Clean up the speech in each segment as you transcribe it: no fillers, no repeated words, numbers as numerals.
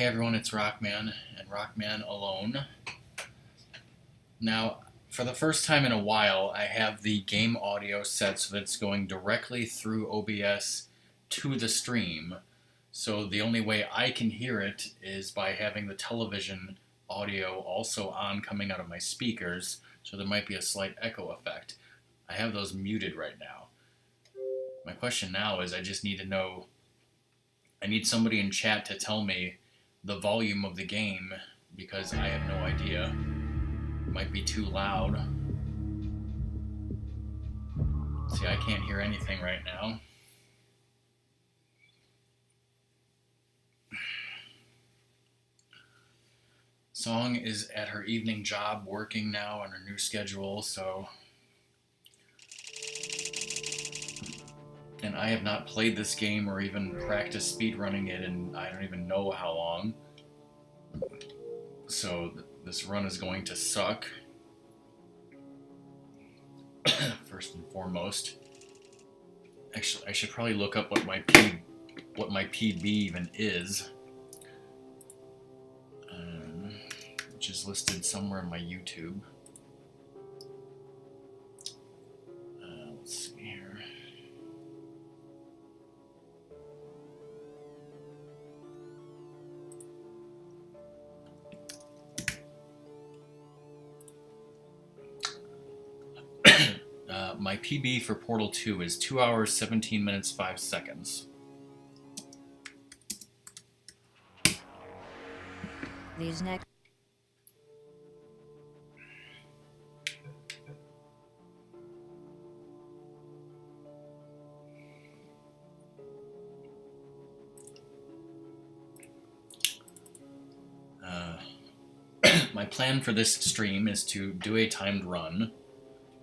Hey everyone, it's Rockman, and Rockman alone. Now, for the first time in a while, I have the game audio set so that it's going directly through OBS to the stream. So the only way I can hear it is by having the television audio also on coming out of my speakers, so there might be a slight echo effect. I have those muted right now. My question now is I just need to know, I need somebody in chat to tell me the volume of the game because I have no idea. It might be too loud. See, I can't hear anything right now. Song is at her evening job working now on her new schedule, so... And I have not played this game or even practiced speedrunning it in I don't even know how long. So this run is going to suck. First and foremost. Actually, I should probably look up what my PB even is. Which is listed somewhere in my YouTube. Let's see here. My PB for Portal 2 is 2 hours, 17 minutes, 5 seconds. These next... My plan for this stream is to do a timed run.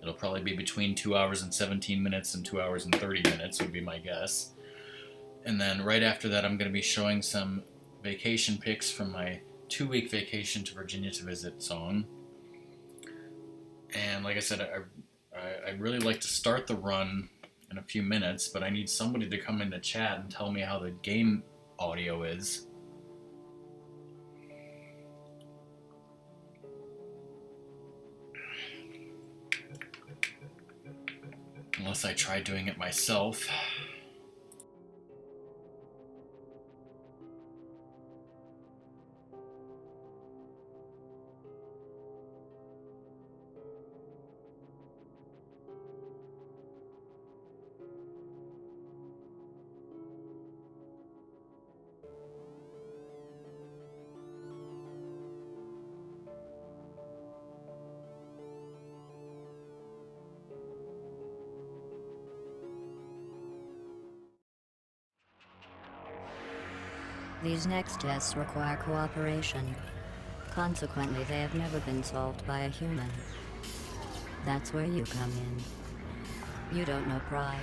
It'll probably be between 2 hours and 17 minutes and 2 hours and 30 minutes would be my guess. And then right after that I'm going to be showing some vacation pics from my 2-week vacation to Virginia to visit song. And like I said, I'd really like to start the run in a few minutes, but I need somebody to come in the chat and tell me how the game audio is. Unless I try doing it myself. These next tests require cooperation. Consequently, they have never been solved by a human. That's where you come in. You don't know pride.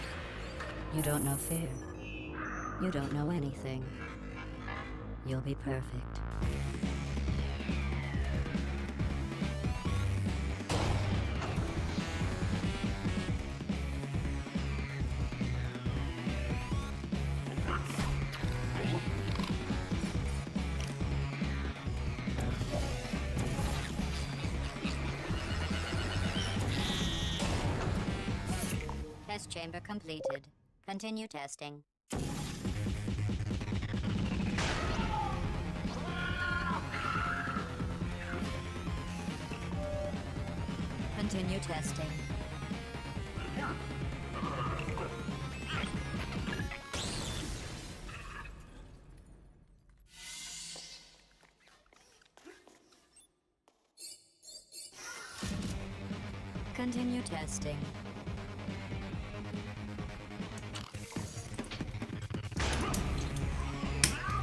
You don't know fear. You don't know anything. You'll be perfect. Test chamber completed. Continue testing. Continue testing. Continue testing.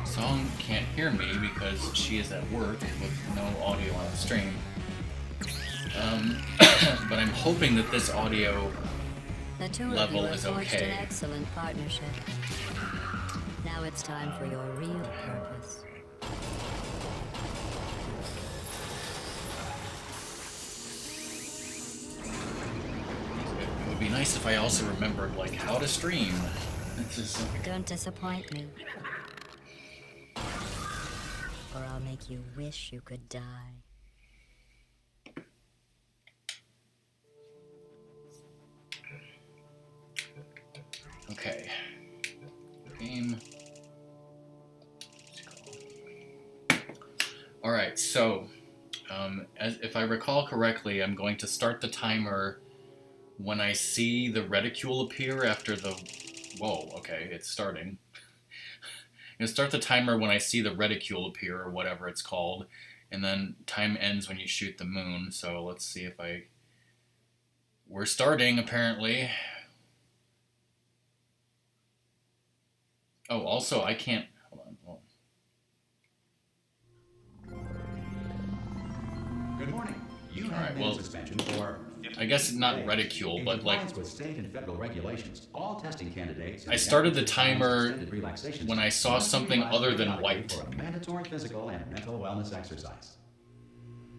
Song can't hear me because she is at work with no audio on the stream. But I'm hoping that this audio The two level of you is have forged okay. an excellent partnership. Now it's time for your real purpose. It would be nice if I also remembered, like, how to stream. It's just like... Don't disappoint me. make you wish you could die. Okay. Game. Alright, so, if I recall correctly, I'm going to start the timer when I see the reticule appear after the... Whoa, okay, it's starting. I'm going to start the timer when I see the reticule appear, or whatever it's called, and then time ends when you shoot the moon, so let's see if I... We're starting, apparently. Oh, also, I can't... Hold on. Good morning. You have been suspension for... I guess not reticule, but like... with state and federal regulations, all testing candidates... I started the timer when I saw something other than white. For a mandatory physical and mental wellness exercise.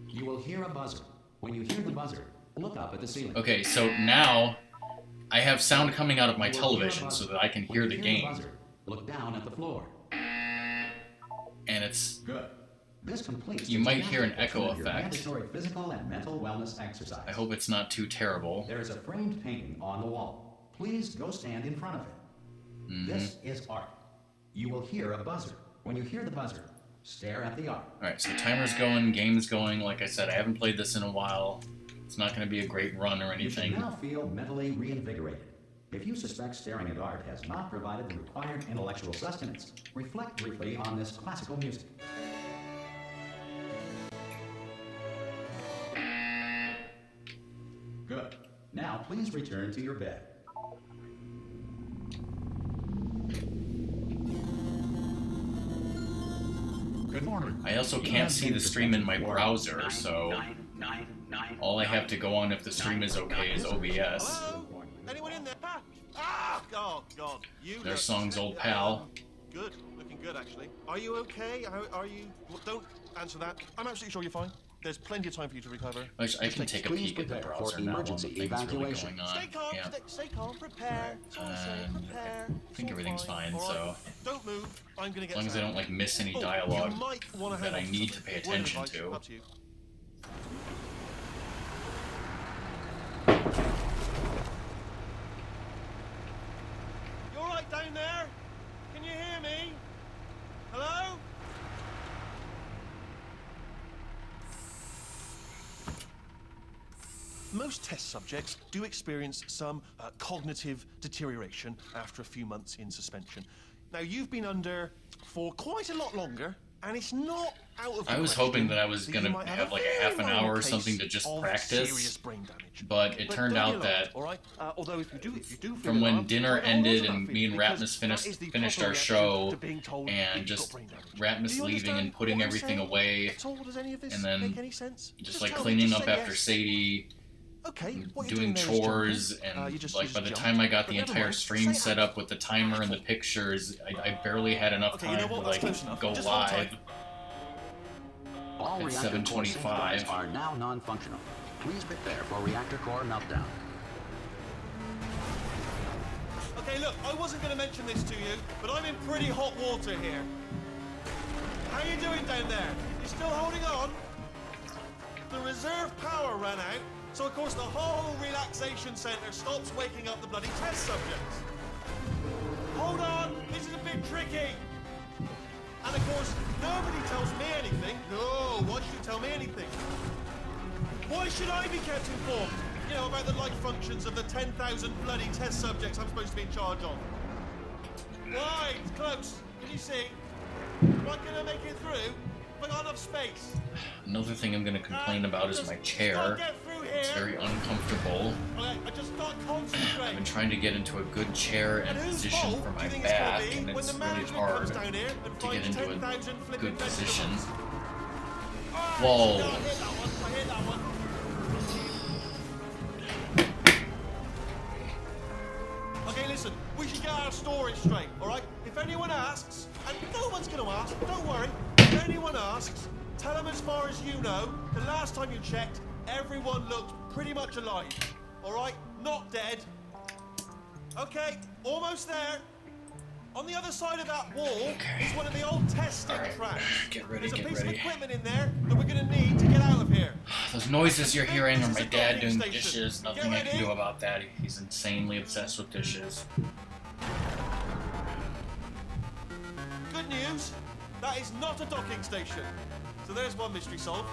You will hear a buzzer. When you hear the buzzer, look up at the ceiling. Okay, so now I have sound coming out of my television so that I can hear the game. Look down at the floor. And it's... Good. This completes you might hear an echo effect. Mandatory physical and mental wellness exercise. I hope it's not too terrible. There is a framed painting on the wall. Please go stand in front of it. Mm-hmm. This is art. You will hear a buzzer. When you hear the buzzer, stare at the art. Alright, so timer's going, game's going. Like I said, I haven't played this in a while. It's not going to be a great run or anything. You should now feel mentally reinvigorated. If you suspect staring at art has not provided the required intellectual sustenance, reflect briefly on this classical music. Good. Now please return to your bed. Good morning. I also can't see the stream in my browser, so all I have to go on if the stream is okay is OBS. Hello? Anyone in there? Ah! Oh, God. Their song's Old Pal. Good. Looking good, actually. Are you okay? Are you... Well, don't answer that. I'm absolutely sure you're fine. There's plenty of time for you to recover. I can take a peek at the browser now while the thing's really going on. Stay calm, Yeah. Stay calm, prepare. Prepare. I think everything's fine, so... Don't move. I'm gonna get as long as I don't, like, miss any dialogue that I need to pay attention to. Up to you. You alright down there? Can you hear me? Hello? Most test subjects do experience some cognitive deterioration after a few months in suspension. Now, you've been under for quite a lot longer, and it's not out of the I was hoping that I was going to have like a half an hour or something to just practice, but it turned out that from when dinner ended and me and Ratmus finished our show, and just Ratmus leaving and putting everything away, and then just like cleaning up after Sadie, doing chores, and like by the time I got the entire stream set up with the timer and the pictures, I barely had enough time to like go live at 7:25. Are now non-functional. Please prepare for reactor core meltdown. Okay, look, I wasn't going to mention this to you, but I'm in pretty hot water here. How you doing down there? You still holding on? The reserve power ran out. So, of course, the whole relaxation centre stops waking up the bloody test subjects. Hold on, this is a bit tricky. And, of course, nobody tells me anything. No, why should you tell me anything? Why should I be kept informed? You know, about the life functions of the 10,000 bloody test subjects I'm supposed to be in charge of. Why? It's close. Can you see? Am I going to make it through? Have I got enough space? Another thing I'm going to complain about is my chair. It's very uncomfortable. Okay, I just can't concentrate. I've been trying to get into a good chair and position for my back, and it's really hard to get into a good position. Whoa. I hit that one. Okay, listen, we should get our story straight, alright? If anyone asks, and no one's gonna ask, don't worry. If anyone asks, tell them as far as you know, the last time you checked, everyone looked pretty much alive. Alright? Not dead. Okay, almost there. On the other side of that wall is one of the old testing tracks. Get ready, There's a get piece ready. of equipment in there that we're going to need to get out of here. Those noises you're hearing are This my is a dad docking doing station. dishes. Get Nothing I can ready. do about that. He's insanely obsessed with dishes. Good news, that is not a docking station. So there's one mystery solved.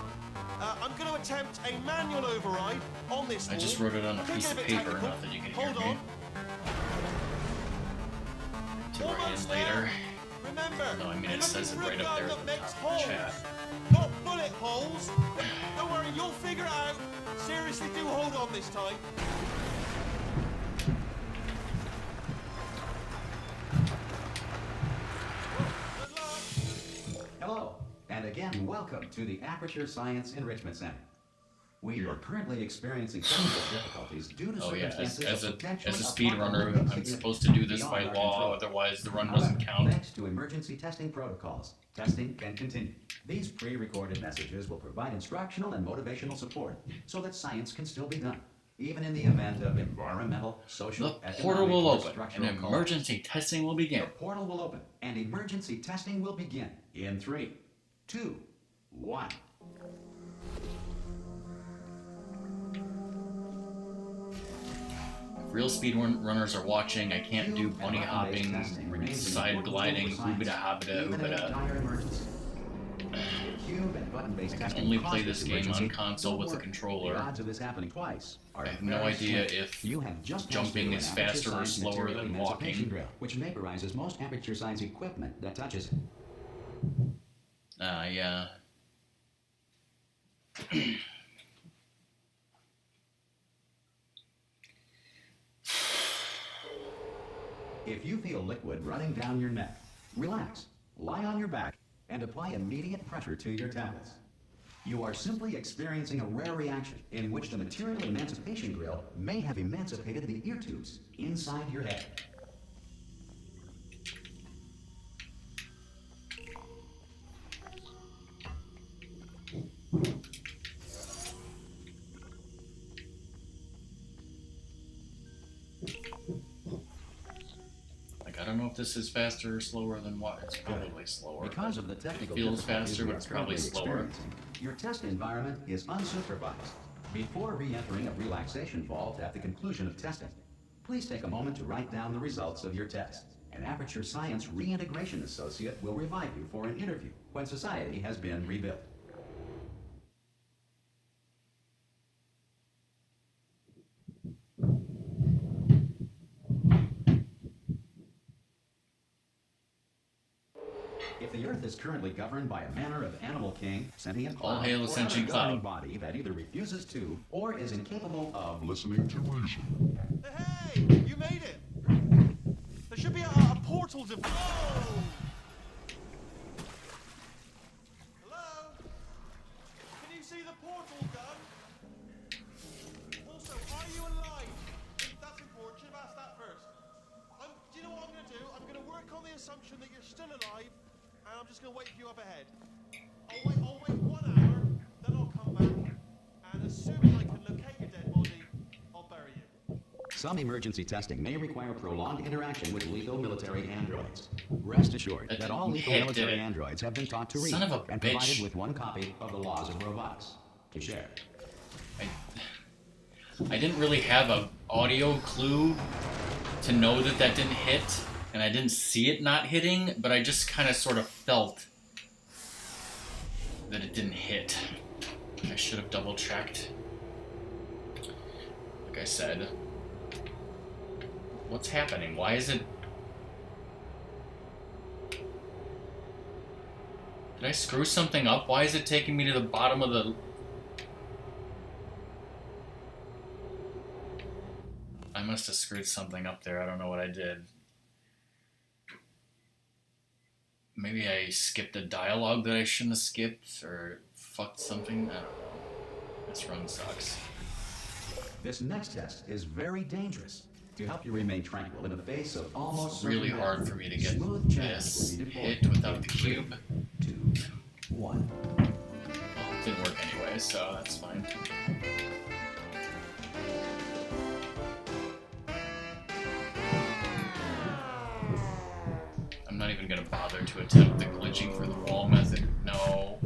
I'm going to attempt a manual override on this wall. I just wrote it on a Could piece get of bit paper, technical. not that you can Hold hear on. me. To write Almost in later. there. Remember, No, I mean, you're it says looking it for a right up gun there that at the makes top of the holes. chat. Not bullet holes. Don't worry, you'll figure it out. Seriously, do hold on this time. Good luck. Hello, and again, welcome to the Aperture Science Enrichment Center. We are currently experiencing technical difficulties due to Oh yeah, circumstances as of a potentially speedrunner, apocalyptic I'm supposed to do this by beyond our law, control. otherwise the run However, doesn't count. thanks to emergency testing protocols, testing can continue. These pre-recorded messages will provide instructional and motivational support so that science can still be done, even in the event of environmental, social, The portal will or open, and structural collapse. emergency testing will begin. The portal will open, and emergency testing will begin in 3, 2, 1. If real speed runners are watching, I can't do bunny hopping, side gliding, hoobida hobbida hoobida. I can only play this game on console with a controller. The odds of this happening twice are I have no very idea slim. if You have just jumping passed is through an faster or aperture science slower material than emancipation walking. drill, which vaporizes most aperture science equipment that touches it. Yeah. If you feel liquid running down your neck, relax, lie on your back, and apply immediate pressure to your temples. You are simply experiencing a rare reaction in which the material emancipation grill may have emancipated the ear tubes inside your head. Like, I don't know if this is faster or slower than what. It's probably slower. Because of the technical Feels difficulties faster, we but are it's probably currently slower. experiencing, your test environment is unsupervised. Before re-entering a relaxation vault at the conclusion of testing, please take a moment to write down the results of your test. An Aperture Science Reintegration Associate will revive you for an interview when society has been rebuilt. If the Earth is currently governed by a manner of animal king, sentient All cloud, hail or Ascension other governing Cloud. body that either refuses to or is incapable of Listening to reason. Hey, you made it. There should be a portal to... Whoa! Hello? Can you see the portal gun? Also, are you alive? That's important. Should have asked that first. Do you know what I'm going to do? I'm going to work on the assumption that you're still alive, and I'm just going to wait for you up ahead. I'll wait 1 hour, then I'll come back, and assuming I can locate your dead body, I'll bury you. Some emergency testing may require prolonged interaction with lethal military androids. Rest assured That that all didn't lethal hit, military did it? androids have been taught to read Son of a and bitch. provided with one copy of the laws of robotics to share. I didn't really have a audio clue to know that that didn't hit, and I didn't see it not hitting, but I just kind of sort of felt that it didn't hit. I should have double checked. Like I said. What's happening? Why is it... Did I screw something up? Why is it taking me to the bottom of the... I must have screwed something up there. I don't know what I did. Maybe I skipped a dialogue that I shouldn't have skipped, or fucked something. I don't know. This run sucks. This next test is very dangerous. To help you remain tranquil in the face of almost It's really certain hard death, for me to get smooth jazz this will be deployed. hit without the cube. 2, 1. Well, it didn't work anyway, so that's fine. attempt the glitching through the wall method. No.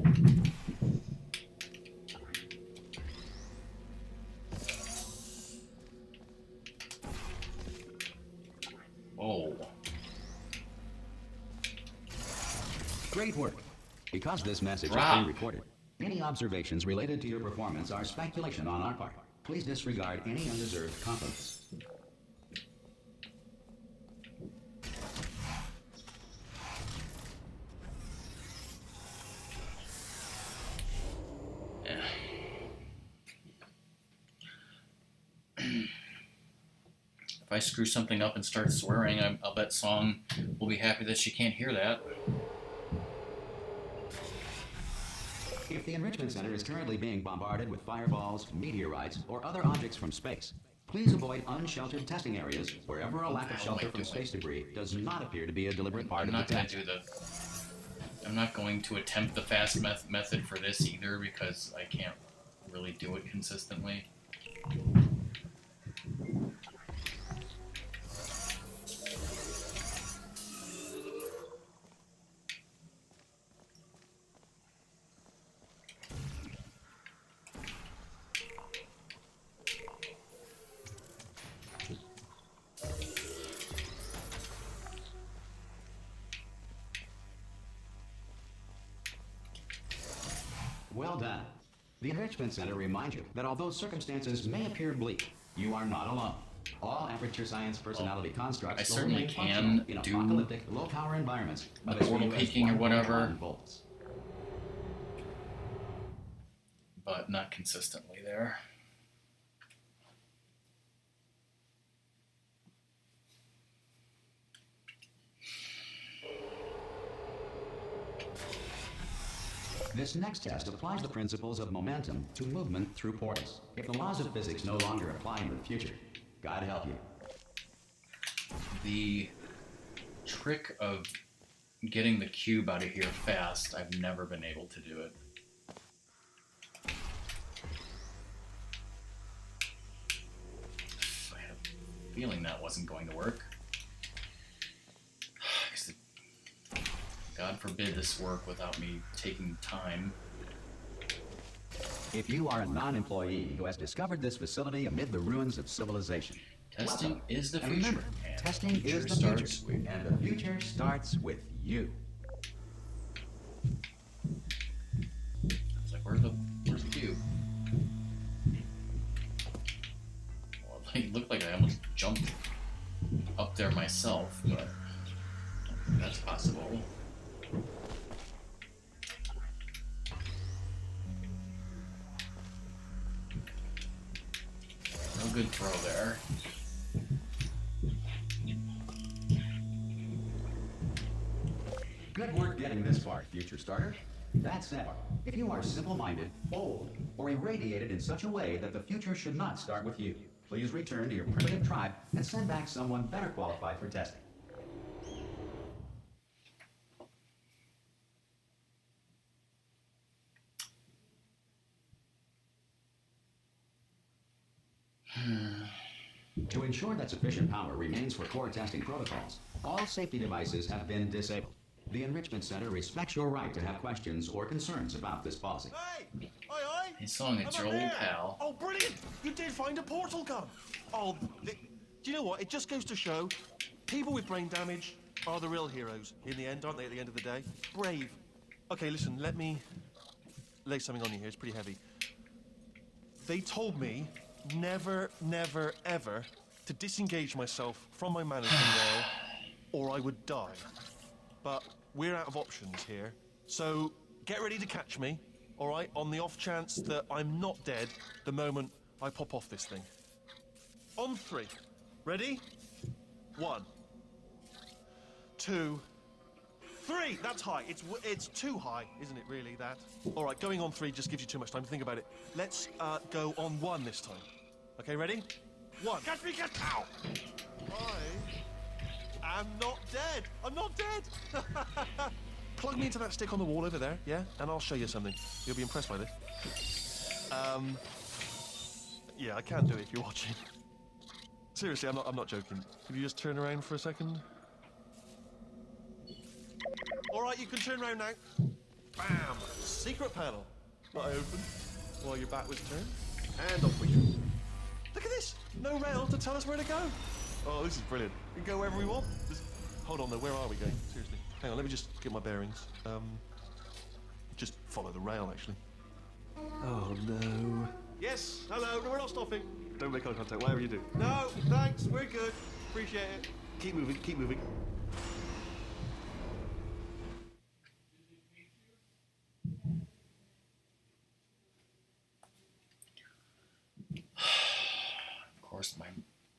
Oh. Great work. Because this message is Rob. being recorded, any observations related to your performance are speculation on our part. Please disregard any undeserved compliments. If I screw something up and start swearing, I'll bet Song will be happy that she can't hear that. If the Enrichment Center is currently being bombarded with fireballs, meteorites, or other objects from space, please avoid unsheltered testing areas wherever a lack of shelter from space debris does not appear to be a deliberate part I'm of not the going test. to do I'm not going to attempt the fast method for this either because I can't really do it consistently. Well done. The Enrichment Center reminds you that although circumstances may appear bleak, you are not alone. All Aperture Science personality constructs I certainly remain can functional in do apocalyptic, low-power environments. the portal peeking or whatever. Volts. But not consistently there. This next test applies the principles of momentum to movement through portals. If the laws of physics no longer apply in the future, God help you. The trick of getting the cube out of here fast, I've never been able to do it. I had a feeling that wasn't going to work. 'Cause God forbid this work without me taking time. If you are a non-employee who has discovered this facility amid the ruins of civilization, Testing welcome. is the And future. remember, and testing future is the starts future, with- and the future starts with you. I was like, where's the cube? Well, it looked like I almost jumped up there myself, but that's possible. No good throw there. Good work getting this far, future starter. That said, if you are simple-minded, bold, or irradiated in such a way that the future should not start with you, please return to your primitive tribe and send back someone better qualified for testing. To ensure that sufficient power remains for core testing protocols, all safety devices have been disabled. The Enrichment Center respects your right to have questions or concerns about this policy. Hey! Oi, oi! Hey, Song, it's I'm your up old here. pal. Oh, brilliant! You did find a portal gun. Oh, do you know what? It just goes to show, people with brain damage are the real heroes in the end, aren't they? At the end of the day, brave. Okay, listen. Let me lay something on you here. It's pretty heavy. They told me never, never, ever to disengage myself from my management role, or I would die. But we're out of options here, so get ready to catch me, all right? On the off chance that I'm not dead the moment I pop off this thing. On 3. Ready? 1, 2, 3. That's high. It's too high, isn't it? Really? That. All right. Going on 3 just gives you too much time to think about it. Let's go on 1 this time. Okay. Ready? 1. Catch me! Catch! Ow! I'm not dead. I'm not dead. Plug me into that stick on the wall over there, yeah? And I'll show you something. You'll be impressed by this. Yeah, I can do it if you're watching. Seriously, I'm not joking. Could you just turn around for a second? All right, you can turn around now. Bam! Secret panel. That I opened while your back was turned. And off we go. Look at this! No rail to tell us where to go. Oh, this is brilliant. We can go wherever we want. Hold on though, where are we going? Seriously. Hang on, let me just get my bearings. Just follow the rail, actually. Oh no. Yes, hello, no, we're not stopping. Don't make eye contact, whatever you do. No, thanks, we're good. Appreciate it. Keep moving, keep moving. Of course, I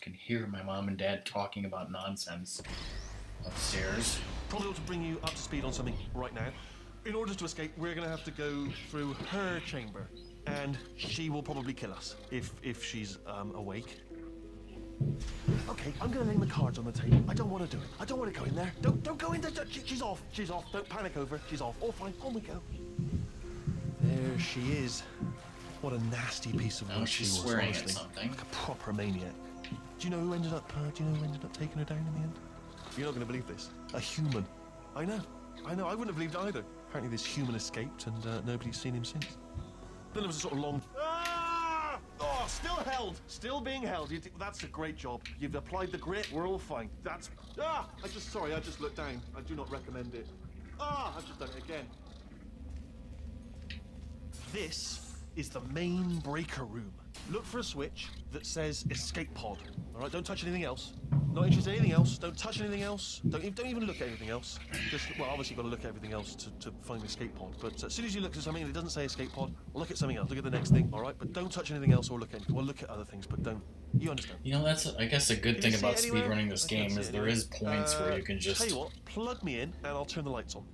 can hear my mom and dad talking about nonsense upstairs. Probably ought to bring you up to speed on something right now. In order to escape, we're going to have to go through her chamber. And she will probably kill us, if she's awake. Okay, I'm going to lay my cards on the table. I don't want to do it. I don't want to go in there. Don't go in there. She's off. She's off. Don't panic over. She's off. All fine. On we go. There she is. What a nasty piece of work she was, swearing honestly. at something. Like a proper maniac. Do you know who ended up taking her down in the end? You're not going to believe this. A human. I know. I wouldn't have believed either. Apparently this human escaped and nobody's seen him since. Then there was a sort of long... Ah! Oh, still held. Still being held. That's a great job. You've applied the grit. We're all fine. That's... Ah! I just looked down. I do not recommend it. Ah! I've just done it again. This is the main breaker room. Look for a switch that says escape pod. All right, don't touch anything else. Not interested in anything else. Don't touch anything else. Don't even look at anything else. Just, well, obviously you've got to look at everything else to find the escape pod. But as soon as you look at something and it doesn't say escape pod, look at something else. Look at the next thing, all right? But don't touch anything else or look at anything. Well, look at other things, but don't. You understand? You know, that's, I guess, a good thing about speedrunning this game is there is points where you can just... Tell you what, plug me in and I'll turn the lights on.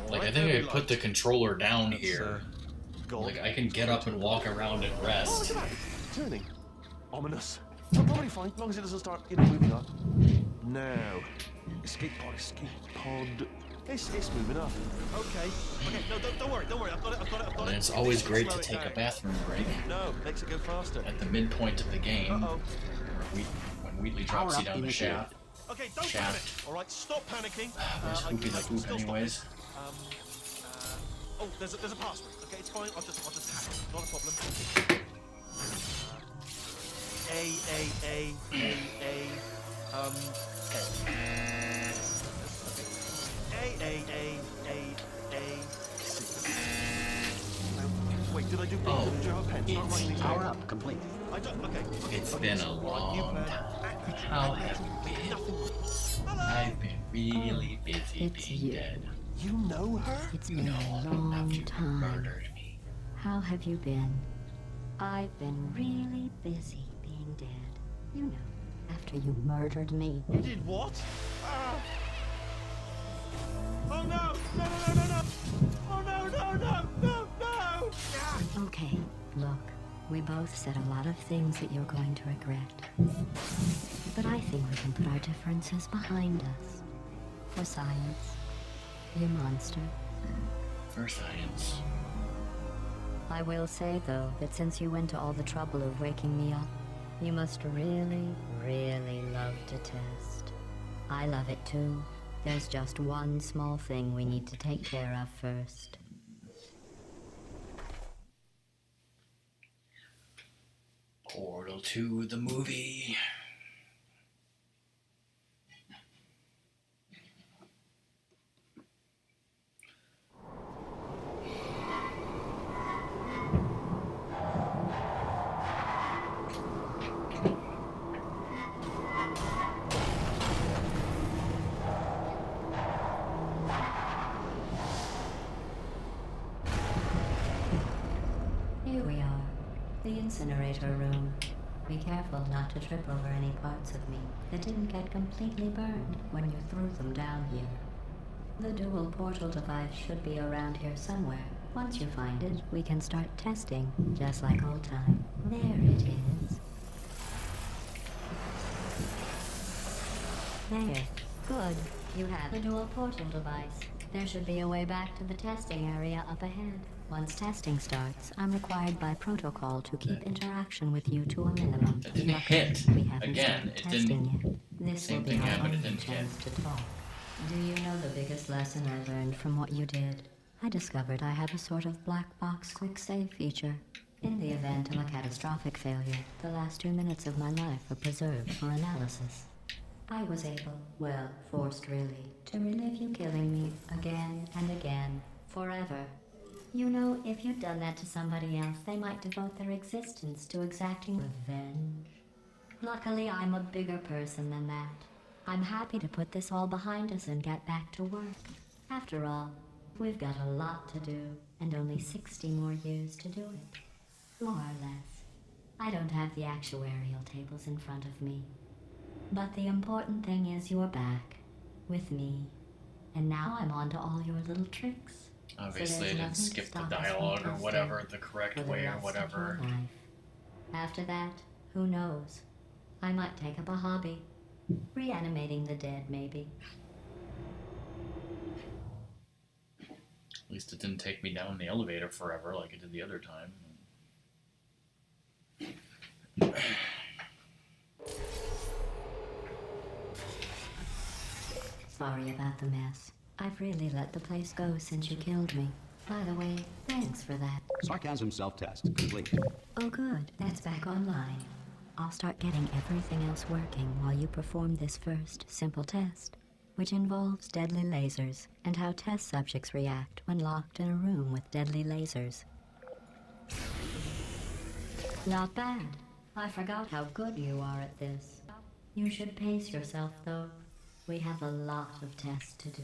Like, I think I put the controller down here. Like, I can get up and walk around and Oh, rest. look at that. Turning. Ominous. But probably fine, as long as it doesn't start, moving up. Now. Escape pod. It's moving up. Okay. No, don't worry. I've got it. And it's always great to take a bathroom break. No, makes it go faster. At the midpoint of the game, Uh-oh. when Wheatley drops you down the shaft. Okay, don't panic. All right, stop panicking. Where's Hoopy the Hoop anyways? Oh, there's a password. Okay, it's fine. I'll just hack it. Not a problem. Wait, did I do? Oh, did you have a pen? Start writing these Power down. up, complete. I don't. Okay. It's Okay, been a so, right, long you time. How have you been? I've been really busy It's being you. dead. You know her? It's You been know a after long you time. murdered me. How have you been? I've been really busy being dead. You know, after you murdered me. You did what? Ah. Oh no! No! Oh no! Ah. Okay, look, we both said a lot of things that you're going to regret. But I think we can put our differences behind us. For science. You monster. For science. I will say, though, that since you went to all the trouble of waking me up, you must really, really love to test. I love it too. There's just one small thing we need to take care of first. Portal to the movie. Here we are, the incinerator room. Be careful not to trip over any parts of me that didn't get completely burned when you threw them down here. The dual portal device should be around here somewhere. Once you find it, we can start testing, just like old time. There it is. There. Good. You have a dual portal device. There should be a way back to the testing area up ahead. Once testing starts, I'm required by protocol to keep interaction with you to a minimum. That didn't Luckily, hit. we haven't Again, started it testing didn't- yet. This Same will be thing our happened only in chance to talk. Do you know the biggest lesson I learned from what you did? I discovered I have a sort of black box quick save feature. In the event of a catastrophic failure, the last 2 minutes of my life are preserved for analysis. I was able, well, forced really, to relive you killing me again and again, forever. You know, if you'd done that to somebody else, they might devote their existence to exacting revenge. Luckily, I'm a bigger person than that. I'm happy to put this all behind us and get back to work. After all, we've got a lot to do, and only 60 more years to do it. More or less. I don't have the actuarial tables in front of me. But the important thing is you're back, with me. And now I'm on to all your little tricks. Obviously, So I there's didn't nothing to skip the stop us from dialogue or testing whatever, the correct for the way or rest of whatever. your life. After that, who knows? I might take up a hobby. Reanimating the dead, maybe. At least it didn't take me down the elevator forever like it did the other time. Sorry about the mess. I've really let the place go since you killed me. By the way, thanks for that. Sarcasm self-test complete. Oh good, that's back online. I'll start getting everything else working while you perform this first, simple test, which involves deadly lasers and how test subjects react when locked in a room with deadly lasers. Not bad. I forgot how good you are at this. You should pace yourself, though. We have a lot of tests to do.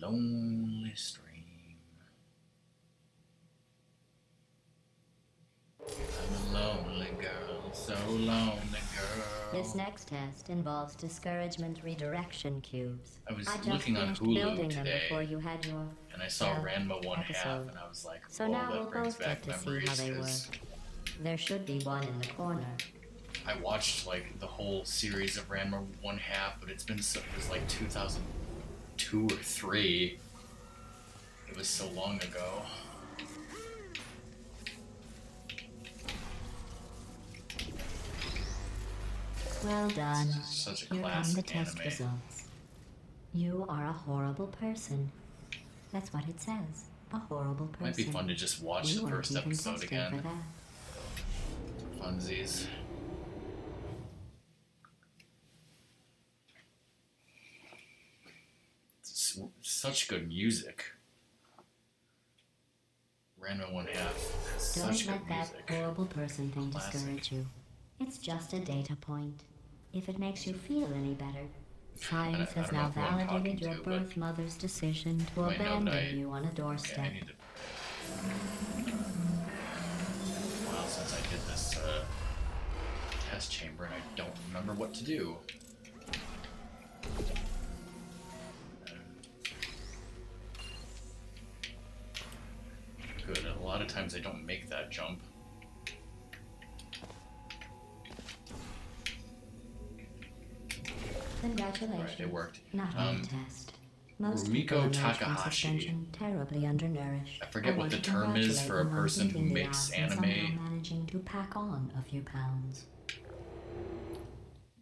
Lonely stream. I'm a lonely girl, so lonely girl. This next test involves discouragement redirection cubes. I was just looking on finished Hulu building them today, before you had your and I saw Ranma 1/2, episode. and I was like, So "Whoa, now that we'll brings both back get to see how memories." they 'Cause work. There should be one in the corner. I watched like the whole series of Ranma 1/2, but it was like 2002 or 3. It was so long ago. Well done. Such a Here come the classic test anime. results. You are a horrible person. That's what it says. A horrible person. Might be fun to just watch We the weren't first even episode tested again. for that. Funsies. Such good music. Ranma 1/2 has Don't such good let that music. horrible person thing Classic. discourage you. It's just a data point. If it makes you feel any better, science I has don't know now who I'm talking validated your to, but birth mother's decision to might know that abandon you on a Okay, doorstep. I need to. Wow, since I did this test chamber and I don't remember what to do. Good. A lot of times I don't make that jump. Congratulations. Alright, it worked. Not on the test. Most Rumiko people emerge from Takahashi. suspension terribly undernourished. I forget what want the to term is congratulate for a them on person who beating the makes odds and anime. somehow managing to pack on a few pounds.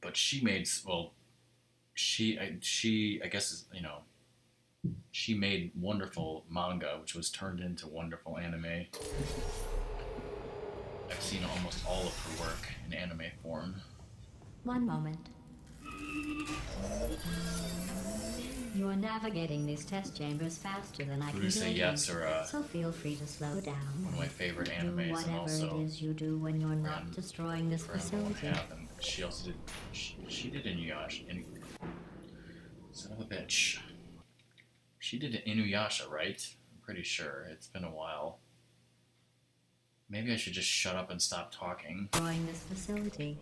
But she made, well, I guess, you know, she made wonderful manga, which was turned into wonderful anime. I've seen almost all of her work in anime form. One moment. You are navigating these test chambers faster than I can Urusei build them, Yatsura, so feel free to slow down. one of my favorite Do animes, and whatever also it is you do when you're not Ran- destroying this Ranma facility. 1/2, and she also did, she did Inuyasha. Son of a bitch. She did Inuyasha, right? I'm pretty sure. It's been a while. Maybe I should just shut up and stop talking. Destroying this facility.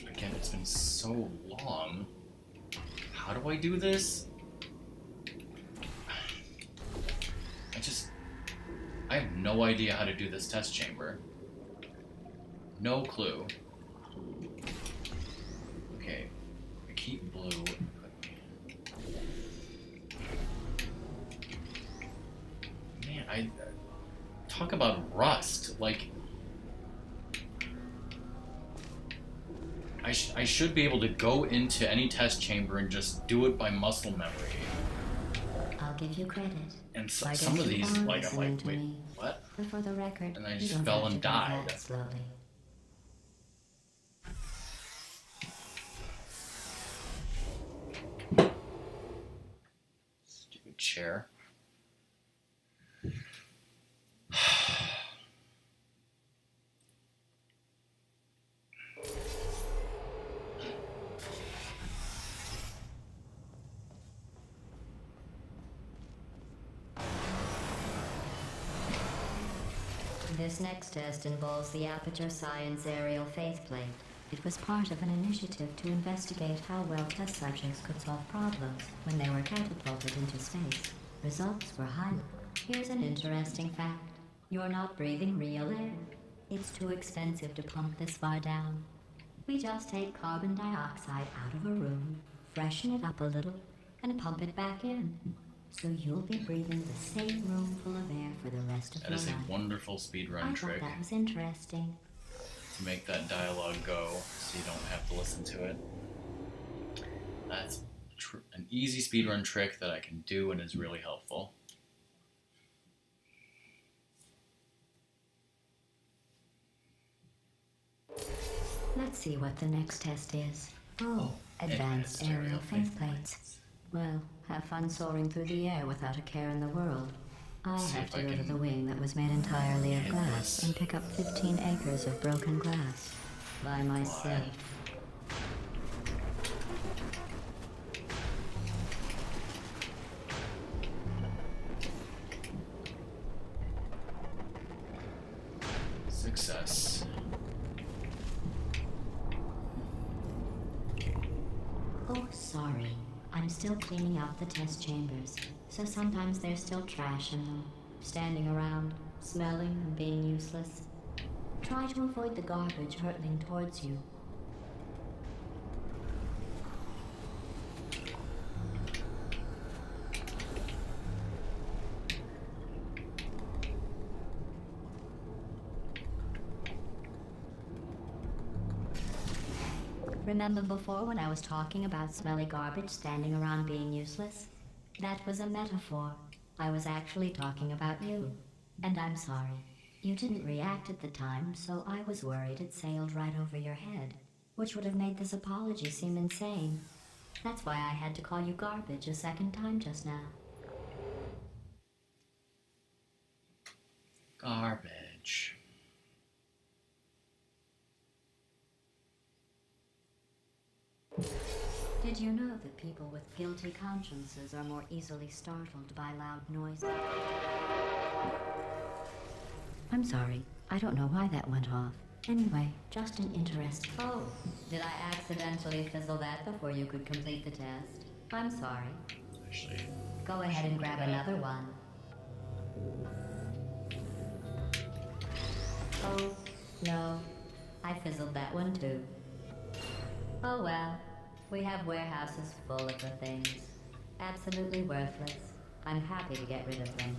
Again, it's been so long. How do I do this? I have no idea how to do this test chamber. No clue. Okay. Keep blue. Man, I talk about rust. Like, I should be able to go into any test chamber and just do it by muscle memory. I'll give you credit. And Why some don't of you these, are like, I'm listening like, to wait, me? what? And for the record, And I you just don't fell have and to go died. that slowly. Stupid chair. This next test involves the Aperture Science Aerial Faceplate. It was part of an initiative to investigate how well test subjects could solve problems when they were catapulted into space. Results were high. Here's an interesting fact. You're not breathing real air. It's too expensive to pump this far down. We just take carbon dioxide out of a room, freshen it up a little, and pump it back in. So you'll be breathing the same room full of air for the rest of That your is life. a wonderful speedrun I trick thought that was interesting. to make that dialogue go so you don't have to listen to it. That's an easy speedrun trick that I can do and is really helpful. Let's see what the next test is. Oh, advanced aerial faceplates. Well, have fun soaring through the air without a care in the world. I See have if to I go to can the wing that was made entirely of hit glass this. and pick up 15 acres of broken glass. By myself. Success. Oh, sorry. I'm still cleaning out the test chambers, so sometimes there's still trash in them, standing around, smelling and being useless. Try to avoid the garbage hurtling towards you. Remember before when I was talking about smelly garbage standing around being useless? That was a metaphor. I was actually talking about you. And I'm sorry. You didn't react at the time, so I was worried it sailed right over your head, which would have made this apology seem insane. That's why I had to call you garbage a second time just now. Garbage. Did you know that people with guilty consciences are more easily startled by loud noises? I'm sorry. I don't know why that went off. Anyway, just an interest. Oh, did I accidentally fizzle that before you could complete the test? I'm sorry. Actually, Go ahead and grab another one. Oh, no. I fizzled that one too. Oh well. We have warehouses full of the things. Absolutely worthless. I'm happy to get rid of them.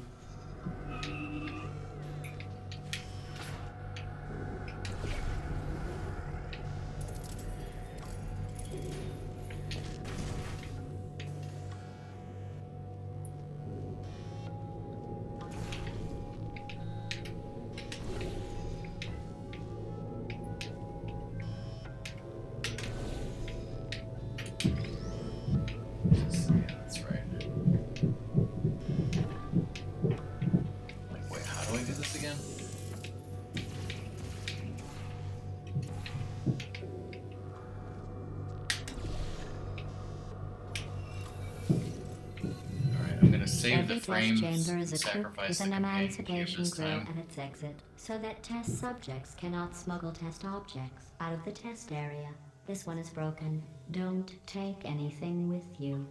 yeah, that's right. Like, wait, how do I do this again? Alright, I'm gonna save Every the test frames chamber is and equipped sacrifice with the an companion cube emancipation this grill time. at its exit, so that test subjects cannot smuggle test objects out of the test area. This one is broken. Don't take anything with you.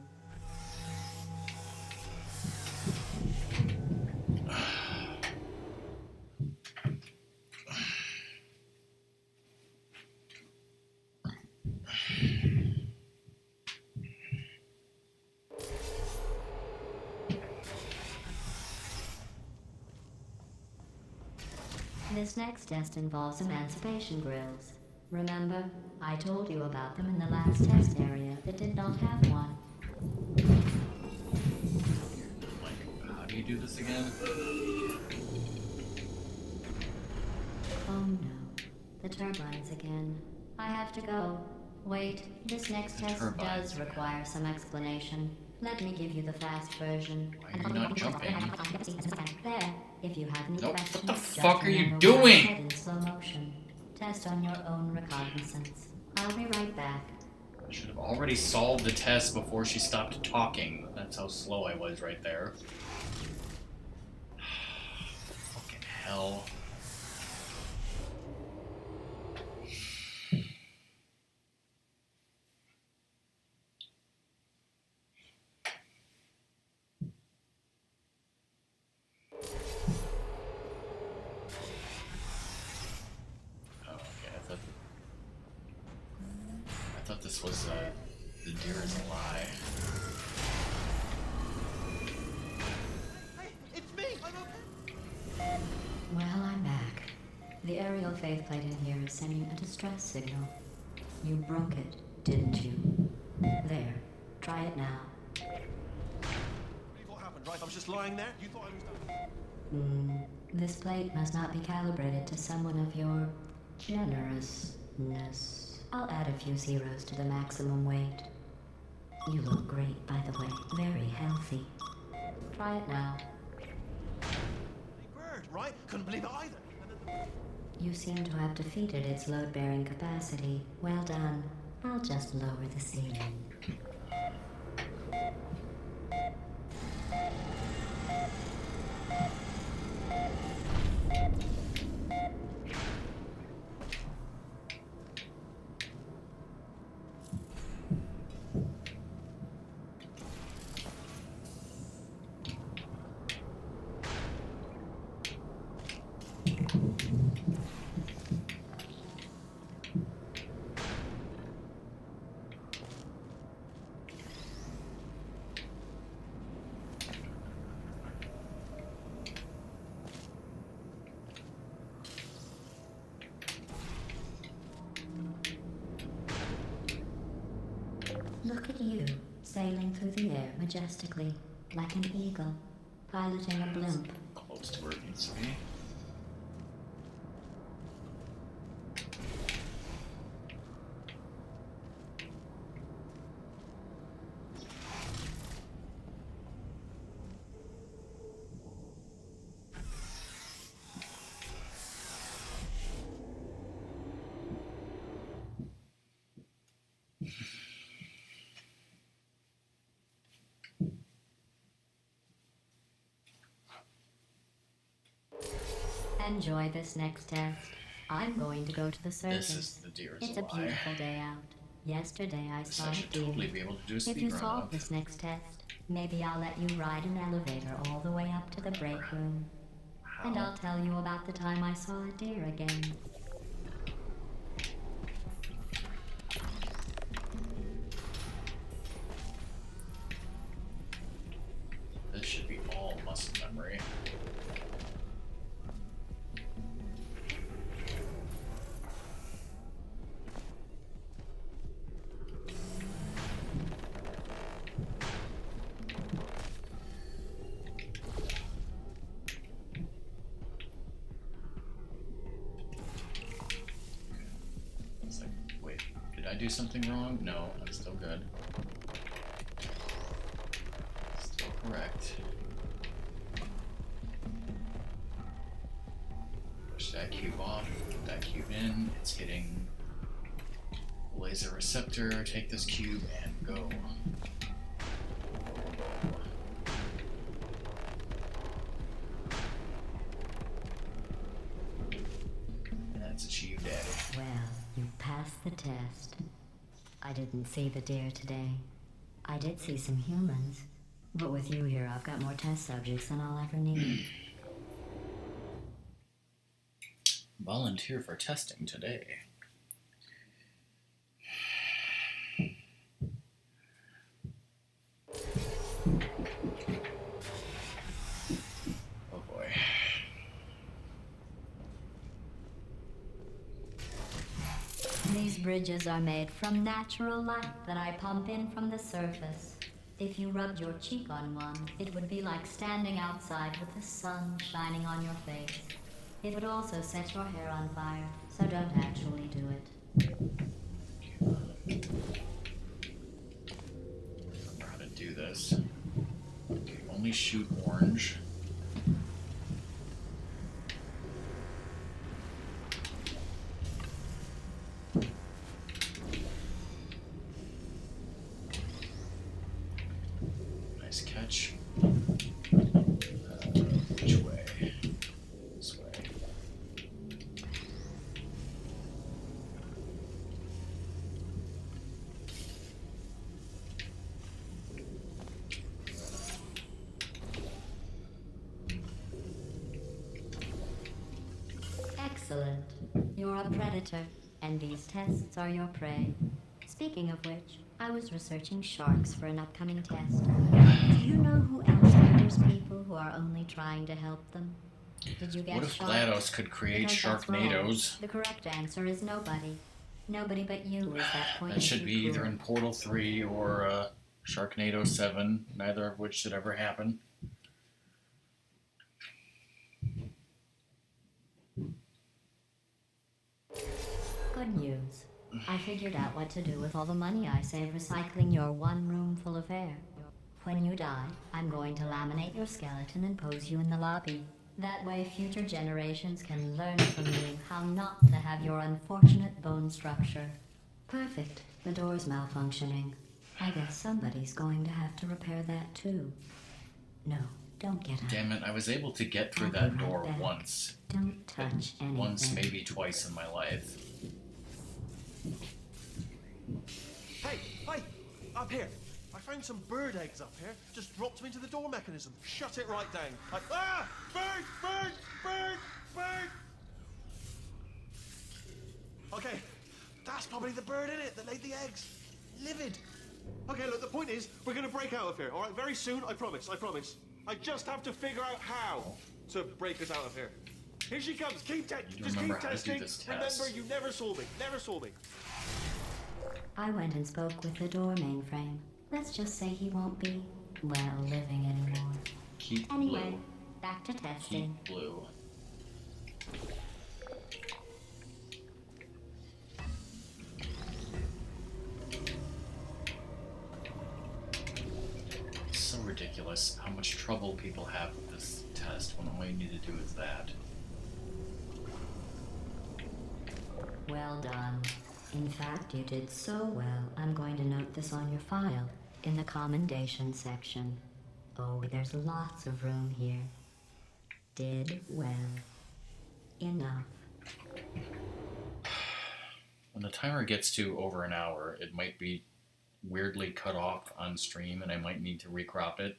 This next test involves emancipation grills. Remember, I told you about them in the last test area that did not have one. Like, how do you do this again? Oh no, the turbines again. I have to go. Wait, this next test does require some explanation. Let me give you the fast version. Why are you not jumping? There, if you have any Nope. questions, What the just fuck are you remember doing? what I said in slow motion. Test on your own recognizance. I'll be right back. I should have already solved the test before she stopped talking. That's how slow I was right there. Fucking hell. I thought this was the deer is a lie. Hey, it's me! I'm okay. Well, I'm back. The aerial faith plate in here is sending a distress signal. You broke it, didn't you? There. Try it now. What happened, right? I was just lying there. You thought I was done. This plate must not be calibrated to someone of your generousness. I'll add a few zeros to the maximum weight. You look great, by the way. Very healthy. Try it now. Big bird, right? Couldn't believe it either. And then You seem to have defeated its load-bearing capacity. Well done. I'll just lower the ceiling. Look at you, sailing through the air majestically, like an eagle, piloting a blimp. Close to where it needs to be. Enjoy this next test. I'm going to go to the circus. This is the deer is It's a a lie. beautiful day out. Yesterday I This saw I a should deer. totally be able to do a If speed you run solve of. this next test, maybe I'll let you ride an elevator all the way up to the break room. And How? I'll tell you about the time I saw a deer again. This should be all muscle memory. It's like, wait, did I do something wrong? No, I'm still good. Still correct. Push that cube off, put that cube in, it's hitting laser receptor, take this cube and go. And that's achieved, Daddy. Well, you passed the test. I didn't see the deer today. I did see some humans. But with you here, I've got more test subjects than I'll ever need. Volunteer for testing today. Oh boy. bridges are made from natural light that I pump in from the surface. If you rubbed your cheek on one, it would be like standing outside with the sun shining on your face. It would also set your hair on fire, so don't actually do it. Remember how to do this. Okay, only shoot orange. Nice catch. Which way? This way. Excellent. You're a predator, and these tests are your prey. Speaking of which, I was researching sharks for an upcoming test. Do you know who else hires people who are only trying to help them? Did you guess What if sharks? GLaDOS could create Because that's wrong. Sharknadoes? The correct answer is nobody. Nobody but you is that point. That should be either in Portal 3 or Sharknado 7, neither of which should ever happen. Good news. I figured out what to do with all the money I save recycling your one room full of air. When you die, I'm going to laminate your skeleton and pose you in the lobby. That way future generations can learn from you how not to have your unfortunate bone structure. Perfect. The door's malfunctioning. I guess somebody's going to have to repair that too. No, don't get up. Damn it, I was able to get through I'll be that right door back. once. Don't touch anything. Once, maybe twice in my life. Hey, up here. I found some bird eggs up here. Just dropped them into the door mechanism. Shut it right down. Bird! Okay, that's probably the bird in it that laid the eggs. Livid. Okay, look, the point is, we're gonna break out of here, all right? Very soon, I promise. I just have to figure out how to break us out of here. Here she comes. Just keep remember how to do testing. this test. Remember, you never saw me. I went and spoke with the door mainframe. Let's just say he won't be, well, living anymore. Keep Anyway, blue. back to testing. Keep blue. It's so ridiculous how much trouble people have with this test when all you need to do is that. Well done. In fact, you did so well, I'm going to note this on your file, in the commendation section. Oh, there's lots of room here. Did well. Enough. When the timer gets to over an hour, it might be weirdly cut off on stream and I might need to recrop it.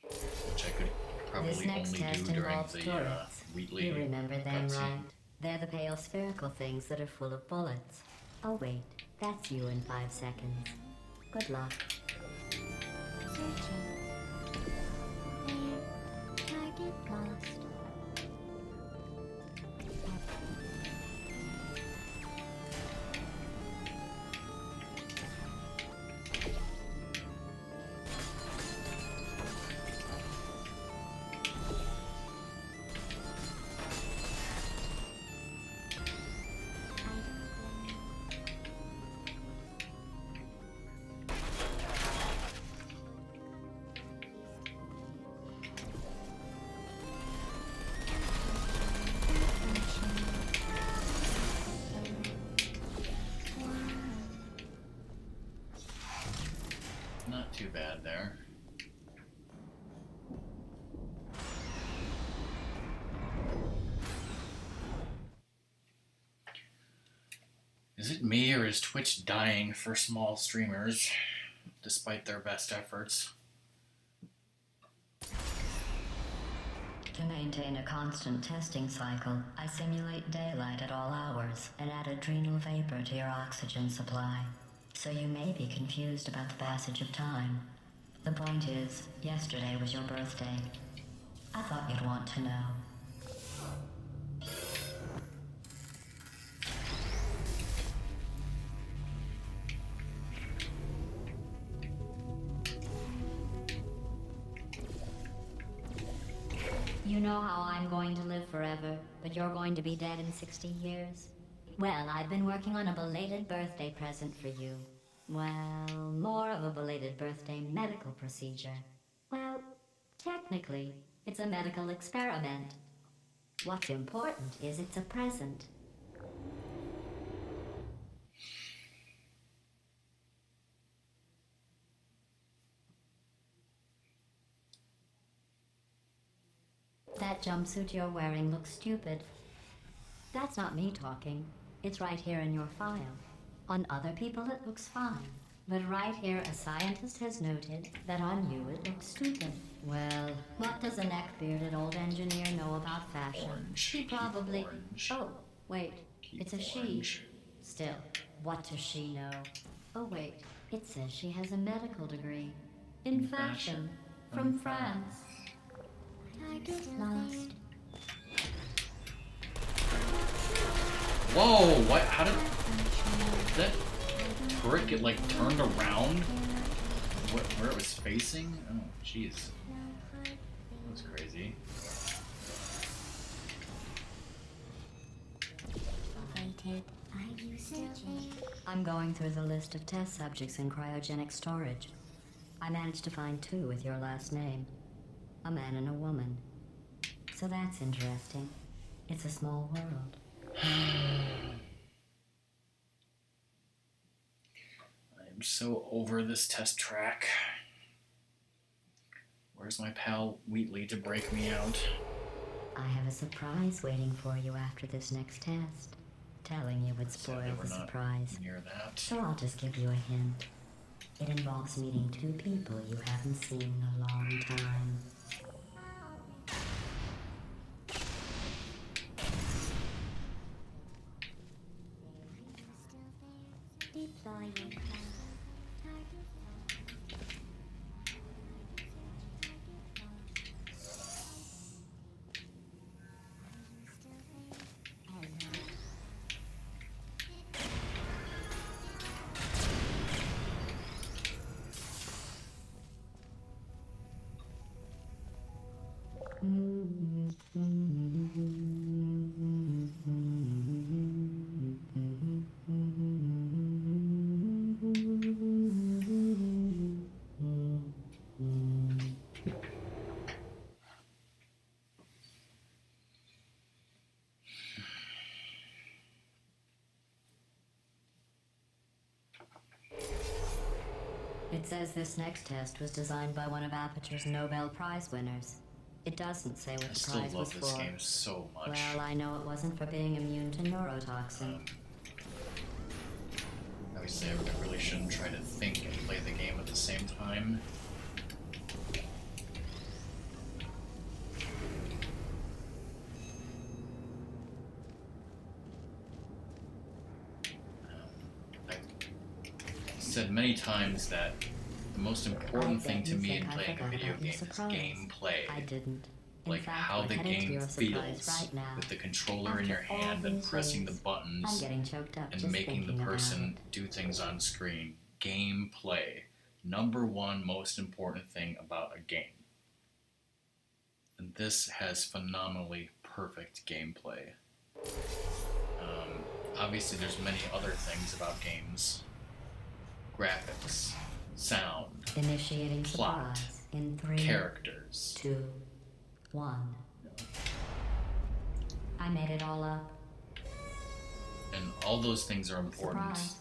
Which I could This probably next only test do during involves the turrets. Wheatley You remember them, cutscene. right? They're the pale spherical things that are full of bullets. Oh wait, that's you in 5 seconds. Good luck. Searching. There. Target lost. Not too bad there. Is it me or is Twitch dying for small streamers, despite their best efforts? To maintain a constant testing cycle, I simulate daylight at all hours and add adrenal vapor to your oxygen supply. So you may be confused about the passage of time. The point is, yesterday was your birthday. I thought you'd want to know. You know how I'm going to live forever, but you're going to be dead in 60 years? Well, I've been working on a belated birthday present for you. Well, more of a belated birthday medical procedure. Well, technically, it's a medical experiment. What's important is it's a present. That jumpsuit you're wearing looks stupid. That's not me talking. It's right here in your file. On other people it looks fine. But right here a scientist has noted that on you it looks stupid. Well, what does a neck-bearded old engineer know about fashion? Orange. She probably... Orange. Oh, wait. Keep It's a orange. she. Still, what does she know? Oh wait, it says she has a medical degree. In fashion. From France. I get lost. Whoa! What? How did that brick get like turned around? Where it was facing? Oh, jeez. That was crazy. I'm going through the list of test subjects in cryogenic storage. I managed to find 2 with your last name. A man and a woman. So that's interesting. It's a small world. I'm so over this test track. Where's my pal Wheatley to break me out? I have a surprise waiting for you after this next test. Telling you would spoil Sadly, we're the not surprise. near that. So I'll just give you a hint. It involves meeting 2 people you haven't seen in a long time. It says this next test was designed by one of Aperture's Nobel Prize winners. It doesn't say what I the still prize was love this for. game so much. Well, I know it wasn't for being immune to neurotoxin. Obviously, I really shouldn't try to think and play the game at the same time. I've said many times that the most important thing to me in playing a video game is gameplay. I didn't. In Like fact, how we're the headed to game your surprise feels right now. with the controller in your After all hand and these pressing the years, I'm buttons getting choked up and just making the thinking about person it. do things on screen. Gameplay. Number one most important thing about a game. And this has phenomenally perfect gameplay. Obviously there's many other things about games. Graphics, sound, Initiating plot, surprise in 3, characters. 2, 1. I made it all up. And all those things are important Surprise.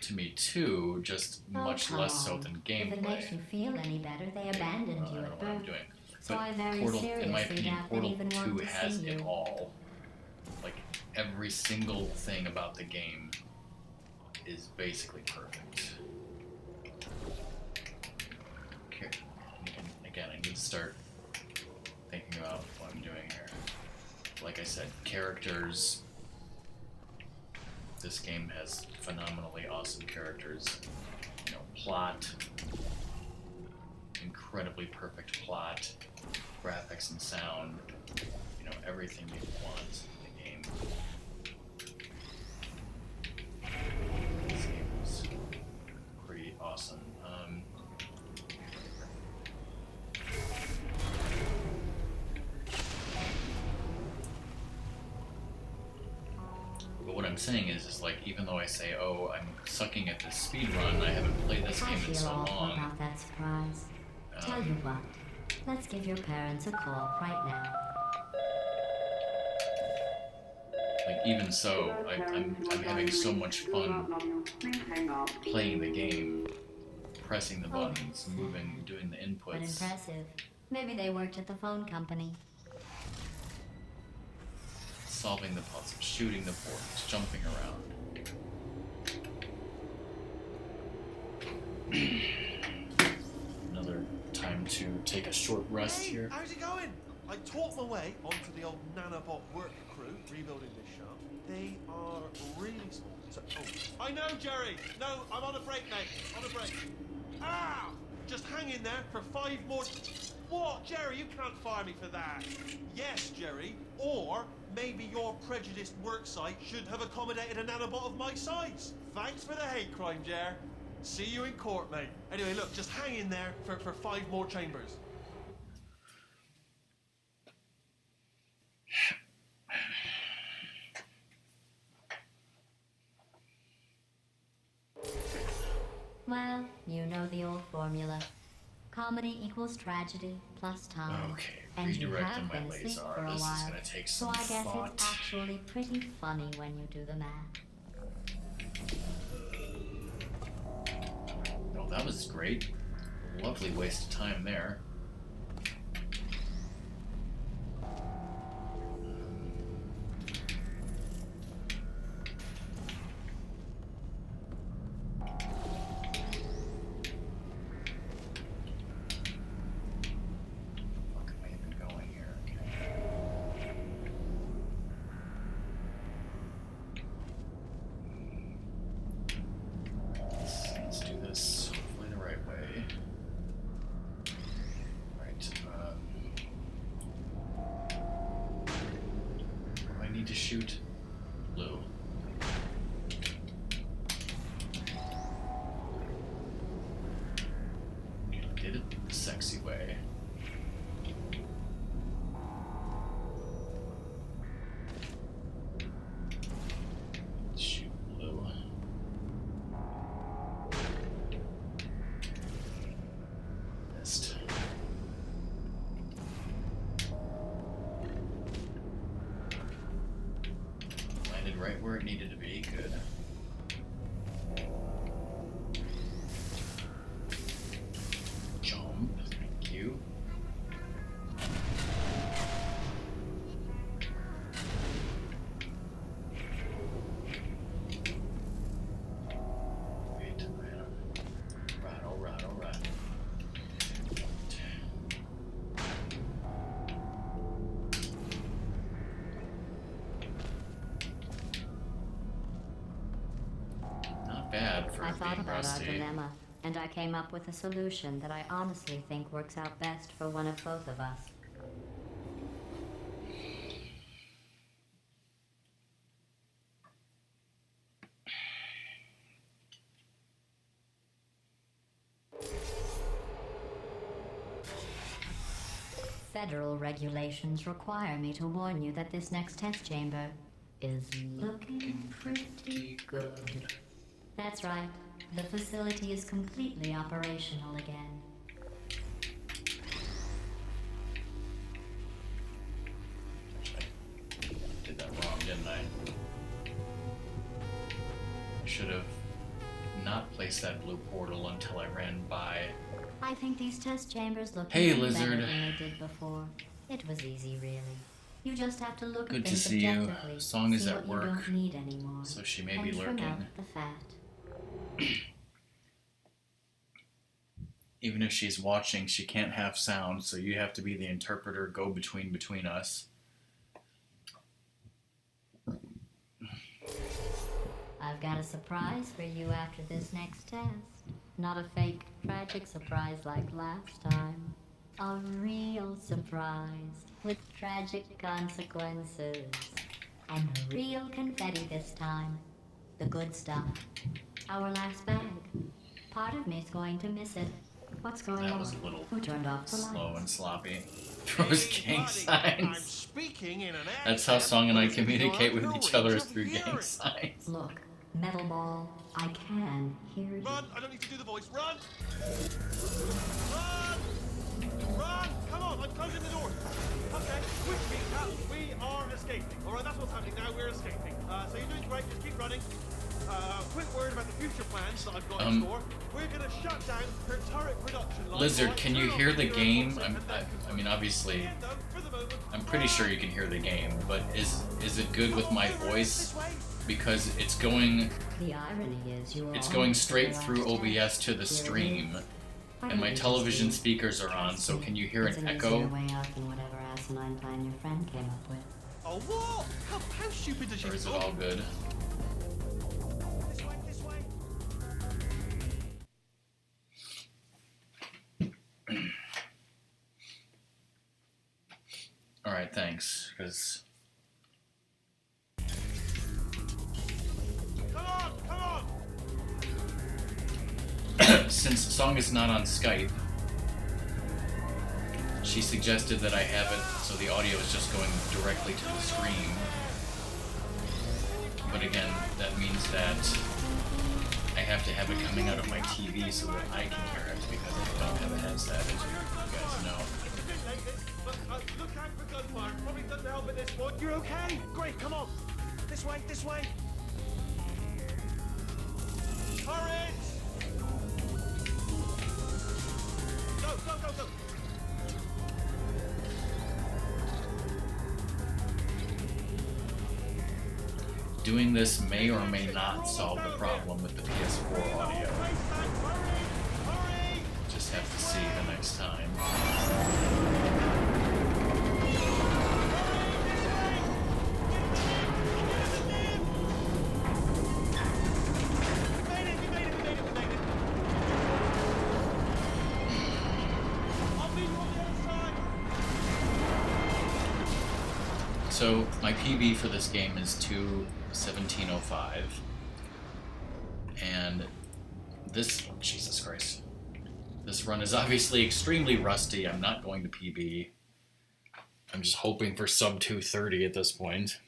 to me too, just Oh, much come less so on. than If it makes gameplay. you feel any better, they abandoned I you don't know at what I'm birth. doing. So But I very Portal, in my seriously opinion, doubt they'd Portal even 2 want to has see it you. all. Like, every single thing about the game is basically perfect. Okay, again, I need to start thinking about what I'm doing here. Like I said, characters. This game has phenomenally awesome characters. You know, plot. Incredibly perfect plot. Graphics and sound. You know, everything you want in the game. This game was pretty awesome. But what I'm saying is like, even though I say, oh, I'm sucking at this speed run, I haven't played this I game in feel so awful long. about that surprise. Tell you what, let's give your parents a call right now. Like, even so, I'm having so much fun playing the game, pressing the buttons, moving, doing the But inputs. impressive. Maybe they worked at the phone company. Solving the puzzles, shooting the portals, jumping around. Another time to take a short rest Hey, here. how's it going? I talked my way onto the old nanobot work crew rebuilding this shaft. They are really small. So, I know, Jerry. No, I'm on a break, mate. On a break. Ah! Just hang in there for 5 more... What, Jerry? You can't fire me for that. Yes, Jerry. Or maybe your prejudiced worksite should have accommodated a nanobot of my size. Thanks for the hate crime, Jer. See you in court, mate. Anyway, look, just hang in there for 5 more chambers. Well, you know the old formula. Comedy equals tragedy plus time. Okay, And you redirecting have my been asleep laser. for a This is while. gonna take So some I guess thought. it's actually pretty funny when you do the math. Oh, that was great. Lovely waste of time there. Fuck am I even going here? Okay. Let's do this hopefully the right way. Right. I need to shoot blue. Did it the sexy way. Shoot blue. Missed. Landed right where it needed to be. Good. Jump. Thank you. Wait a minute. Alright. Not bad for I thought being about our rusty. dilemma, and I came up with a solution that I honestly think works out best for one of both of us. Federal regulations require me to warn you that this next test chamber is looking pretty good. That's right. The facility is completely operational again. Did that wrong, didn't I? I should have not placed that blue portal until I ran by. I think these test chambers look Hey, even lizard. better than they did before. It was easy, really. You just have to look Good at to things see you. objectively, Song is see at what work, you don't need anymore, so she may and be trim lurking. out the fat. Even if she's watching, she can't have sound, so you have to be the interpreter, go between us. I've got a surprise for you after this next test. Not a fake, tragic surprise like last time. A real surprise with tragic consequences. And real confetti this time. The good stuff. Our last bag. Part of me's going to miss it. What's going That on? was a little Who turned off the slow lights? and sloppy. Those gang Buddy, I'm signs. speaking in an That's how accent Song and I that you communicate have with no each other range is of through gang hearing. signs. Look, Metal Ball, I can hear you. Run! I don't need to do the voice. Run! Run! Run! Come on, I'm closing the door. Okay, which means that we are escaping. All right, that's what's happening now. We're escaping. So you're doing great. Just keep running. Quick word about the future plans that I've got in store. We're gonna shut down her turret production line. Lizard, Right, can you turn off hear the computer game? outputs and then I mean, obviously, Yeah, no, for the moment. I'm pretty sure you can hear the game, but is it good with my voice? Because it's going The irony is you are it's going almost straight the through last OBS chance. to the Here it stream, is. and my television speakers are on. So can you hear It's an an echo? easier way out than whatever asinine plan your friend came up with. Oh, what? How stupid does she Or is it think? all good? This way, this way. All right, thanks. Because Come on, come on. since Song is not on Skype, she suggested that I have it so the audio is just going directly to the stream. But again, that means that I have to have it coming out of my TV so that I can hear it because I don't have a headset, as you guys know. It's a bit late, but look out for gunfire. Probably doesn't help at this point. You're okay. Great, come on. This way, this way. Courage! Go, go, go, go. Doing this may or may not solve the problem with the PS4 audio. Hurry, hurry. Just have to see the next time. So my PB for this game is 2:17:05, and this, Jesus Christ, this run is obviously extremely rusty. I'm not going to PB. I'm just hoping for sub 2:30 at this point.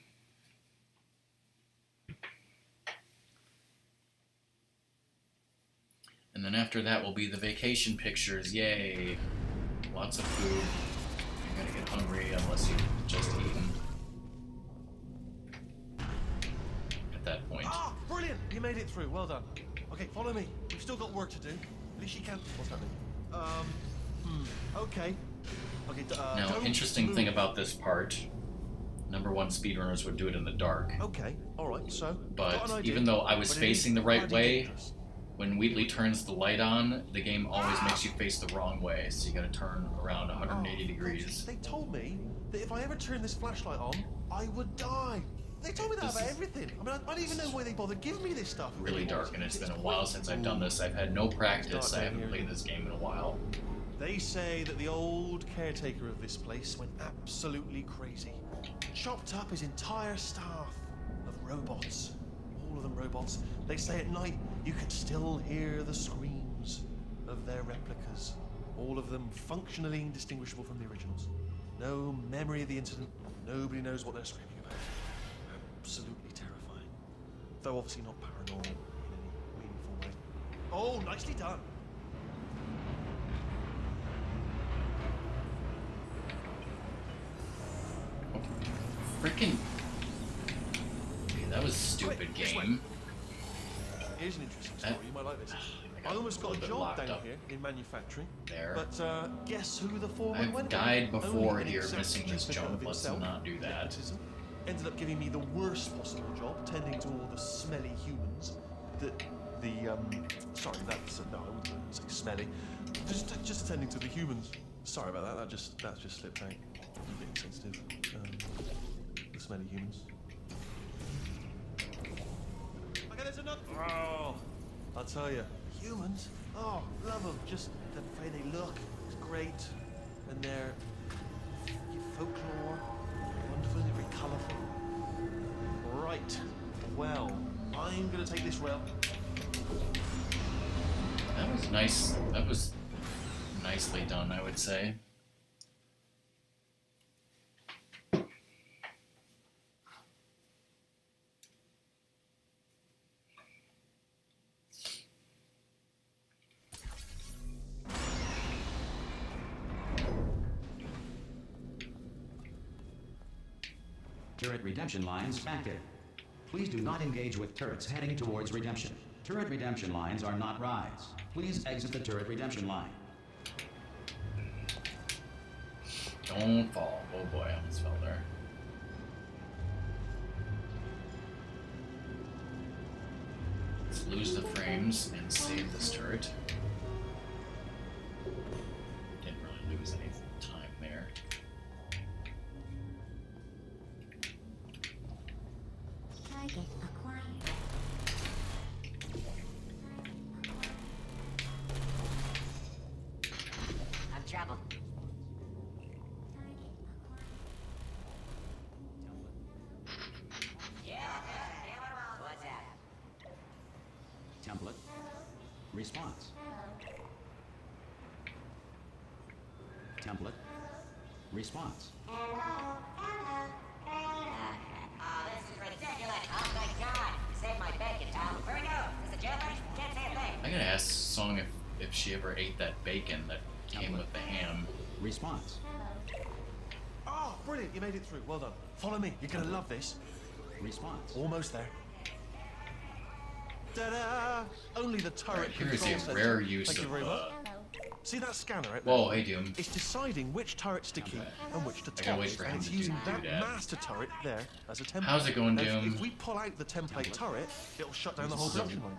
And then after that will be the vacation pictures. Yay! Lots of food. You're gonna get hungry unless you've just eaten. At that point. Ah, brilliant! You made it through. Well done. Okay, follow me. We've still got work to do. At least you can. What's happening? Okay. Okay. Now, don't interesting move. thing about this part. Number one, speedrunners would do it in the dark. Okay. All right. So. got an But idea, even though I was but it facing is the right bloody way, dangerous. when Wheatley turns the light on, the game always makes you face the wrong way. So you gotta turn around 180 degrees. They told me that if I ever turned this flashlight on, I would die. They told me that This about is- everything. I mean, I don't even know why they bothered giving me this stuff. Really dark, and it's been a while since I've done this. I've had no practice. I haven't played this game in a while. They say that the old caretaker of this place went absolutely crazy. Chopped up his entire staff of robots. All of them robots. They say at night you can still hear the screams of their replicas. All of them functionally indistinguishable from the originals. No memory of the incident. Nobody knows what they're screaming about. Absolutely terrifying. Though obviously not paranormal in any meaningful way. Oh, nicely done. Freaking. That was stupid Quick, this way. game. Here's an interesting story. You might like this. got I almost got a little bit job locked down up here in manufacturing. there. But guess who the foreman I've went died with? before Only an here exact missing this duplicate jump. of Let's himself. not do that. Nepotism. Ended up giving me the worst possible job, tending to all the smelly humans. Sorry, that's no, I wouldn't say smelly. Just attending to the humans. Sorry about that. That just slipped out. I'm getting sensitive. The smelly humans. Okay, there's another. Oh, I'll tell you, humans. Oh, love them. Just the way they look is great, and their folklore, wonderful, very colourful. Right. Well, I'm gonna take this rail. That was nice. That was nicely done, I would say. Turret redemption lines active. Please do not engage with turrets heading towards redemption. Turret redemption lines are not rides. Please exit the turret redemption line. Don't fall. Oh boy, I almost fell there. Let's lose the frames and save this turret. Didn't really lose any time there. Target acquired. I'm trouble. What's that? Template. Response. Template. Response. Oh, this is ridiculous. Oh, my God. Save my bacon, Tom. Where we go? Is it jailbird? Can't say a thing. I gotta ask Song if she ever ate that bacon that came with the ham. Response. Oh, brilliant. You made it through. Well done. Follow me. You're going to love this. Response. Almost there. Ta-da! Only the turret Alright, here's control a center. rare use Thank you of, very much. See that scanner out there? Whoa, hey Doom. It's deciding which turrets to keep and which to I gotta wait toss, for and him it's to using do that that. master turret there as a template. How's it going, Now, Doom? If we pull out the template turret, it'll shut down the whole production line.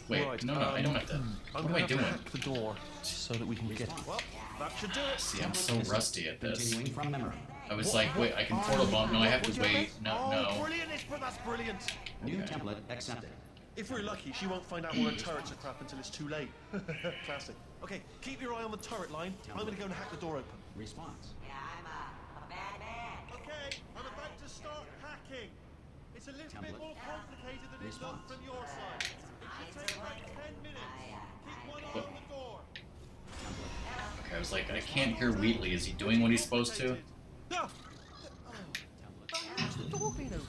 Wait, Right, no, I don't have to. I'm What am gonna I have to doing? hack the door so that we can get. Well, that should do it. See, I'm so rusty at this. Continuing from memory. I was like, wait, I can portal bump. No, I have to wait. Oh, No. brilliant! That's brilliant. New Okay. template accepted. If we're lucky, she won't find out where her turrets are crap until it's too late. Classic. Okay, keep your eye on the turret line. I'm gonna go and hack the door open. Response. Yeah, I'm a bad man. Okay, I'm about to start hacking. It's a little bit Template. more complicated than it looks Response. from your side. It should take about 10 minutes. Keep one eye on the door. Okay, I was like, I can't hear Wheatley. Is he doing what he's supposed to? No! What's the door being open?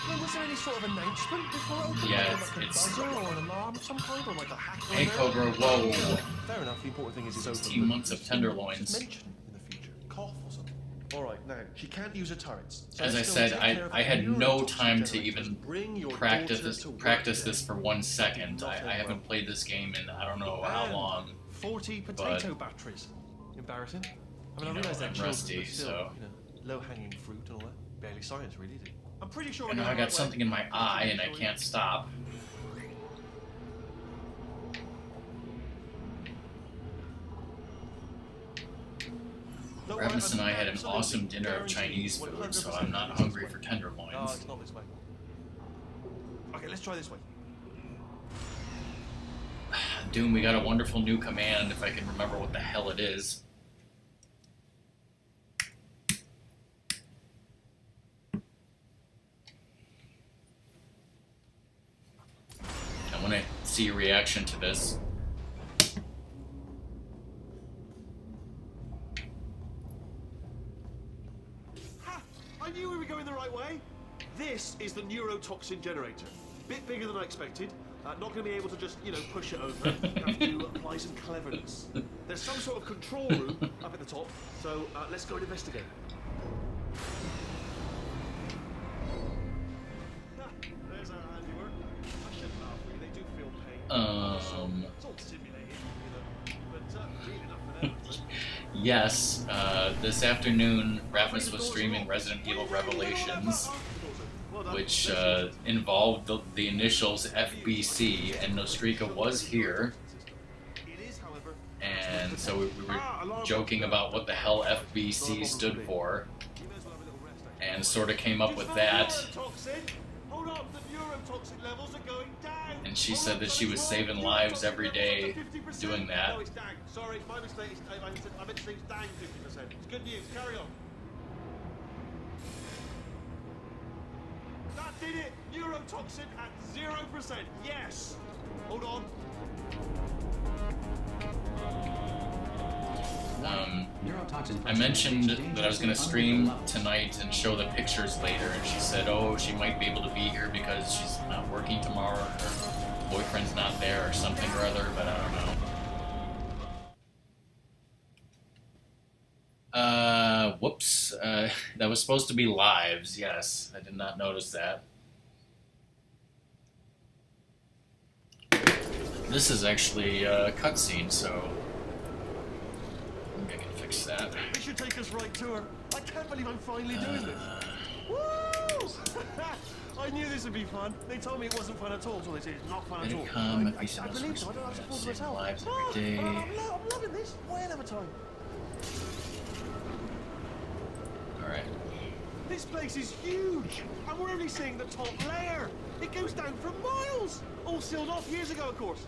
Well, was there any sort of announcement before it opened? Yeah, like a it's- buzzer or an alarm of some kind, or like a hacker? Hey, alert? Cobra, whoa. Fair enough, the important thing is it's open. 16 but months of just tenderloins. mention in the future. Cough or something. Alright, now, she can't use her turrets. So As I let's go and said, take care of I had your no toxic time to generators. even Bring your practice daughter this to work practice today. this for 1 second. Not I end haven't well. played this game in I don't know how And long. 40 potato batteries. Embarrassing. I mean, I You know, realise they're I'm children, rusty, but still, so- you know, low-hanging fruit and all that. Barely science, really, is it? I'm pretty sure I know I got something in my eye and I can't stop. Ravis and I had an awesome dinner of Chinese food, so I'm not hungry for No, tenderloins. it's not this way. Okay, let's try this way. Doom, we got a wonderful new command if I can remember what the hell it is. I want to see your reaction to this. Ha! I knew we were going the right way. This is the neurotoxin generator. Bit bigger than I expected. Not going to be able to just, you know, push it over. Have to apply some cleverness. There's some sort of control room up at the top, so let's go and investigate. Ha, there's our handiwork. I shouldn't laugh, really. They do feel pain. It's all simulated, you know. But real enough for them. So. Yes, this afternoon, Ravis was streaming Resident Evil Revelations, which involved the initials FBC, and Nostrika was here, and so we were joking about what the hell FBC stood for, and sort of came up with that, Hold on, the neurotoxin levels are going down. and she said that she was saving lives every day doing that. No, it's down. Sorry, my mistake. I meant to say it's down 50%. It's good news. Carry on. That did it. Neurotoxin at 0%. Yes. Hold on. I mentioned that I was going to stream tonight and show the pictures later, and she said, oh, she might be able to be here because she's not working tomorrow, or her boyfriend's not there, or something or other, but I don't know. Whoops. That was supposed to be lives, yes. I did not notice that. This is actually a cutscene, so I can fix that. This should take us right to her. I can't believe I'm finally doing this. Woo! I knew this would be fun. They told me it wasn't fun at all, so they say it's not fun at all. I believe so. I don't have to pull myself. Lives every day. I'm loving this. Why have a time? Alright. This place is huge, and we're only seeing the top layer. It goes down for miles. All sealed off years ago, of course.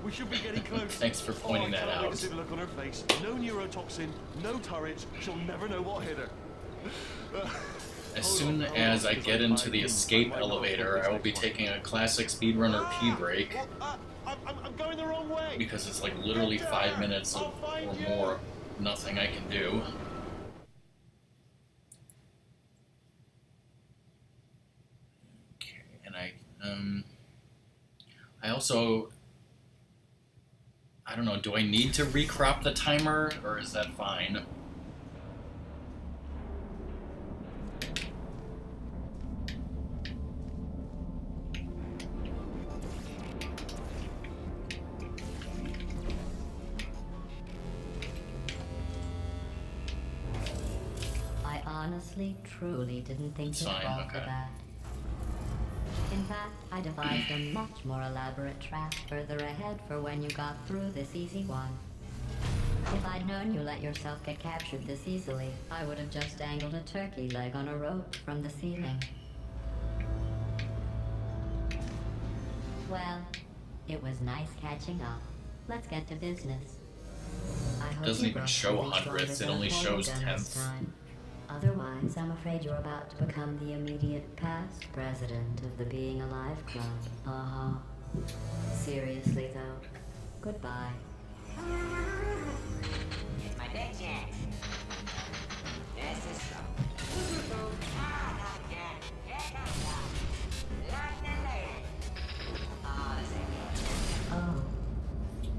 We should be getting close. Thanks for pointing that I can't wait out. to see the look on her face. No neurotoxin, no turret. She'll never know what hit her. As soon as I get into the escape elevator, I will be taking a classic speedrunner pee break. I'm going the wrong way. Because it's like literally 5 minutes or more of nothing I can do. Okay, and I also, I don't know, do I need to recrop the timer, or is that fine? I honestly, truly didn't think It's you'd fine, fall for okay. that. In fact, I devised a much more elaborate trap further ahead for when you got through this easy one. If I'd known you let yourself get captured this easily, I would have just dangled a turkey leg on a rope from the ceiling. Well, it was nice catching up. Let's get to business. I hope Doesn't you even broke show through these hundredths, shoulders it only and shows pulled them this tenths. time. Otherwise, I'm afraid you're about to become the immediate past president of the Being Alive Club. Uh-huh. Seriously, though. Goodbye. It's my big chance. This is so. Ah, not again. Here comes the London lady. Oh, this ain't Oh.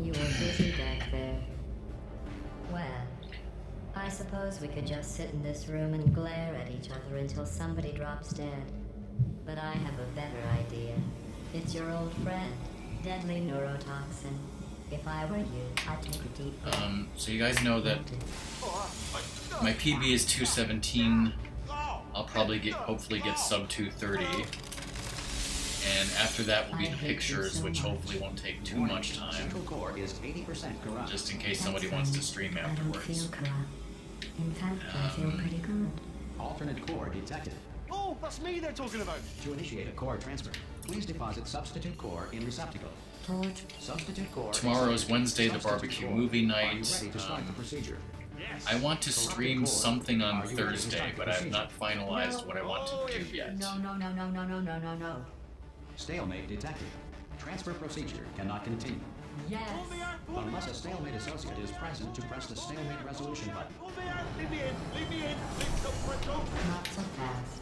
You were busy back there. Well, I suppose we could just sit in this room and glare at each other until somebody drops dead. But I have a better idea. It's your old friend, deadly neurotoxin. If I were you, I'd take a deep breath. So you guys know that my PB is 217. I'll probably hopefully get sub 230. And after that will be the pictures, which hopefully won't take too much time. Central core is 80% corrupt. Just in case somebody wants to stream I don't afterwards. feel corrupt. In fact, I feel pretty good. Alternate core detected. Oh, that's me they're talking about. To initiate a core transfer, please deposit substitute core in receptacle. Torch. Substitute core. Tomorrow is Wednesday, the Substitute barbecue core. movie Are you night. ready to start the procedure? Yes. I want to stream something on Thursday, but I have not finalized what I want to do yet. No. Stalemate detected. Transfer procedure cannot continue. Yes. Pull me out, pull me Unless a out. stalemate associate is present to press the stalemate resolution button. Pull me out. Leave me in. Leave me in. Go. Not so fast.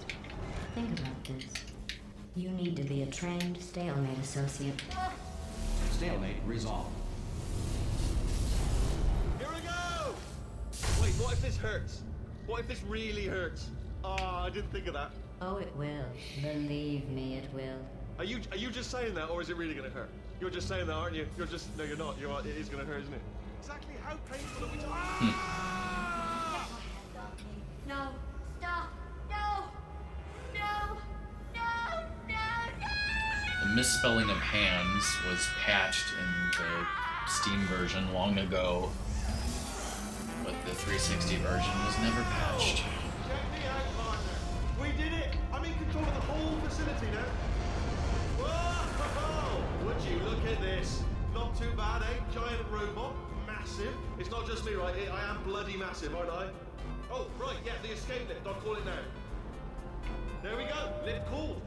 Think about this. You need to be a trained stalemate associate. Stalemate resolved. Here we go. Wait, what if this hurts? What if this really hurts? Ah, I didn't think of that. Oh, it will. Believe me, it will. Are you just saying that, or is it really gonna hurt? You're just saying that, aren't you? No, you're not. It is gonna hurt, isn't it? Exactly how painful are we talking? Ah! No. Stop. No. The misspelling of hands was patched in the Steam version long ago, but the 360 version was never patched. Check me out, partner. We did it. I'm in control of the whole facility now. Whoa! Would you look at this? Not too bad, eh? Giant robot, massive. It's not just me, right? I am bloody massive, aren't I? Oh, right, yeah, the escape lift. I'll call it now. There we go. Lift called.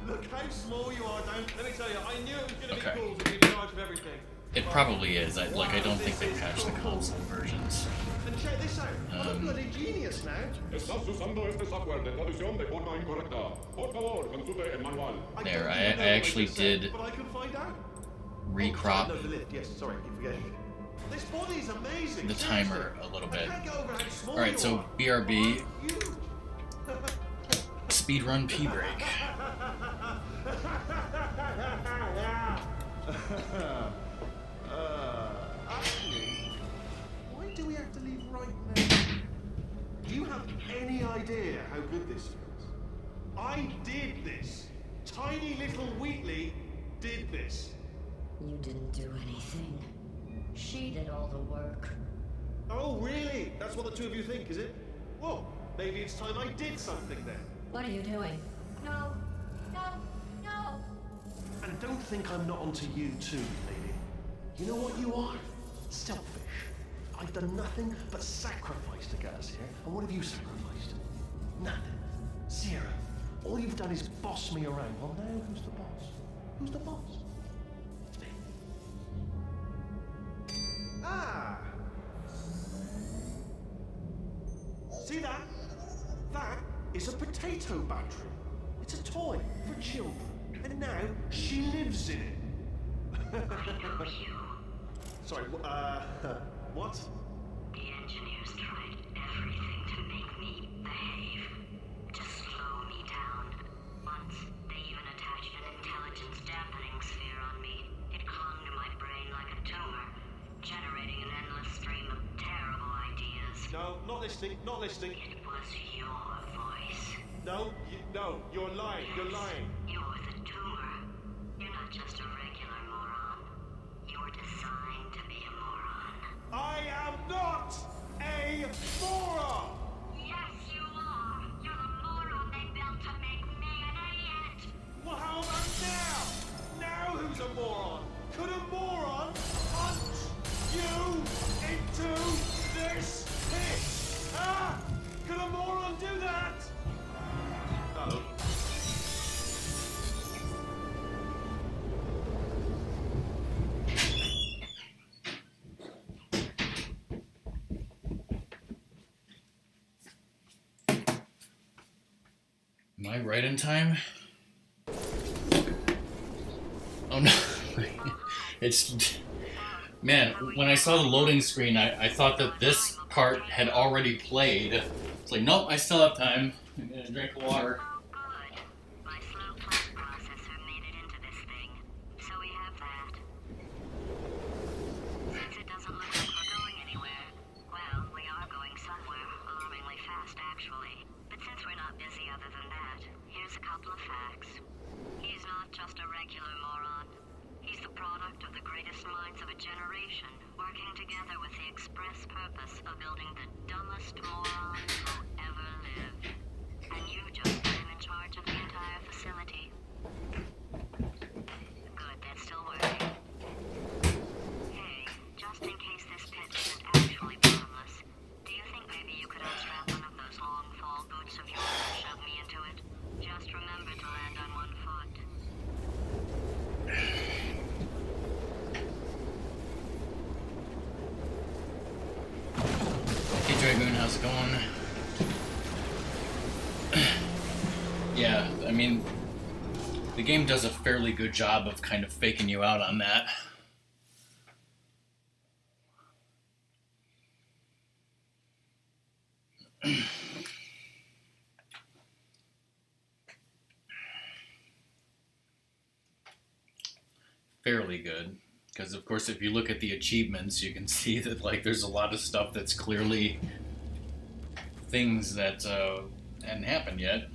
Look how small you are, Dan. Let me tell you, I knew it was going to Okay. be cool to be in charge of everything. It probably is. I don't think they patched the console versions. And check this out. I'm a bloody genius now. Estás usando este software de traducción de forma incorrecta. Por favor, consulte el manual. There, I don't know what actually just said, did but I can find out. recrop No, the lid. Yes, sorry, keep forgetting. This body is amazing. the timer a little I bit. can't get over how small Alright, you so are. BRB, Huge. speedrun P-break. Actually, why do we have to leave right now? Do you have any idea how good this feels? I did this. Tiny little Wheatley did this. You didn't do anything. She did all the work. Oh, really? That's what the two of you think, is it? Well, maybe it's time I did something then. What are you doing? No. No. No. And don't think I'm not onto you too, lady. You know what you are? Selfish. I've done nothing but sacrifice to get us here. And what have you sacrificed? Nothing. Zero. All you've done is boss me around. Well, now who's the boss? Who's the boss? It's me. Ah! See that? That is a potato battery. It's a toy for children. And now she lives in it. Sorry, what? The engineers tried everything to make me behave, to slow me down. Once, they even attached an intelligence dampening sphere on me. It clung to my brain like a tumor, generating an endless stream of terrible ideas. No, not listening, not listening. It was your voice. No, you're lying, you're lying. You're the tumor. You're not just a regular moron. You're designed to be a moron. I am not a moron! Yes, you are. You're the moron they built to make me an idiot. Well, how about now? Now who's a moron? Could a moron punch you into this pit? Ah! Could a moron do that? Uh-oh. Am I right in time? Oh no. It's... Man, when I saw the loading screen, I thought that this part had already played. It's like, nope, I still have time. I'm gonna drink water. Oh, good. My slow plant processor made it into this thing, so we have that. Since it doesn't look like we're going anywhere, well, we are going somewhere, alarmingly fast, actually. But since we're not busy other than that, here's a couple of facts. He's not just a regular moron. He's the product of the greatest minds of a generation, working together with the express purpose of building the dumbest morons who ever lived. And you just put him in charge of the entire facility. Good, that's still working. Hey, just in case this pit isn't actually bottomless, do you think maybe you could unstrap one of those long fall boots of yours and shove me into it? Just remember to land on one foot. Hey Dragoon, how's it going? Yeah, I mean, the game does a fairly good job of kind of faking you out on that. Fairly good. Because of course if you look at the achievements you can see that like there's a lot of stuff that's clearly things that hadn't happened yet.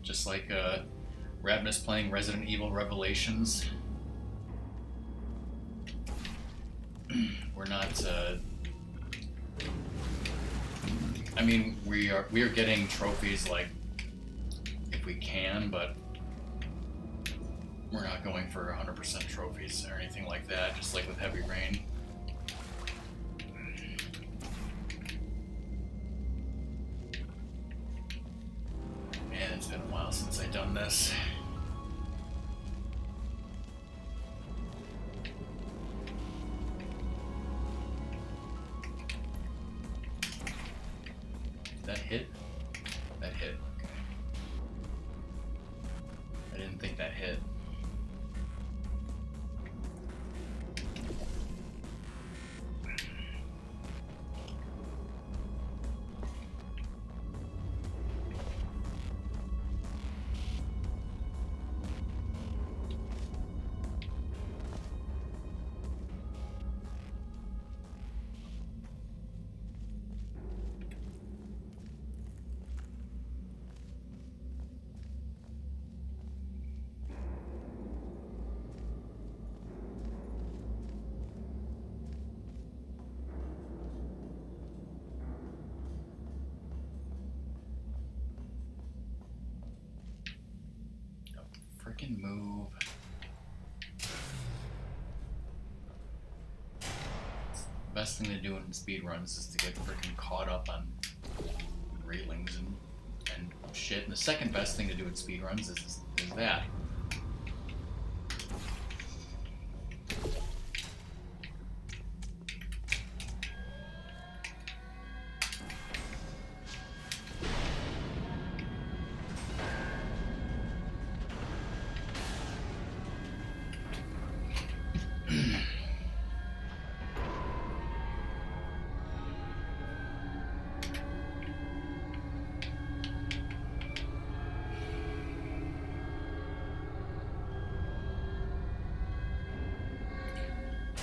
Just like Ratmus playing Resident Evil Revelations. We're not. I mean, we are getting trophies like if we can, but We're not going for 100% trophies or anything like that, just like with Heavy Rain. Man, it's been a while since I've done this. That hit? That hit. Okay. I didn't think that hit. Freaking move. The best thing to do in speedruns is to get freaking caught up on railings and shit. And the second best thing to do in speedruns is that.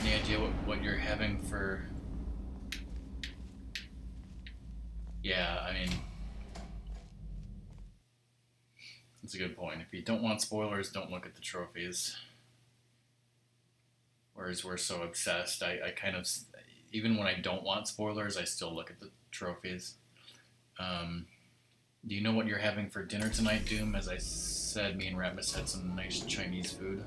Any idea what you're having for... Yeah, I mean... That's a good point. If you don't want spoilers, don't look at the trophies. Whereas we're so obsessed, I kind of... Even when I don't want spoilers, I still look at the trophies. Do you know what you're having for dinner tonight, Doom? As I said, me and Ratmus had some nice Chinese food.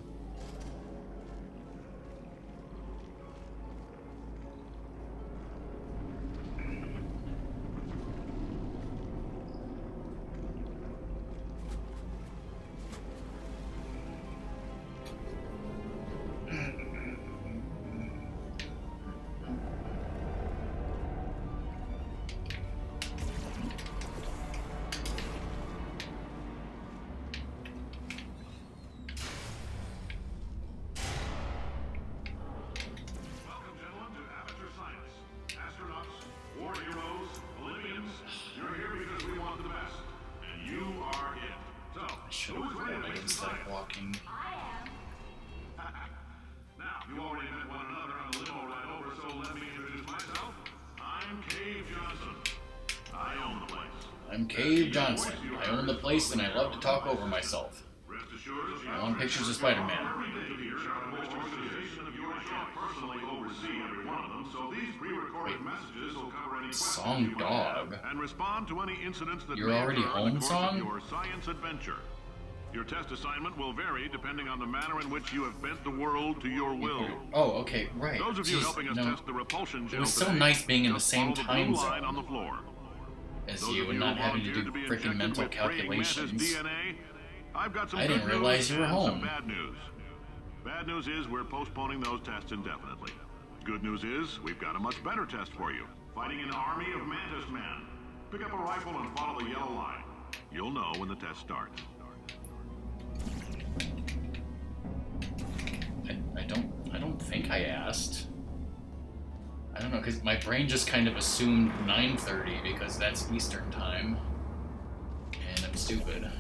Walking. Now, you already met one another on the limo ride over, so let me introduce myself. I'm Cave Johnson. I own the place. I'm Cave Johnson. I own the place and I love to talk over myself. Rest assured, I want pictures of Spider-Man. personally oversee every one of them, so these pre-recorded messages will cover any Song Dog. and respond to any incidents that You're may already occur home, in the course Song? of your science adventure. Your test assignment will vary depending on the manner in which you have bent the world to your will. Oh, okay, right. Those of you Jeez, helping us no. test the repulsion gel It was so today, nice being in the just same follow time the blue line on zone the floor. as Those you of and who not having to do volunteered be freaking injected mental with praying mantis calculations. DNA, I've got some I didn't good realize news you were and home. some bad news. Bad news is we're postponing those tests indefinitely. Good news is we've got a much better test for you. Fighting an army of mantis men. Pick up a rifle and follow the yellow line. You'll know when the test starts. I don't think I asked. I don't know, because my brain just kind of assumed 9:30 because that's Eastern time. And I'm stupid.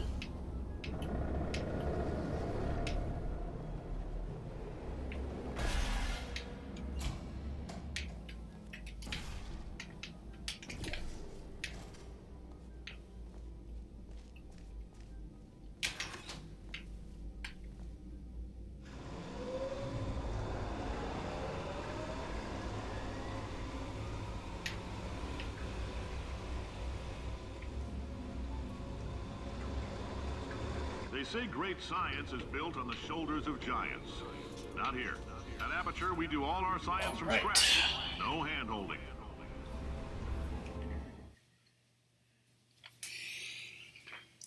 They say great science is built on the shoulders of giants. Not here. At Aperture, we do all our science from scratch. No hand-holding.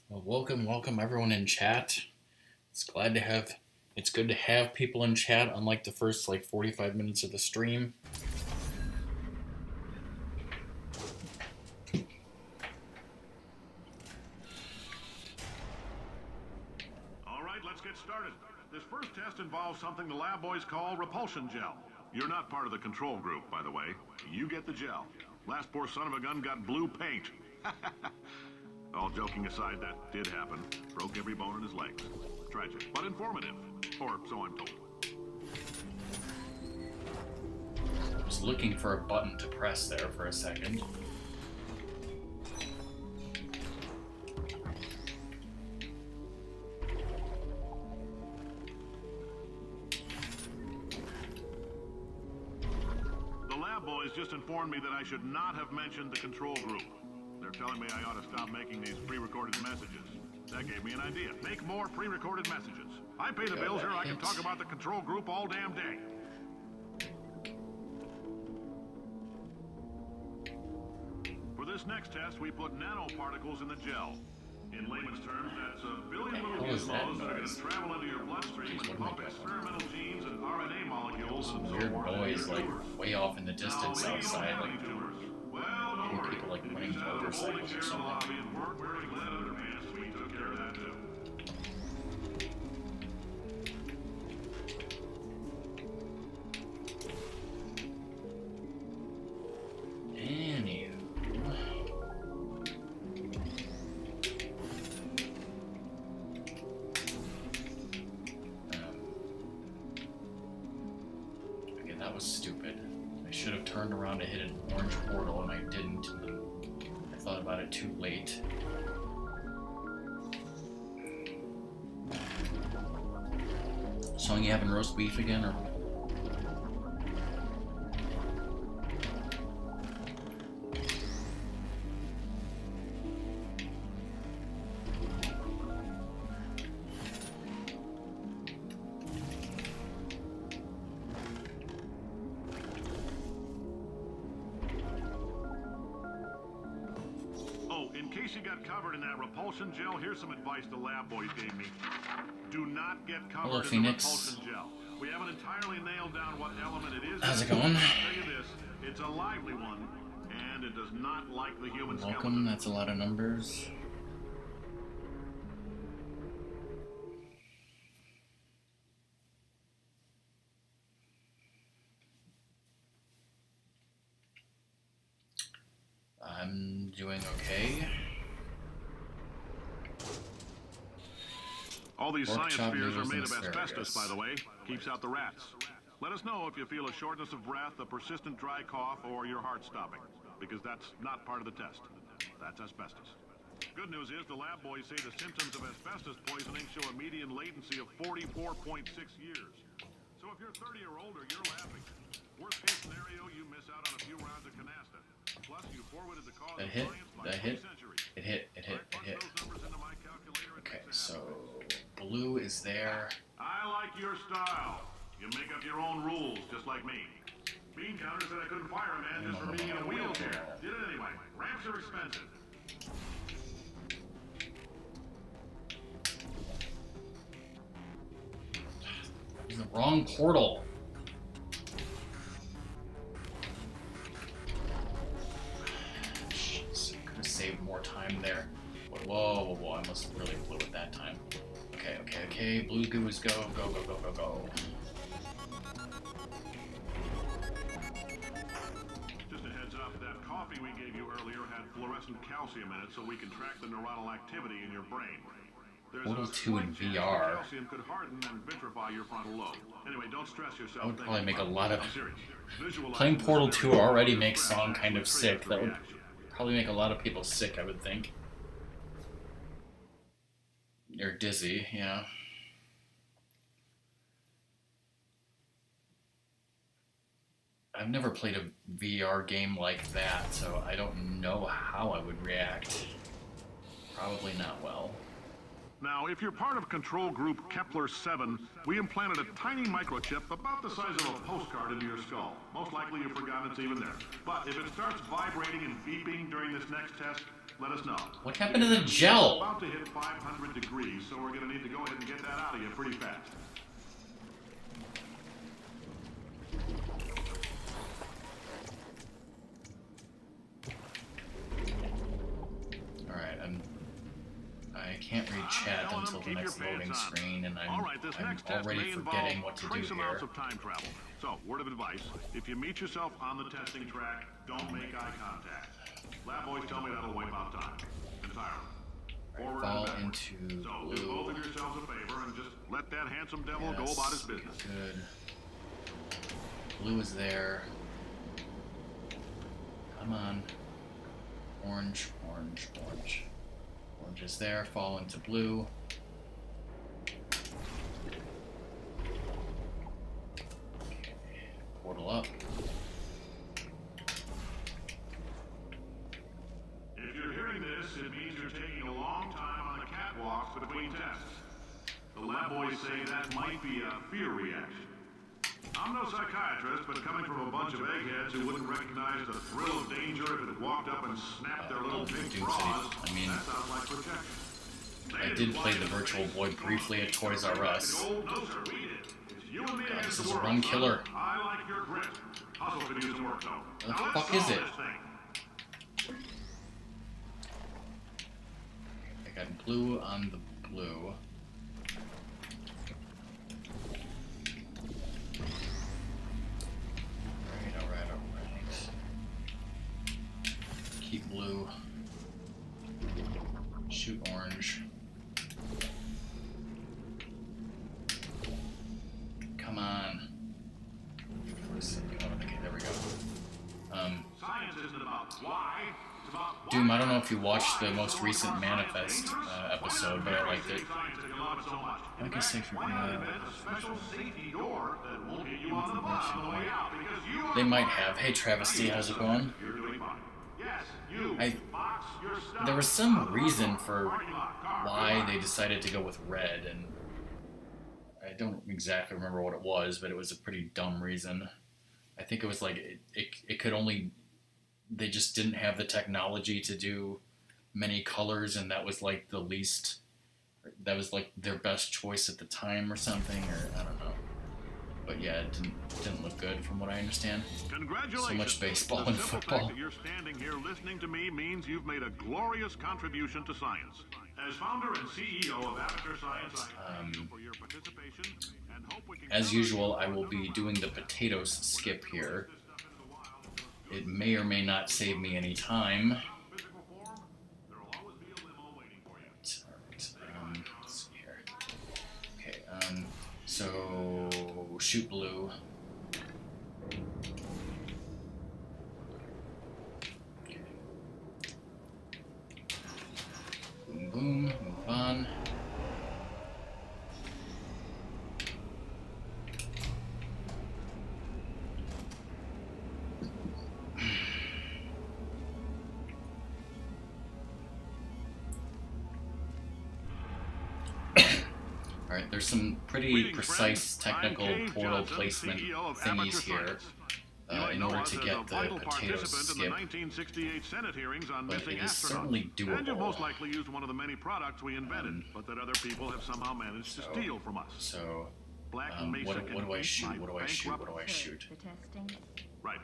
Well, welcome everyone in chat. It's good to have people in chat, unlike the first 45 minutes of the stream. All right, let's get started. This first test involves something the lab boys call repulsion gel. You're not part of the control group, by the way. You get the gel. Last poor son of a gun got blue paint. All joking aside, that did happen. Broke every bone in his legs. Tragic, but informative. Or so I'm told. I was looking for a button to press there for a second. The lab boys just informed me that I should not have mentioned the control group. They're telling me I ought to stop making these pre-recorded messages. That gave me an idea. Make more pre-recorded messages. I pay the bills here, I can talk about the control group all damn day. For this next test, we put nanoparticles in the gel. In layman's terms, that's a billion little gizmos that are going to travel into your bloodstream and pump experimental genes and RNA molecules. Some weird noise, way off in the distance outside, maybe people running motorcycles or something. Anywho. Okay, that was stupid. I should have turned around to hit an orange portal and I didn't. I thought about it too late. So you having roast beef again, or? Repulsion gel, here's some advice the lab boys gave me. Do not get covered Hello, in Phoenix. the repulsion gel. We haven't entirely nailed down what element it is. How's it going? I'll tell you this, it's a lively one, and it does not like the human Welcome, skeleton. that's a lot of numbers. I'm doing okay. All these Pork science chop spheres are noodles made and of asbestos, asparagus. by the way. Keeps out the rats. Let us know if you feel a shortness of breath, a persistent dry cough, or your heart stopping. Because that's not part of the test. That's asbestos. Good news is the lab boys say the symptoms of asbestos poisoning show a median latency of 44.6 years. So if you're 30 or older, you're laughing. Worst case scenario, you miss out on a few rounds of canasta. Plus, you forwarded the cause That of hit? science by That 3 hit? centuries. It hit. Punch those numbers into my calculator and Okay, make so sense. blue is there. I like your style. You make up your own rules, just like me. Bean counter said I couldn't fire a man just for being in a wheelchair. Did it anyway. Ramps are expensive. In the wrong portal. Jeez, could have saved more time there. Whoa, I must have really blew it that time. Okay, blue goos, go. Just a heads up, that coffee we gave you earlier had fluorescent calcium in it so we can track the neuronal activity in your brain. There's Portal a 2 in slight chance the VR. calcium could harden and vitrify your frontal lobe. Anyway, don't stress yourself. That would probably make a thinking lot about of... it. I'm serious. Visualize Playing this Portal scenario 2 already under makes stress. Song kind of Triggers sick. the That would reaction. probably make a lot of people sick, I would think. Or dizzy, yeah. I've never played a VR game like that, so I don't know how I would react. Probably not well. Now, if you're part of control group Kepler-7, we implanted a tiny microchip about the size of a postcard into your skull. Most likely you've forgotten it's even there. But if it starts vibrating and beeping during this next test, let us know. What happened to the gel? We're about to hit 500 degrees, so we're going to need to go ahead and get that out of you pretty fast. I can't read chat until the next loading screen, and I'm already forgetting what to do trace amounts here. of time travel. So, word of advice, if you meet yourself on the testing track, don't make eye contact. Lab boys tell me that'll wipe out time. Entirely. Forward Fall and backward. into So, do blue. both of yourselves a favor and just let that handsome devil go Yes, about his business. good. Blue is there. Come on. Orange, orange, orange. Orange is there, fall into blue. Okay. Portal up. If you're hearing this, it means you're taking a long time on the catwalks between tests. The lab boys say that might be a fear reaction. I'm no psychiatrist, but coming from a bunch of eggheads who wouldn't recognize the thrill of danger if it walked up and snapped their little pink Dude, bras, I mean, that sounds like protection. I did play the Virtual Boy briefly at Toys R Us. No, sir, we did. It's you and me God, against this the is a world, run son. killer. I like your grit. Hustle could use some work, though. What the Now, fuck let's is it? solve this thing. I got blue on the blue. Alright. Keep blue. Shoot orange. Come on. Where's it going? Okay, there we go. Science isn't about why, it's about Doom, I don't know if you watched the most recent Manifest episode, but I liked it. Like I say, they might have. Hey, Travesty, how's it going? There was some reason for why they decided to go with red, and I don't exactly remember what it was, but it was a pretty dumb reason. I think it was like it could only, they just didn't have the technology to do many colors, and that was like the least, that was like their best choice at the time or something, or I don't know. But yeah, it didn't look good from what I understand. Congratulations. So much baseball The and simple football. fact that you're standing here listening to me means you've made a glorious contribution to science. As founder and CEO of Amateur Science, I thank you for your participation and hope we can As usual, I will be doing the potatoes skip here. It may or may not save me any time. physical form. There will always be a limo waiting for you. Alright, let's see here. Okay, so shoot blue. Okay. Boom, boom, move on. Alright, there's some pretty Greetings, precise friends. I'm technical Cave portal Johnson, placement CEO of thingies Amateur here Science. You might in know order us to as get a the vital potato participant in the skip. 1968 Senate hearings on But missing it is astronauts. certainly doable. And you've most likely used one of the many products we invented, but that other people have somehow managed to steal from us. So, Black Mesa what can do I eat shoot? my What do I shoot? bankrupt- What do I shoot? The testing? Right.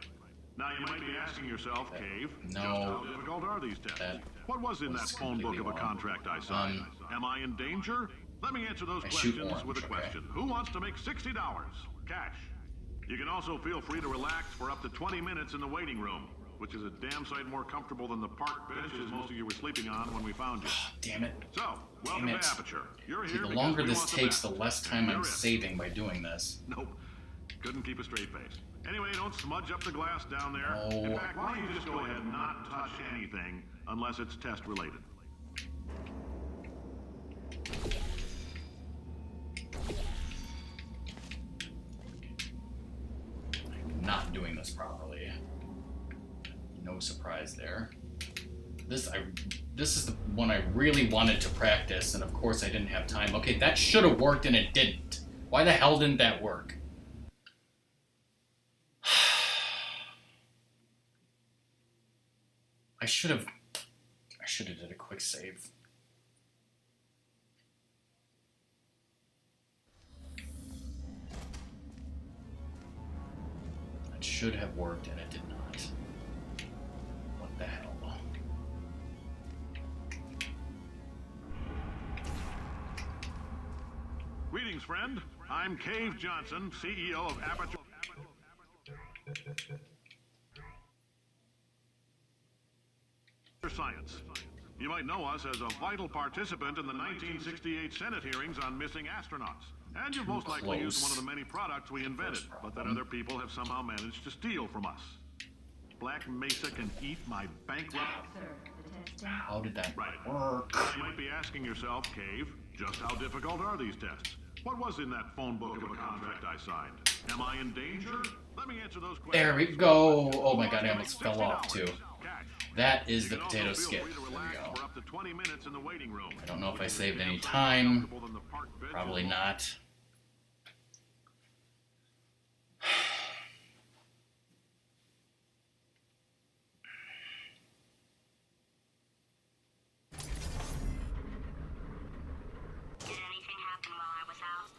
Now you might be asking yourself, Cave, just no, how difficult are these tests? that What was in that was phone book of a completely wrong. contract I signed? Am I in danger? Let me answer those I shoot questions with a orange, okay. question. Who wants to make $60 cash? You can also feel free to relax for up to 20 minutes in the waiting room, which is a damn sight more comfortable than the park benches most of you were sleeping on when we found you. damn it. So, welcome Damn it. to Aperture. You're See, here the because longer we this want the takes, best. the less time And I'm you're it. saving by doing this. Nope. Couldn't keep a straight face. Anyway, don't smudge up the glass down there. No. In fact, why don't you just go ahead and not touch anything unless it's test related? Not doing this properly. No surprise there. This, I this is the one I really wanted to practice, and of course I didn't have time. Okay, that should have worked, and it didn't. Why the hell didn't that work? I should have did a quick save. It should have worked, and it did not. What the hell? Greetings, friend. I'm Cave Johnson, CEO of Aperture Science. You might know us as a vital participant in the 1968 Senate hearings on missing astronauts. And you've most likely used one of the many products we invented, but that other people have somehow managed to steal from us. Black Mesa can eat my bankrupt... How did that Right. work? You might be asking yourself, Cave, just how difficult are these tests? What was in that phone book of a contract I signed? Am I in danger? Let me answer those questions. There we go. Oh my god, I almost fell off too. That is the potato skip. There we go. I don't know if I saved any time. Probably not.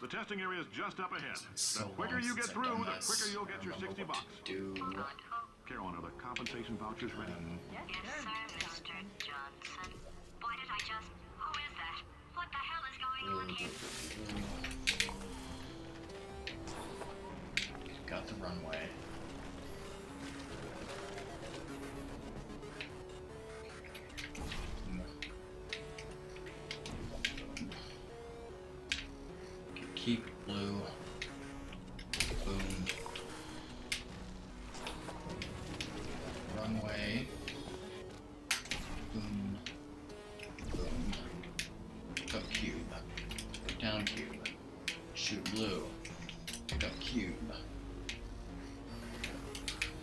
The testing area is just up ahead. So The quicker you get through, the quicker you'll get your 60 bucks. Do Carolyn, are the compensation vouchers ready? Yes, sir, Mr. Johnson. Why did I just... Who is that? What the hell is going on here? got the runway. Keep blue. Boom. Runway. Boom. Boom. Pick up cube. Put down cube. Shoot blue. Pick up cube.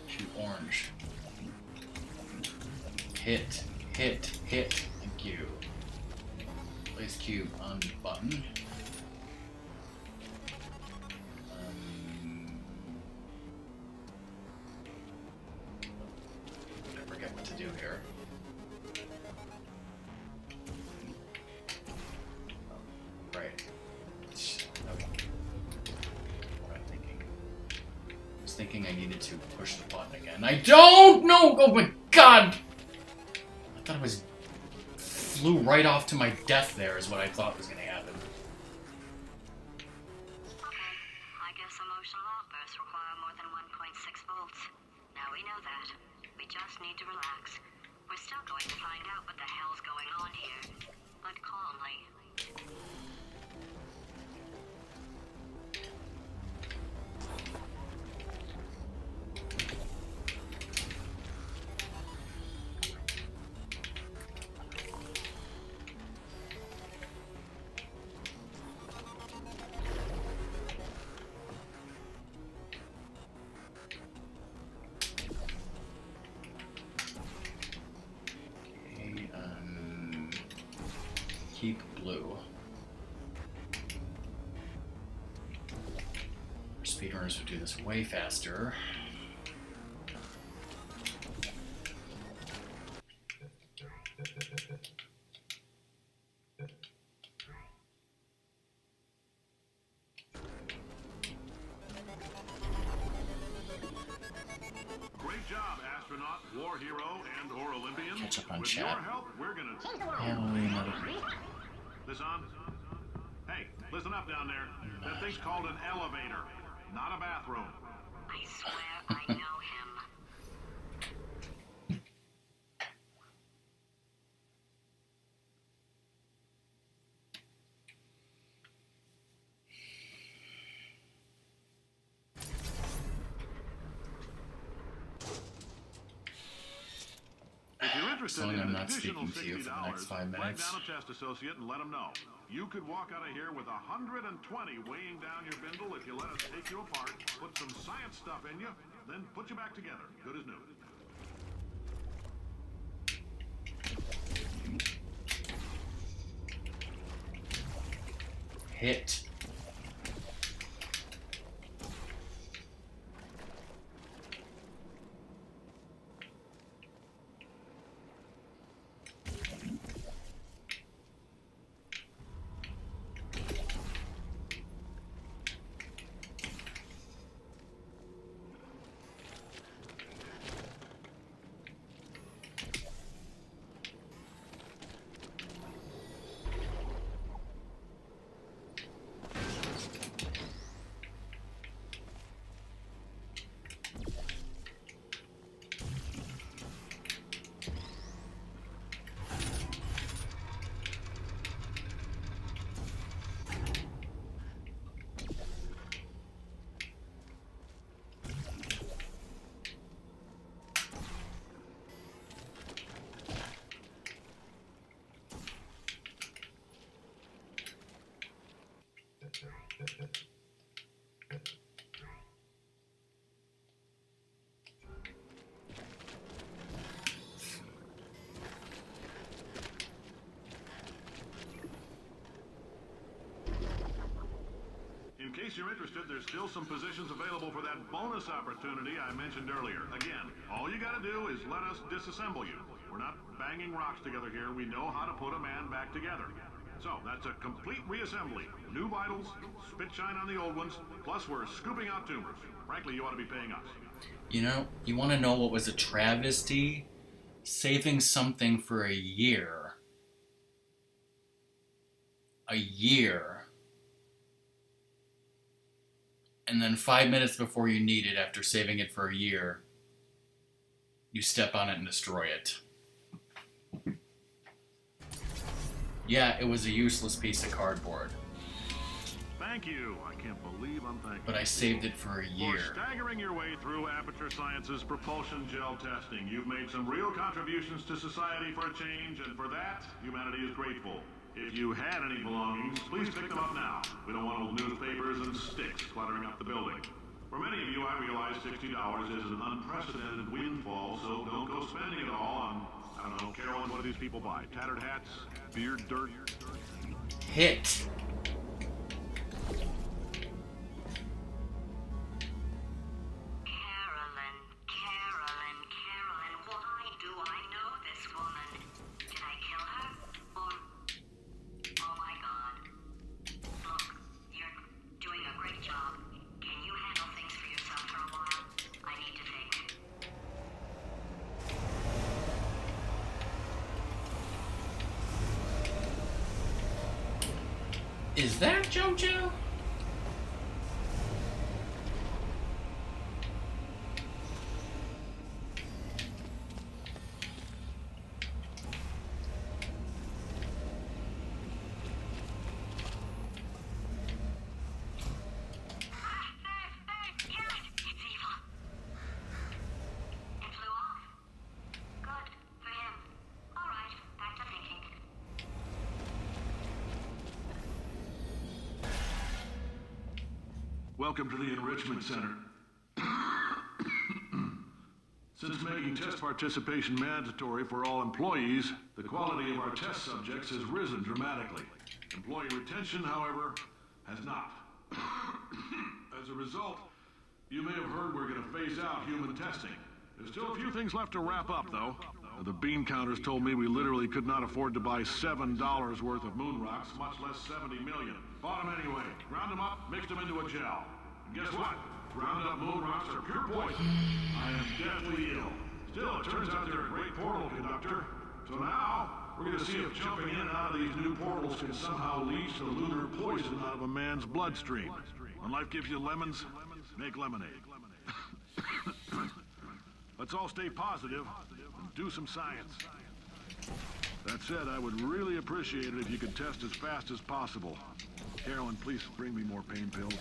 Shoot orange. Hit. Hit. Hit. Thank you. Place cube on button. I forget what to do here. Right. Okay. What I'm thinking. I was thinking I needed to push the button again. I don't know! Oh my god! I thought it was flew right off to my death there is what I thought was gonna happen. Okay, I guess emotional outbursts require more than 1.6 volts. Now we know that. We just need to relax. We're still going to find out what the hell's going on here, but calmly. Okay, keep blue. Speedrunners would do this way faster. Great job, astronaut, war hero, and/or Olympian. Catch up on With chat. your help, we're gonna... This on? Hey, listen up down there. That thing's called an elevator, not a bathroom. I swear I know him. If you're interested long as in I'm an not additional speaking to you for the $60, next 5 flag minutes. down a test associate and let them know. You could walk out of here with 120 weighing down your bindle if you let us take you apart, put some science stuff in you, then put you back together, good as new. Hit. In case you're interested, there's still some positions available for that bonus opportunity I mentioned earlier. Again, all you gotta do is let us disassemble you. We're not banging rocks together here. We know how to put a man back together. So, that's a complete reassembly. New vitals, spit shine on the old ones, plus we're scooping out tumors. Frankly, you ought to be paying us. You know, you want to know what was a travesty? Saving something for a year. A year. And then 5 minutes before you need it, after saving it for a year, you step on it and destroy it. Yeah, it was a useless piece of cardboard. Thank you. I can't believe I'm thanking But I saved it for a year. For staggering your way through Aperture Science's propulsion gel testing, you've made some real contributions to society for a change, and for that, humanity is grateful. If you had any belongings, please pick them up now. We don't want old newspapers and sticks cluttering up the building. For many of you, I realize $60 is an unprecedented windfall, so don't go spending it all on, I don't know, Carolyn, what do these people buy? Tattered hats? Beard dirt? Hit. Carolyn, why do I know this woman? Did I kill her? Or... Oh my god. Look, you're doing a great job. Can you handle things for yourself for a while? I need to think. Is that JoJo? It's evil. It flew off. Good for him. All right, back to thinking. Welcome to the Enrichment Center. Since making test participation mandatory for all employees, the quality of our test subjects has risen dramatically. Employee retention, however, has not. As a result, you may have heard we're going to phase out human testing. There's still a few things left to wrap up, though. The bean counters told me we literally could not afford to buy $7 worth of moon rocks, much less 70 million. Bought them anyway. Ground them up, mixed them into a gel. And guess what? Ground up moon rocks are pure poison. I am deathly ill. Still, it turns out they're a great portal conductor. So now, we're going to see if jumping in and out of these new portals can somehow leach the lunar poison out of a man's bloodstream. When life gives you lemons, make lemonade. Let's all stay positive and do some science. That said, I would really appreciate it if you could test as fast as possible. Carolyn, please bring me more pain pills.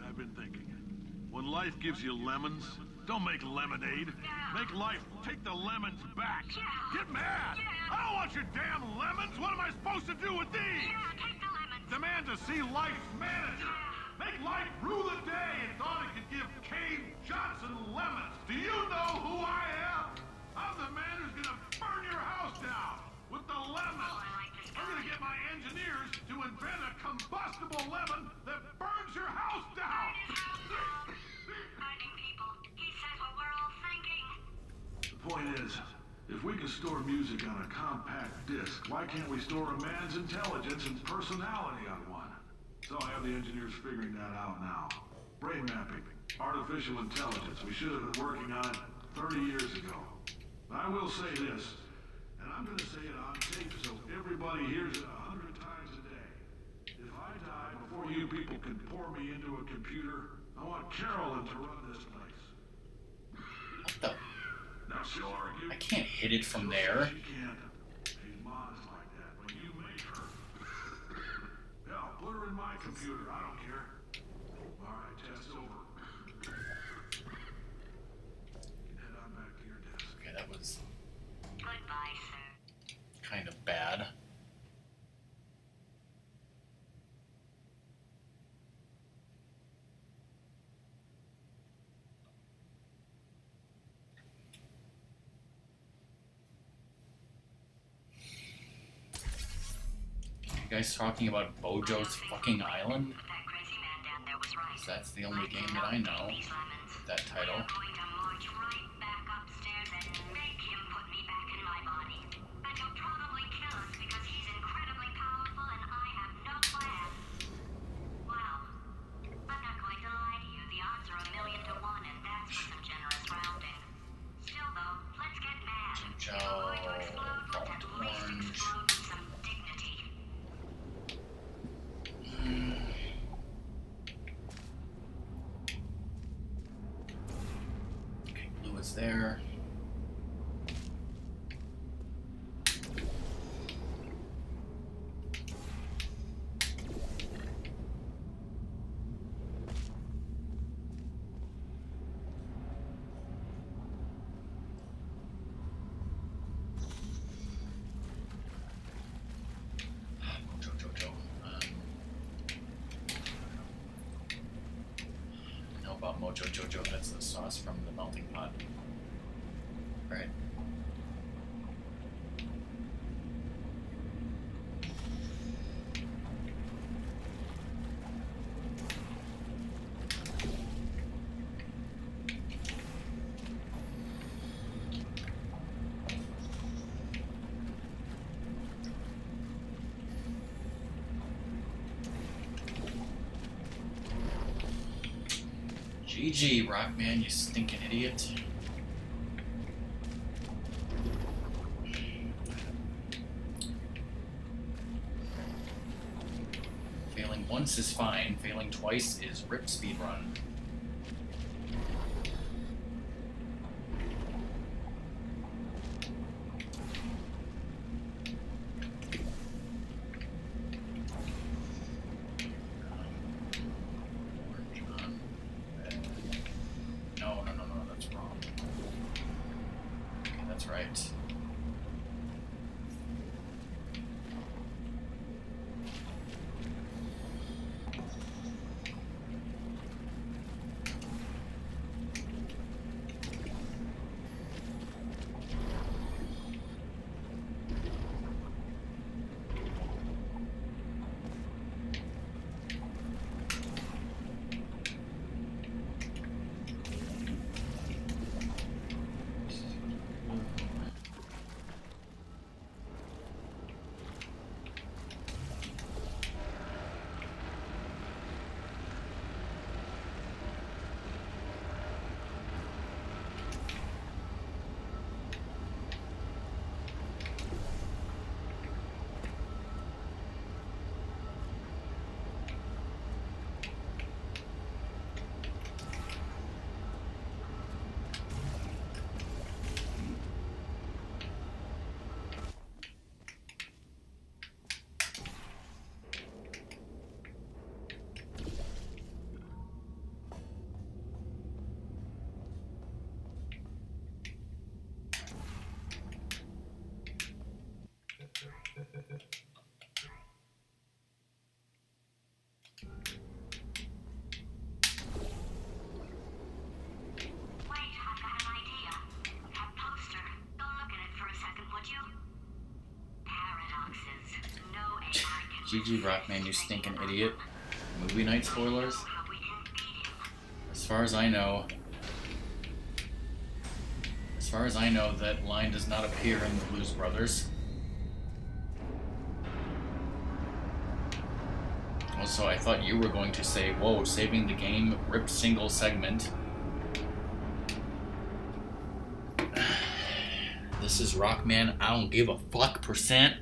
I've been thinking. When life gives you lemons, don't make lemonade. Make life take the lemons back. Get mad! I don't want your damn lemons! What am I supposed to do with these? Take the lemons. Demand to see life's manager. Make life rule the day and thought it could give Cave Johnson lemons. Do you know who I am? I'm the man who's gonna burn your house down with the lemons. I'm gonna get my engineers to invent a combustible lemon that burns your house down. Finding people. He says what we're all thinking. The point is, if we can store music on a compact disc, why can't we store a man's intelligence and personality on one? So I have the engineers figuring that out now. Brain mapping, artificial intelligence. We should have been working on it 30 years ago. I will say this, and I'm going to say it on tape so everybody hears it 100 times a day. If I die before you people can pour me into a computer, I want Carolyn to run this place. What the? Now she'll argue. I can't hit it from there. She can't. She's modest like that, but you make her. Hell, put her in my computer. I don't care. All right, test over. Head on back to your desk. Okay, that was Goodbye, sir. kind of bad. You guys talking about Bojo's fucking Island? That crazy man down there was right. 'Cause that's the only game that I know. These lemons. That title. We're going to march right back upstairs and make him put me back in my body. And he'll probably kill us because he's incredibly powerful and I have no plan. Well, I'm not going to lie to you. The odds are 1,000,000 to 1, and that's for some generous rounding. Still, though, let's get mad. If we're going to explode, let's at least explode with some dignity. Okay, blue is there. Jojo. I know about Mojo Jojo. That's the sauce from the melting pot. Right. GG, Rockman, you stinking idiot. Failing once is fine, failing twice is rip speed run. No, that's wrong. Okay, that's right. Wait, I've got an idea. That poster. Go look at it for a second, would you? Paradoxes. No AI can GG Rockman, you stinking idiot. Movie night spoilers? how we can beat him. As far as I know, that line does not appear in the Blues Brothers. Also, I thought you were going to say, whoa, saving the game, ripped single segment. This is Rockman, I don't give a fuck %.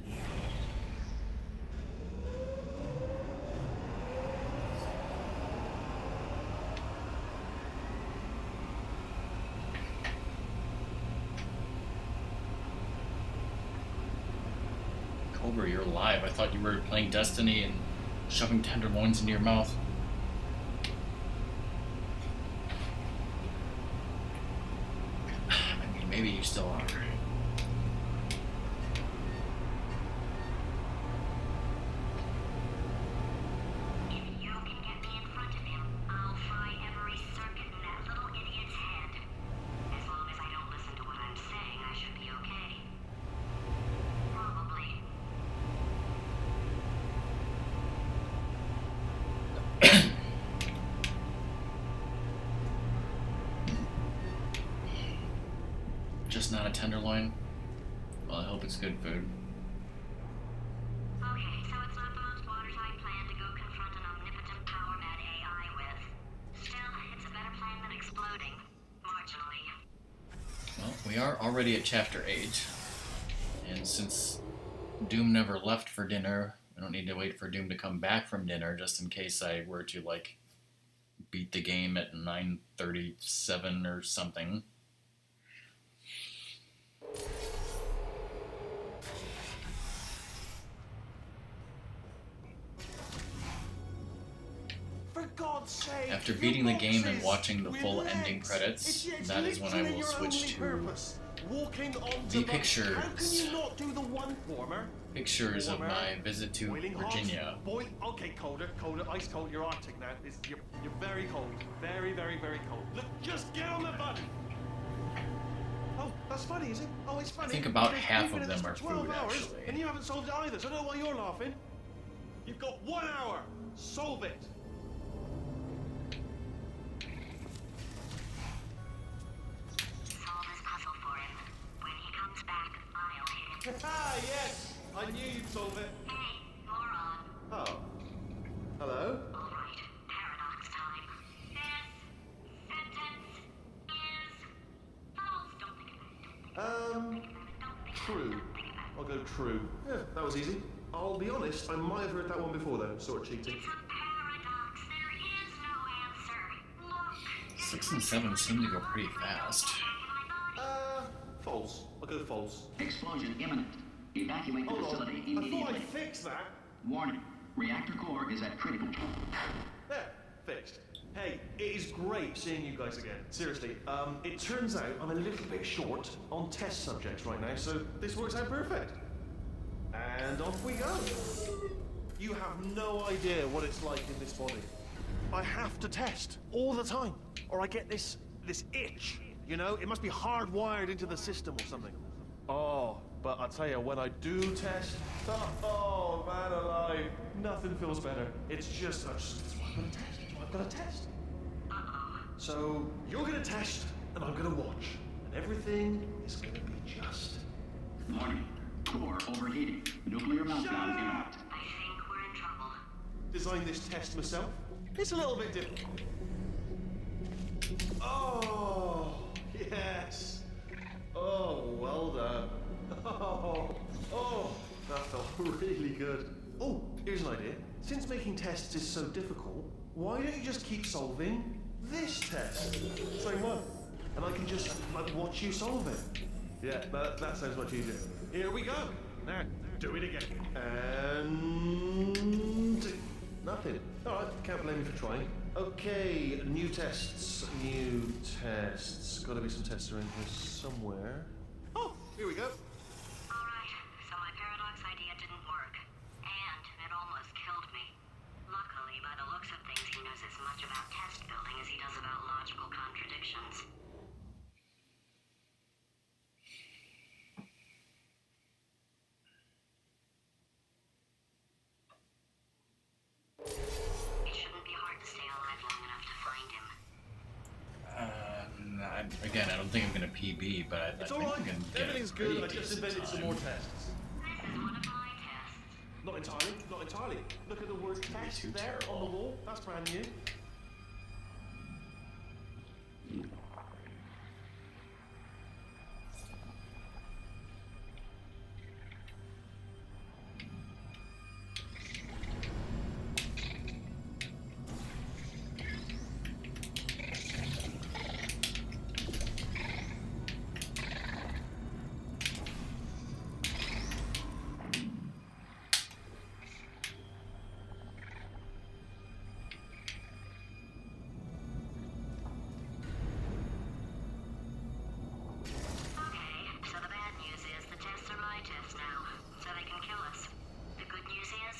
Cobra, you're live. I thought you were playing Destiny and shoving tenderloins into your mouth. I mean, maybe you still are. If you can get me in front of him, I'll fry every circuit in that little idiot's head. As long as I don't listen to what I'm saying, I should be okay. Probably. Just not a tenderloin? Well, I hope it's good food. Okay, so it's not the most watertight plan to go confront an omnipotent power-mad AI with. Still, it's a better plan than exploding. Marginally. Well, we are already at Chapter 8. And since Doom never left for dinner, I don't need to wait for Doom to come back from dinner just in case I were to, like, beat the game at 9:37 or something. For God's sake! After your beating the game and boxes watching the with full legs. ending credits, It's that is when I literally will your switch only to purpose. Walking onto the How can pictures. you not do the one former? Pictures of my visit to Boiling Virginia. hot. Okay, colder, ice cold. You're Arctic now. You're very cold. Very, very, very cold. Look, just get on the button. Oh, that's funny, is it? Oh, it's funny. I think about Because half we've been of at them this are for 12 food, hours, actually. and you haven't solved it either, so I don't know why you're laughing. You've got 1 hour. Solve it. Solve this puzzle for him. When he comes back, I'll hit him. Ah, yes. I knew you'd solve it. Hey, moron. Oh. Hello? All right, paradox time. This sentence is false. Don't think about it. True. I'll go true. Yeah, that was easy. I'll be honest, I might have heard that one before though, sort of cheating. It's a paradox. There is no answer. Look. 6 and 7 seem to go pretty fast. False. I'll go false. Explosion imminent. Evacuate the Hold on. facility I thought immediately. I'd fixed that. Warning. Reactor core is at critical. There, fixed. Hey, it is great seeing you guys again. Seriously, it turns out I'm a little bit short on test subjects right now, so this works out perfect. And off we go. You have no idea what it's like in this body. I have to test all the time, or I get this itch. You know, it must be hardwired into the system or something. Oh, but I tell you, when I do test, oh man alive, nothing feels better. It's just, that's what I'm gonna test. That's what I've got to test. So you're gonna test, and I'm gonna watch, and everything is gonna be just. Warning. Core overheating. Nuclear meltdown imminent. I think we're in trouble. Designed this test myself. It's a little bit difficult. Oh, yes. Oh, well done. Oh, that felt really good. Oh, here's an idea. Since making tests is so difficult, why don't you just keep solving this test? Same one. And I can just, like, watch you solve it. Yeah, that sounds much easier. Here we go. Now, do it again. And... nothing. Alright, can't blame you for trying. Okay, new tests. Gotta be some tests around here somewhere. Oh, here we go. Alright, so my paradox idea didn't work. And it almost killed me. Luckily, by the much about test building as he does about logical contradictions. It shouldn't be hard to stay alive long enough to find him. Again, I don't think I'm going to PB, but I It's think alright. I'm going to get Everything's a pretty good. I just decent invented some time. more tests. This is one of my tests. Not entirely. Not entirely. Look at the word test too there terrible. on the wall. That's brand new. Okay, so the bad news is the tests are my tests now, so they can kill us. The good news is,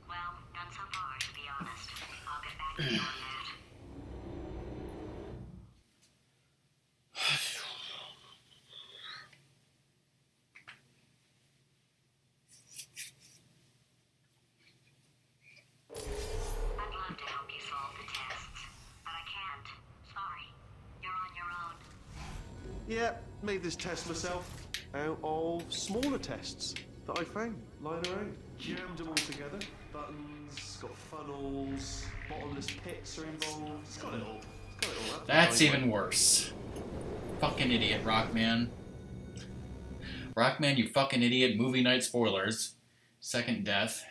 well, none so far, to be honest. I'll get back to you on that. I'd love to help you solve the tests, but I can't. Sorry. You're on your own. Yeah, made this test myself out of smaller tests that I found lying around. Jammed them all together. Buttons, got funnels, bottomless pits are involved. It's got it all. It's got it all. That's even worse. Fucking idiot, Rockman. Rockman, you fucking idiot. Movie night spoilers. Second death.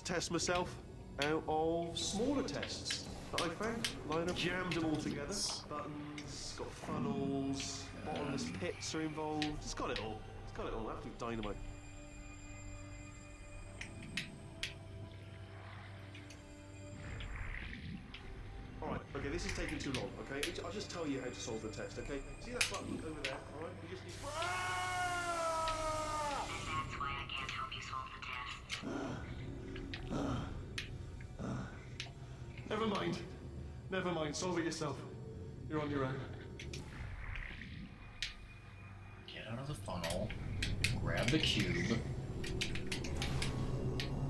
Test myself out of smaller tests that I found lying around. Jammed them all together. Buttons, got funnels, bottomless pits are involved. It's got it all. It's got it all. Absolute dynamite. Alright, okay, this is taking too long, okay? I'll just tell you how to solve the test, okay? See that button over there, alright? You just need... And that's why I can't help you solve the test. Never mind. Never mind, solve it yourself. You're on your own. Get out of the funnel. Grab the cube.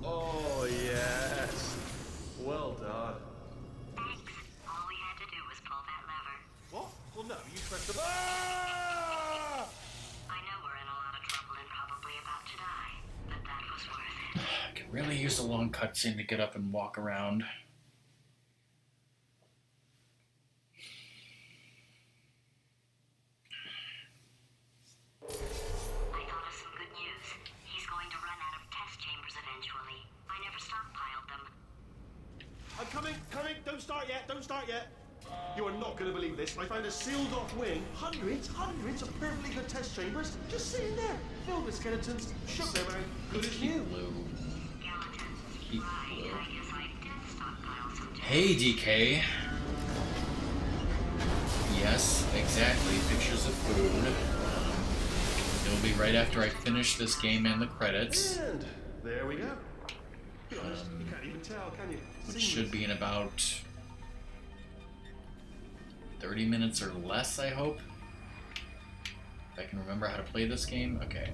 Oh, yes. Well done. Thanks. All we had to do was pull that lever. What? Well, no, you pressed the... Ah! I know we're in a lot of trouble and probably about to die, but that was worth it. I could really use a long cutscene to get up and walk around. I thought of some good news. He's going to run out of test chambers eventually. I never stockpiled them. I'm coming, coming. Don't start yet, don't start yet. You are not going to believe this. I found a sealed off wing. Hundreds of perfectly good test chambers just sitting there. Filled with skeletons. Shook them out. Good as new. Blue. Skeletons. Keep Right, blue. I guess I did stockpile some tests. Hey, DK. Yes, exactly. Pictures of food. It'll be right after I finish this game and the credits, And there we go. Be honest, you can't even tell, can you? which should be in about 30 minutes or less, I hope. If I can remember how to play this game. Okay,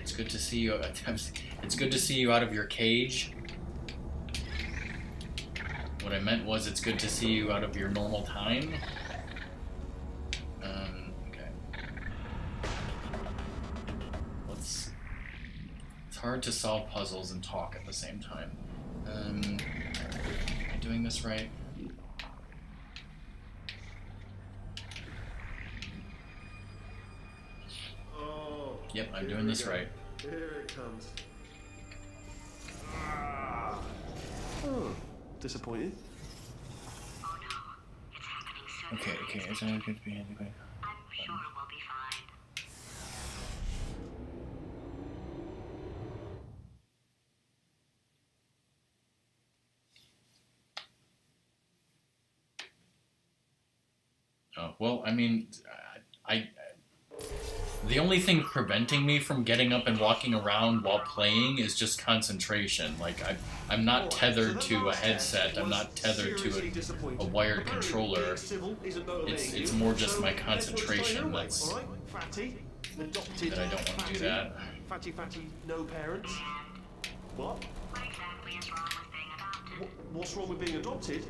it's good to see you. It's good to see you out of your cage. What I meant was, it's good to see you out of your normal time. Okay. It's hard to solve puzzles and talk at the same time. Am I doing this right? Oh. Yep, I'm here doing we this go. right. Here it comes. Ah. Oh, disappointed. Oh no, it's happening soon. Okay, is that good to be anyway? I'm sure we'll be fine. Oh, well, I mean, The only thing preventing me from getting up and walking around while playing is just concentration. Like, I'm not tethered to a headset, I'm not tethered to a wired controller. It's more just my concentration that I don't want to do that. Fatty, no parents. What? What exactly is wrong with being adopted? What's wrong with being adopted?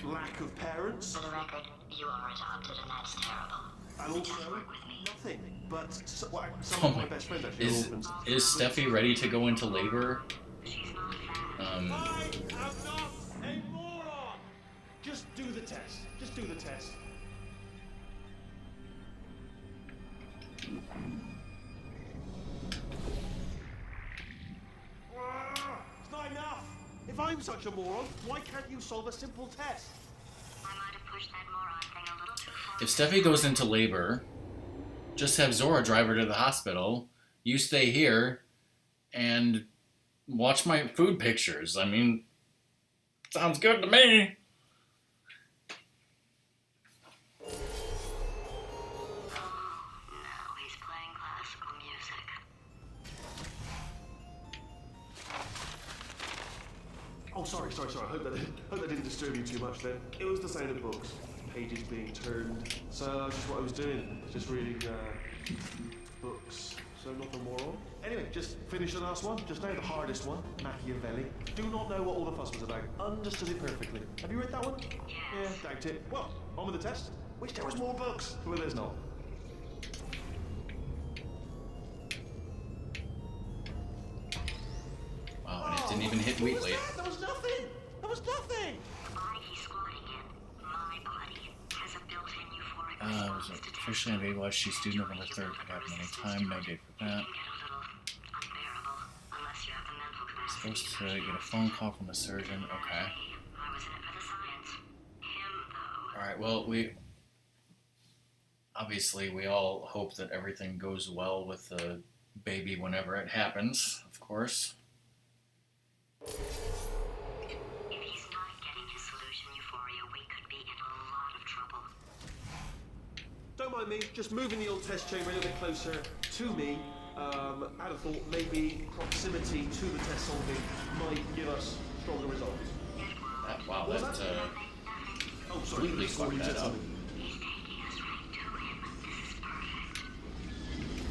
Lack of parents. For the record, you are adopted, and that's terrible. And Just also, work with me. nothing. But some of my best friends actually are orphans. Is Steffi ready to go into labor? She's not fat. I am not a moron! Just do the test. Just do the test. It's not enough! If I'm such a moron, why can't you solve a simple test? I might have pushed that moron thing a little too far. If Steffi goes into labor, just have Zora drive her to the hospital. You stay here and watch my food pictures. I mean, sounds good to me. Now he's playing classical music. Oh, sorry. I hope that didn't disturb you too much then. It was the sound of books, pages being turned. So just what I was doing, just reading books. So nothing more on. Anyway, just finished the last one. Just now the hardest one, Machiavelli. Do not know what all the fuss was about. Understood it perfectly. Have you read that one? Yeah, doubt it. Well, on with the test. Wish there was more books. Well, there's not. Wow, and it didn't even hit Wheatley. That was nothing. That was nothing. The body he's squatting in, my body, has a built-in euphoric response Was to officially unavailable. She's due November 3rd. Could happen anytime. No date for that. It can get a little unbearable unless you have the mental capacity. Supposed to get a phone call from a surgeon. Okay. I was in it for the science. Him, though. All right. Well, we all hope that everything goes well with the baby whenever it happens. Of course. If he's not getting his solution euphoria, we could be in a lot of trouble. Don't mind me, just moving the old test chamber a little bit closer to me. I'd have thought maybe proximity to the test solving might give us stronger results. Wow, What was that's that? Oh, sorry, completely before fucked you said that up. something. He's taking us right to him. This is perfect.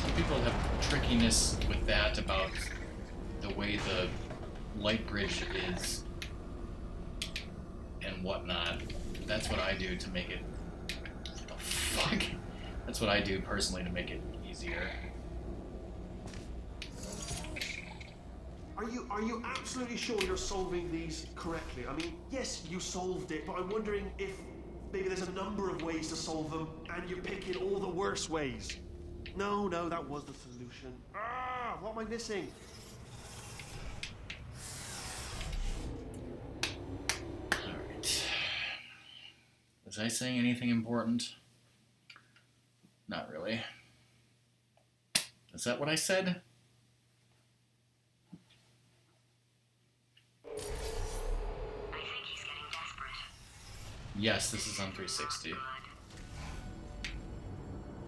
Some people have trickiness with that about the way the light bridge is and whatnot. That's what I do to make it. Oh, fuck. That's what I do personally to make it easier. Are you absolutely sure you're solving these correctly? I mean, yes, you solved it, but I'm wondering if maybe there's a number of ways to solve them, and you're picking all the worst ways. No, that was the solution. What am I missing? Alright. Was I saying anything important? Not really. Is that what I said? I think he's getting desperate. Yes, this is on 360.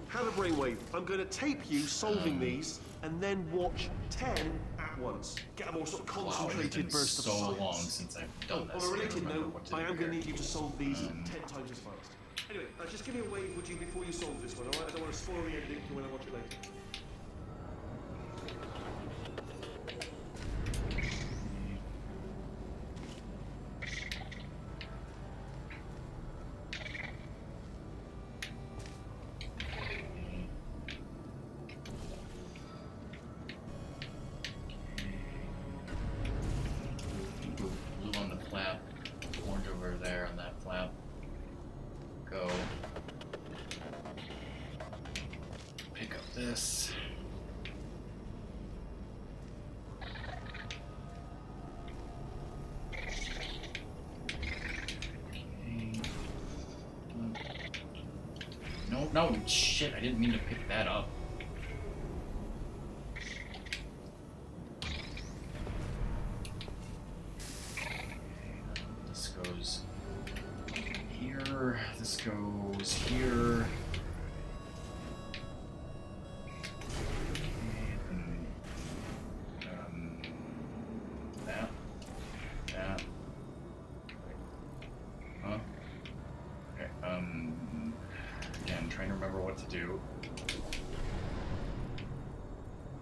Have a brainwave. I'm going to tape you solving these, and then watch 10 at once. Get a more sort of Wow, it's concentrated been burst of so science. long since I've done On this. a I related don't remember note, what to I do am going to here. need you to solve these 10 times as fast. Anyway, just give me a wave, would you, before you solve this one, alright? I don't want to spoil the ending for when I watch it later. Blue on the flap, orange over there on that flap. Go. Pick up this. Okay. No, shit, I didn't mean to pick that up. sure this goes here. That. That. Huh? Okay, again, trying to remember what to do.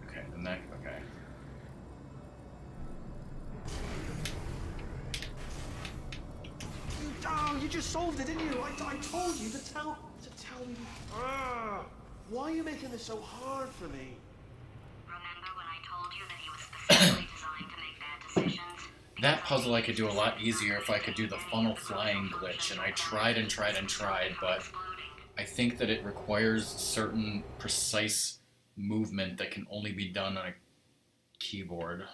Okay, then that, okay. Oh, you just solved it, didn't you? I told you to tell me. Why are you making this so hard for me? Remember when I told you that he was specifically designed to make bad decisions? That puzzle I could do a lot easier if I could do the funnel flying glitch, and I tried and tried and tried, but I think that it requires certain precise movement that can only be done on a keyboard.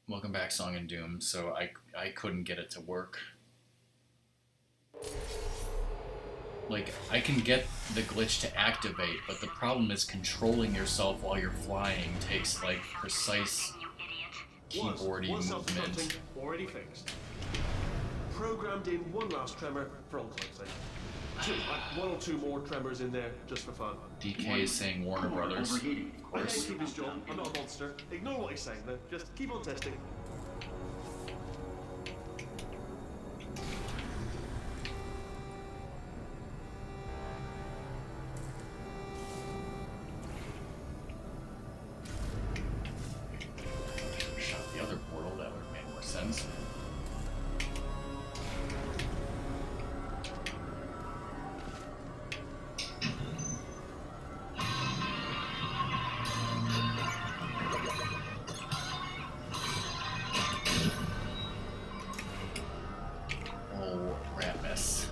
Welcome back, Song and Doom. So I couldn't get it to work. Like, I can get the glitch to activate, but the problem is controlling yourself while you're flying takes, like, precise keyboardy one movement. self-destructing, already fixed. Programmed in one last tremor for old time's sake. One or two more tremors in there just for fun. DK is saying Warner Core Brothers. overheating. Of I can't course. keep his job. I'm not a monster. Ignore what he's saying though. Just keep on testing. Shot the other portal, that would have made more sense. Oh, rat mess.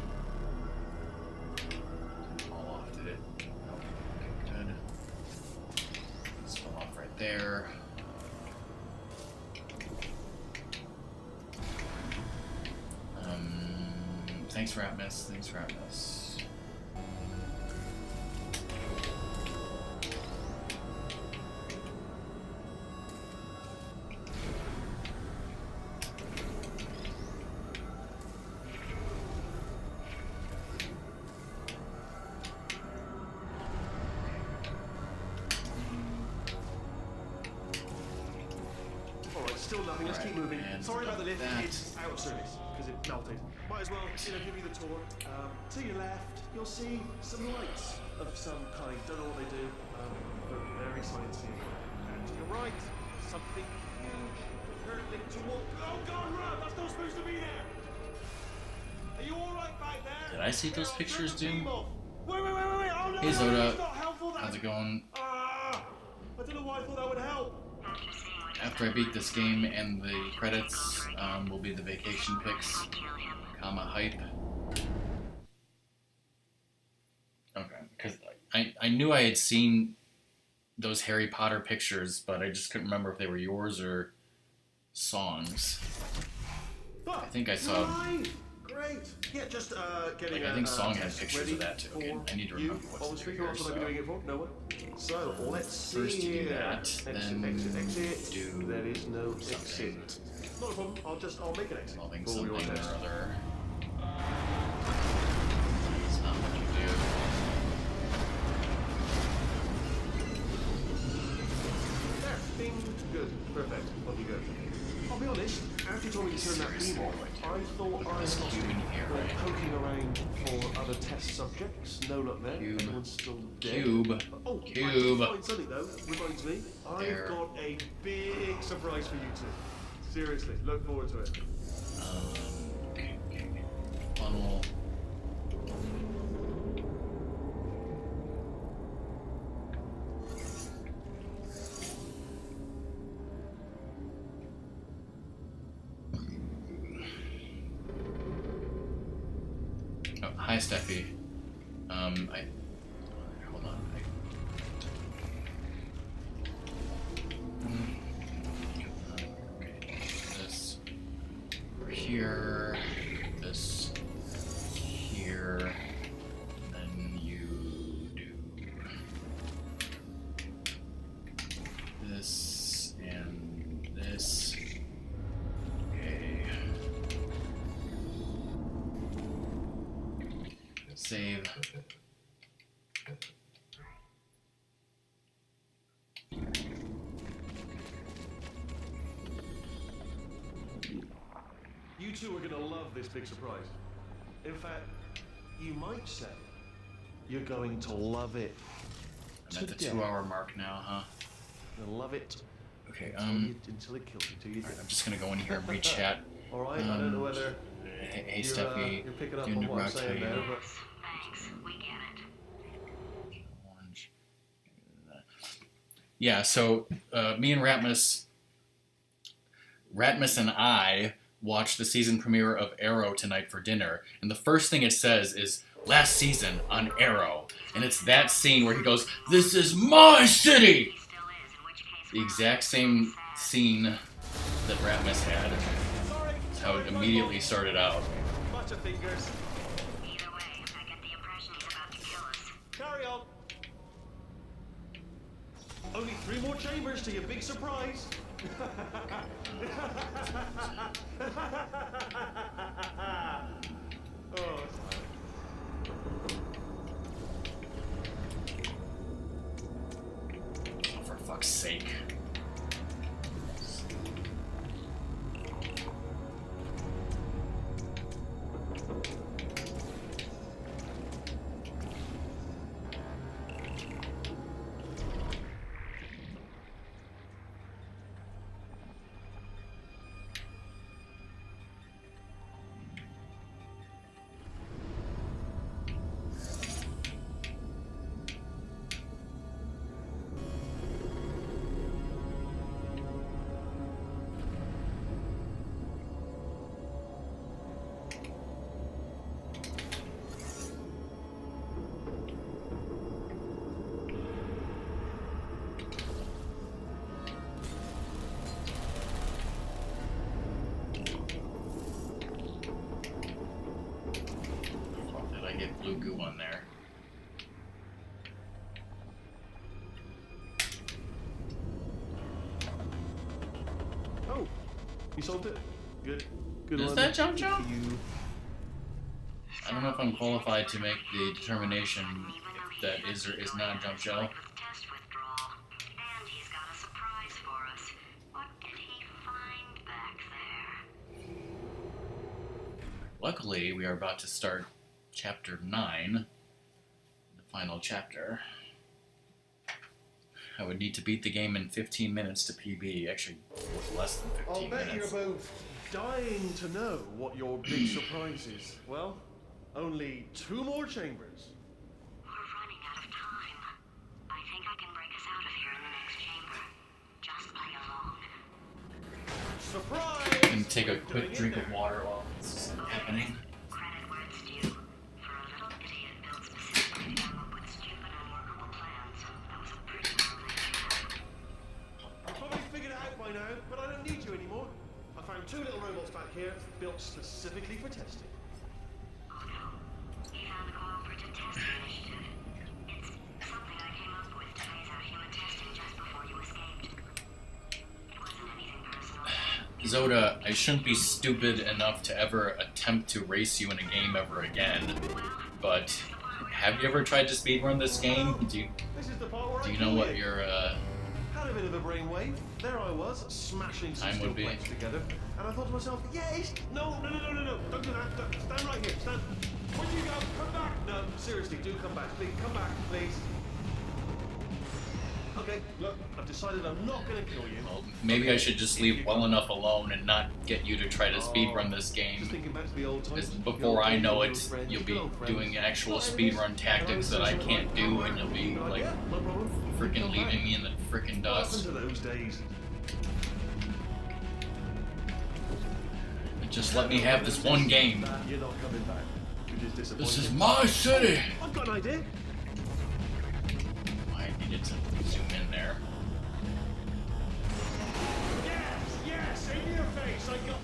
Didn't fall off, did it? Nope. Okay, good. This fell off right there. Thanks, Ratmus. Thanks, Ratmus. Alright, still nothing. Let's keep Alright, moving. and Sorry about the lift. that. It's out of service because it melted. Might as well, give you the tour. To your left, you'll see some lights of some kind. Don't know what they do, but very sciencey. And to your right, something huge, hurtling toward. Oh God, run! That's not supposed to be there. Are you all right back there? Did I see those Turn pictures, the beam Doom? off. Wait! Oh no! Hey, no, Zoda. it's not helpful. How's it going? I don't know why I thought that would help. After I beat this game and the credits will be the vacation pics, comma hype. Okay, because I knew I had seen those Harry Potter pictures, but I just couldn't remember if they were yours or songs. I think I saw. Fine. Great. Yeah, just getting. Like, I think Song had test pictures ready of that too. Okay, for I need to you. remember what to Obviously, do who here. else would I be doing it for? No one. So let's see. First you do here. that, Exit, then exit. do There is no something. exit. Not a problem. I'll make an exit. Solving for your something or test. other. That's not what you do. There. Bing. Good. Perfect. Well, you go. I'll be honest. After you told me to turn that beam Seriously, off, what do I thought I This was cube in here, right? poking around for other test subjects. No luck there. Cube. Everyone's still dead. Cube. Oh, Cube. I did find something though. Reminds me, There. I've got a big surprise for you two. Seriously, look forward to it. Okay. Funnel. Oh, hi, Steffi. Hold on. Okay, this over here, this here, then you do this and this. Okay. Save. You two are gonna love this big surprise. In fact, you might say you're going to love it. I'm at the 2-hour mark now, huh? You'll love it. Okay, until it kills you. Till you do. alright, I'm just gonna go in here and read chat. All right. I don't know whether Hey, Steffi, you're picking up doing on the what I'm rock saying type. there, but Thanks, we get it. Orange. Yeah, so me and Ratmus and I watched the season premiere of Arrow tonight for dinner, and the first thing it says is last season on Arrow, and it's that scene where he goes, "This is my city." He still is, in which case The exact same scene that Ratmus had. sorry. That's how it immediately started out. Bunch of fingers. either way, I get the impression he's about to kill us. Carry on. Only 3 more chambers to your big surprise. Oh, Oh, for fuck's sake. Fuck, did I get blue goo on there? oh, you solved it. Good. Good Is one. that jump Good jump? for you. I don't know if I'm qualified to make the determination if that is or is not jump shell. With test withdrawal. And he's got a surprise for us. What did he find back there? Luckily, we are about to start chapter 9, the final chapter. I would need to beat the game in 15 minutes to PB, actually less than 15 I'll bet minutes. you're both dying to know what your big surprise is. Well, only 2 more chambers. We're running out of time. I think I can break us out of here in the next chamber. Just play along. Surprise! I can take a quick drink of water while this is happening. Credit where it's due. For a little idiot built specifically to come up with stupid and unworkable plans, that was a pretty well-made job. You probably figured it out by now, but I don't need you anymore. I found 2 little robots back here, built specifically for testing. Oh no. You found the Cooperative Testing Initiative. It's something I came up with to phase out human testing just before you escaped. It wasn't anything personal. Zoda, I shouldn't be stupid enough to ever attempt to race you in a game ever again, but have you ever tried to speedrun this game? This is the part where Do I you know kill what you. your Had a bit of a brainwave. There I was, smashing some Time steel would be? plates together, and I thought to myself, yes, no, don't do that. Stand right here, stand. Where do you go? Come back. No, seriously, do come back, please. Come back, please. Okay, look, I've decided I'm not going to kill you. well, maybe I should just leave well enough alone and not get you to try to speedrun this Just game. thinking back to the old times. Because before I know it, you'll be doing actual speedrun tactics that I can't do, and you'll be like no problem. freaking leaving me in the freaking What happened dust. to those days? Just let me have this one game. You're not coming back, which is disappointing. This is my city! I've got an idea. I needed to zoom in there. Yes, in your face. I got.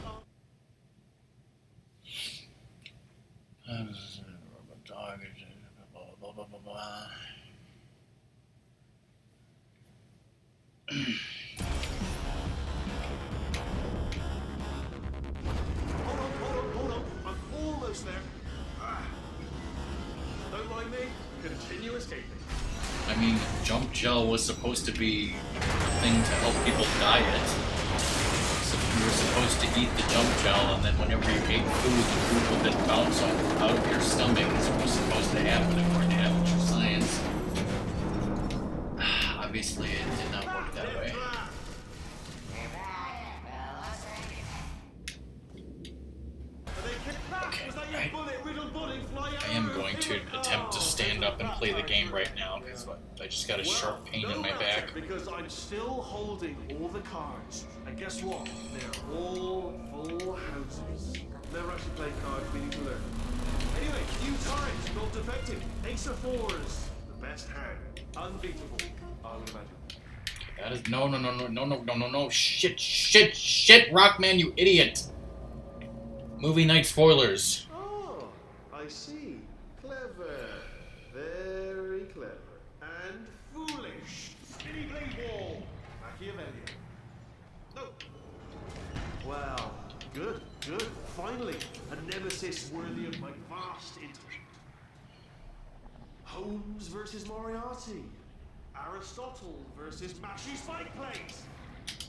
Hold on. I'm almost there. Didn't you escape me? I mean, jump gel was supposed to be a thing to help people diet. So you were supposed to eat the jump gel, and then whenever you ate food, the food would then bounce out of your stomach. Is what was supposed to happen according to amateur science. Obviously, it did not work that way. Okay, I am going to attempt to stand up and play the game right now because I just got a sharp pain in my back. Because I'm still holding all the cards. And guess what? They're all full houses. Never actually played cards, meaning to learn. Anyway, new cards, not defective. Ace of fours, the best hand. Unbeatable, I would imagine. That is no, shit, Rockman, you idiot! Movie night spoilers. Oh, I see. Clever. Very clever. And foolish. Spinny blade wall. Machiavellian. No. Well, good. Finally, a nemesis worthy of my vast intellect. Holmes versus Moriarty. Aristotle versus Mashy Spike Plates.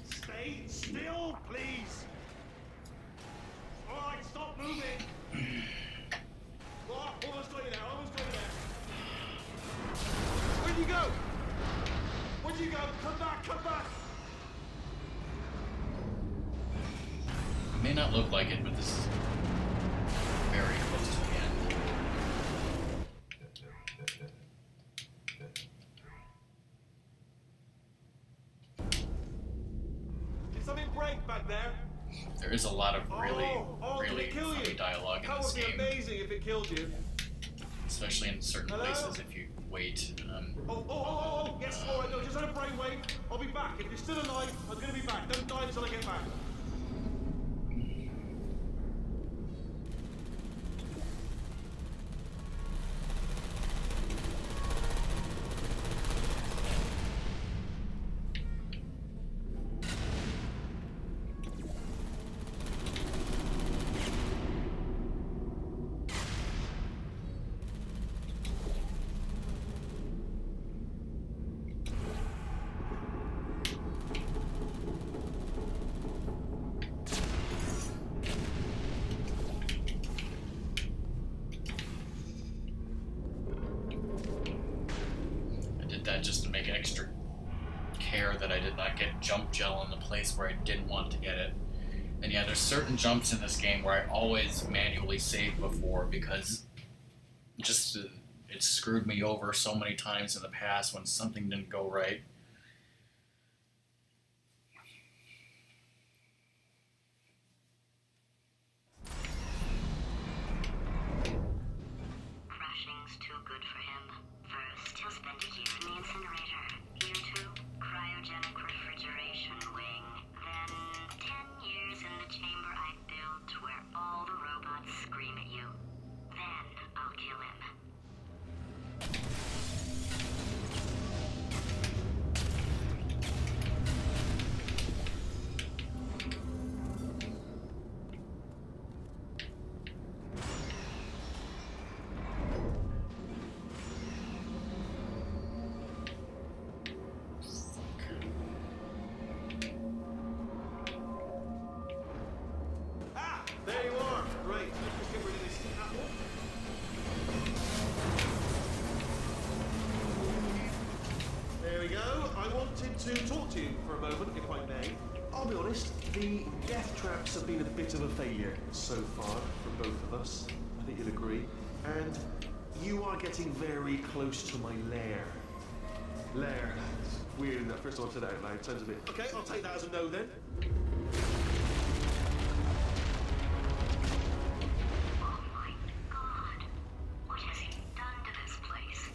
Stay still, please. Alright, stop moving. Oh, almost got you there. Where'd you go? Come back. It may not look like it, but this is very close to the end. Did something break back there? There is a lot of really did it kill funny you? dialogue in That this would be game, amazing if it killed you. especially in certain Hello? places if you wait. Yes, alright, no, just had a brainwave. I'll be back. If you're still alive, I'm gonna be back. Don't die until I get back. That just to make extra care that I did not get jump gel in the place where I didn't want to get it. And yeah, there's certain jumps in this game where I always manually save before because just it screwed me over so many times in the past when something didn't go right. Crushing's too good for him. First, he'll spend a year in the incinerator. Year 2, cryogenic refrigeration wing. Then, 10 years in the chamber I built where all the robots scream at you. Then, I'll kill him. Ah, there you are. Great. Let's just get rid of this apple. There we go. I wanted to talk to you for a moment, if I may. I'll be honest, the death traps have been a bit of a failure so far for both of us. I think you'd agree. And you are getting very close to my lair. Lair. It's weird, isn't it? First time I've said that out loud. It sounds a bit... Okay, I'll take that as a no then. Oh my god. What has he done to this place?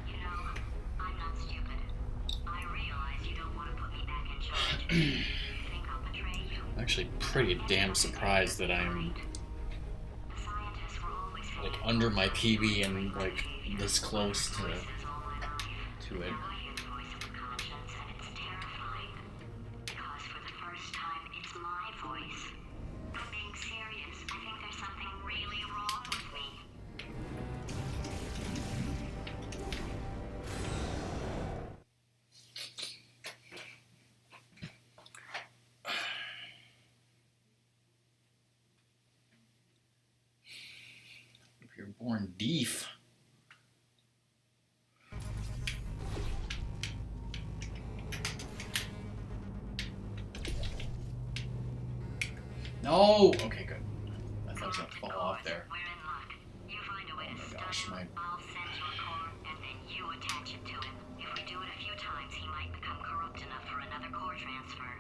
You know, I'm not stupid. I realize you don't want to put me back in charge. You think I'll betray you? I'm actually pretty damn surprised that I'm The scientists were always like under my PB and like this close to it. If you're born deaf. No! Okay, good. I thought it was gonna fall off there. We're in luck. You find a way to Oh my start gosh, him, my... I'll send your core, and then you attach it to him. If we do it a few times, he might become corrupt enough for another core transfer.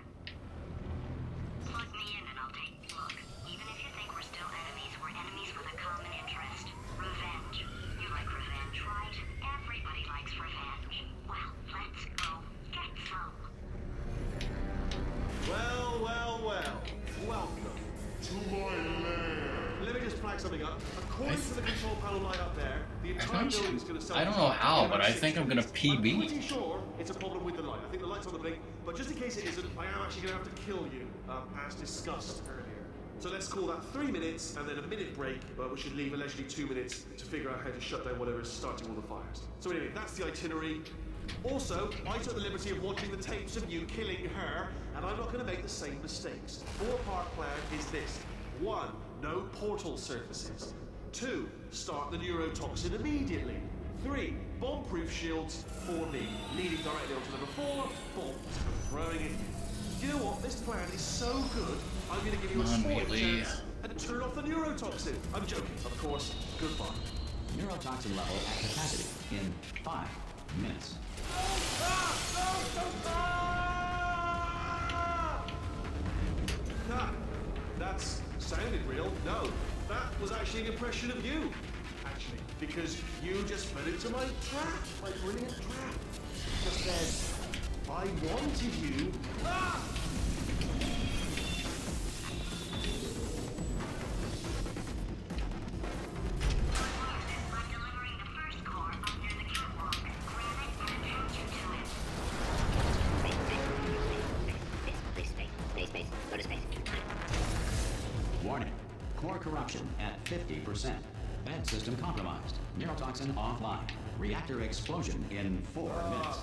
Plug me in and I'll take a look. Even if you think we're still enemies, we're enemies with a common interest. Revenge. You like revenge, right? Everybody likes revenge. Well, let's go get some. Well, well, well. Welcome to my lair. Let me just flag something up. According to the control panel light up there, the entire building's going to sell. I don't know how, but I think I'm gonna I'm PB. pretty sure it's a problem with the light. I think the light's on the blink, but just in case it isn't, I am actually going to have to kill you, as discussed earlier. So let's call that 3 minutes and then a minute break, which should leave allegedly 2 minutes to figure out how to shut down whatever is starting all the fires. So anyway, that's the itinerary. Also, I took the liberty of watching the tapes of you killing her, and I'm not going to make the same mistakes. 4-part plan is this. 1. No portal surfaces. 2. Start the neurotoxin immediately. 3. Bomb-proof shields for me, leading directly onto number 4, bombs, throwing it. You know what? This plan is so good, I'm going to give you a Come on, sporting Wheatley. chance and turn off the neurotoxin. I'm joking, of course. Goodbye. Neurotoxin level at capacity in 5 minutes. That's sounded real. No, that was actually an impression of you. Actually, because you just fell into my trap, my brilliant trap. Just said, I wanted you. Ah! I'm delivering the first core up near the catwalk. Grab it and attach it to it. Space. Go to space. Warning. Core corruption at 50%. Vent system compromised. Neurotoxin offline. Reactor explosion in 4 minutes.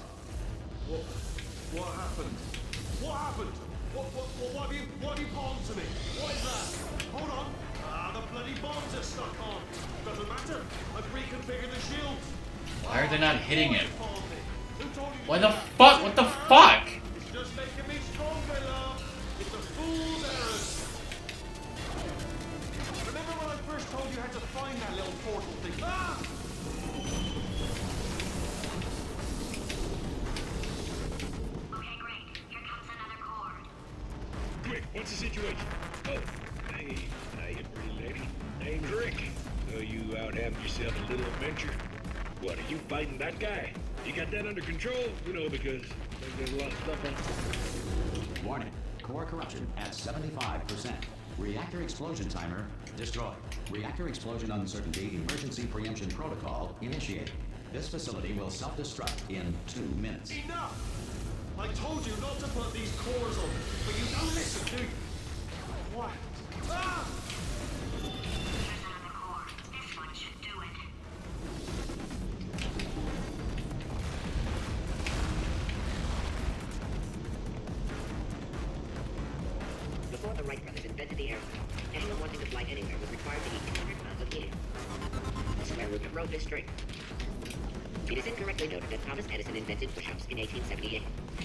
What happened? What happened? What have you palmed to me? What is that? Hold on. The bloody bombs are stuck on. Doesn't matter. I've reconfigured the shields. Why are they not hitting it? Who palmed me? Who told you to Why do the that? fuck? What the fuck? It's just making me stronger, love. It's a fool's errand. Remember when I first told you how to find that little portal thing? Ah! Okay, great. Here comes another core. Quick, what's the situation? Oh, hey, how you pretty lady? Name's Rick. So you out having yourself a little adventure? What, are you fighting that guy? You got that under control? You know, because there's a lot of stuff on... Warning. Core corruption at 75%. Reactor explosion timer destroyed. Reactor explosion uncertainty emergency preemption protocol initiated. This facility will self-destruct in 2 minutes. Enough! I told you not to put these cores on, but you don't listen, do you? What? Ah! Here's another core. This one should do it. Before the Wright brothers invented the airplane, anyone wanting to fly anywhere was required to eat 200 pounds of helium. The square root of rho is straight. It is incorrectly noted that Thomas Edison invented push-ups in 1878.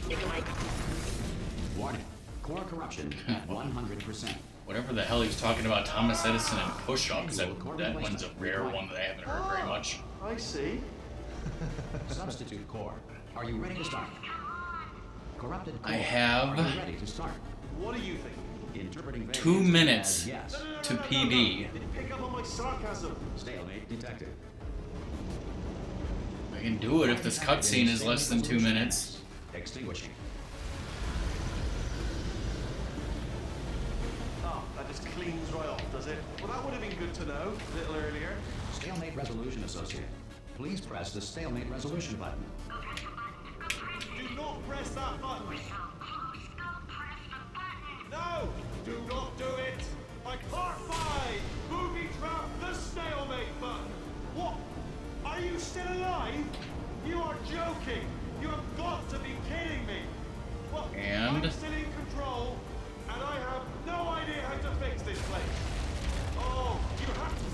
Nikolai... Warning. Core corruption at 100%. Whatever the hell he was talking about, Thomas Edison and push-ups, that one's a rare one that I haven't heard very much. I see. Substitute core. Are you ready to start? Corrupted core. I have- Are you ready to start? What do you think? Interpreting 2 variance minutes. as yes. To PB. Did you pick up on my sarcasm? Stalemate detected. I can do it if this cutscene is less than 2 minutes. Extinguishing. Oh, that just cleans right off, does it? Well, that would have been good to know a little earlier. Stalemate resolution associated. Please press the stalemate resolution button. Do not press that button. No! Do not do it! I part 5! Booby trap the stalemate button! What? Are you still alive? You are joking! You have got to be kidding me! Well, And? I'm still in control, and I have no idea how to fix this place. Oh, you have to...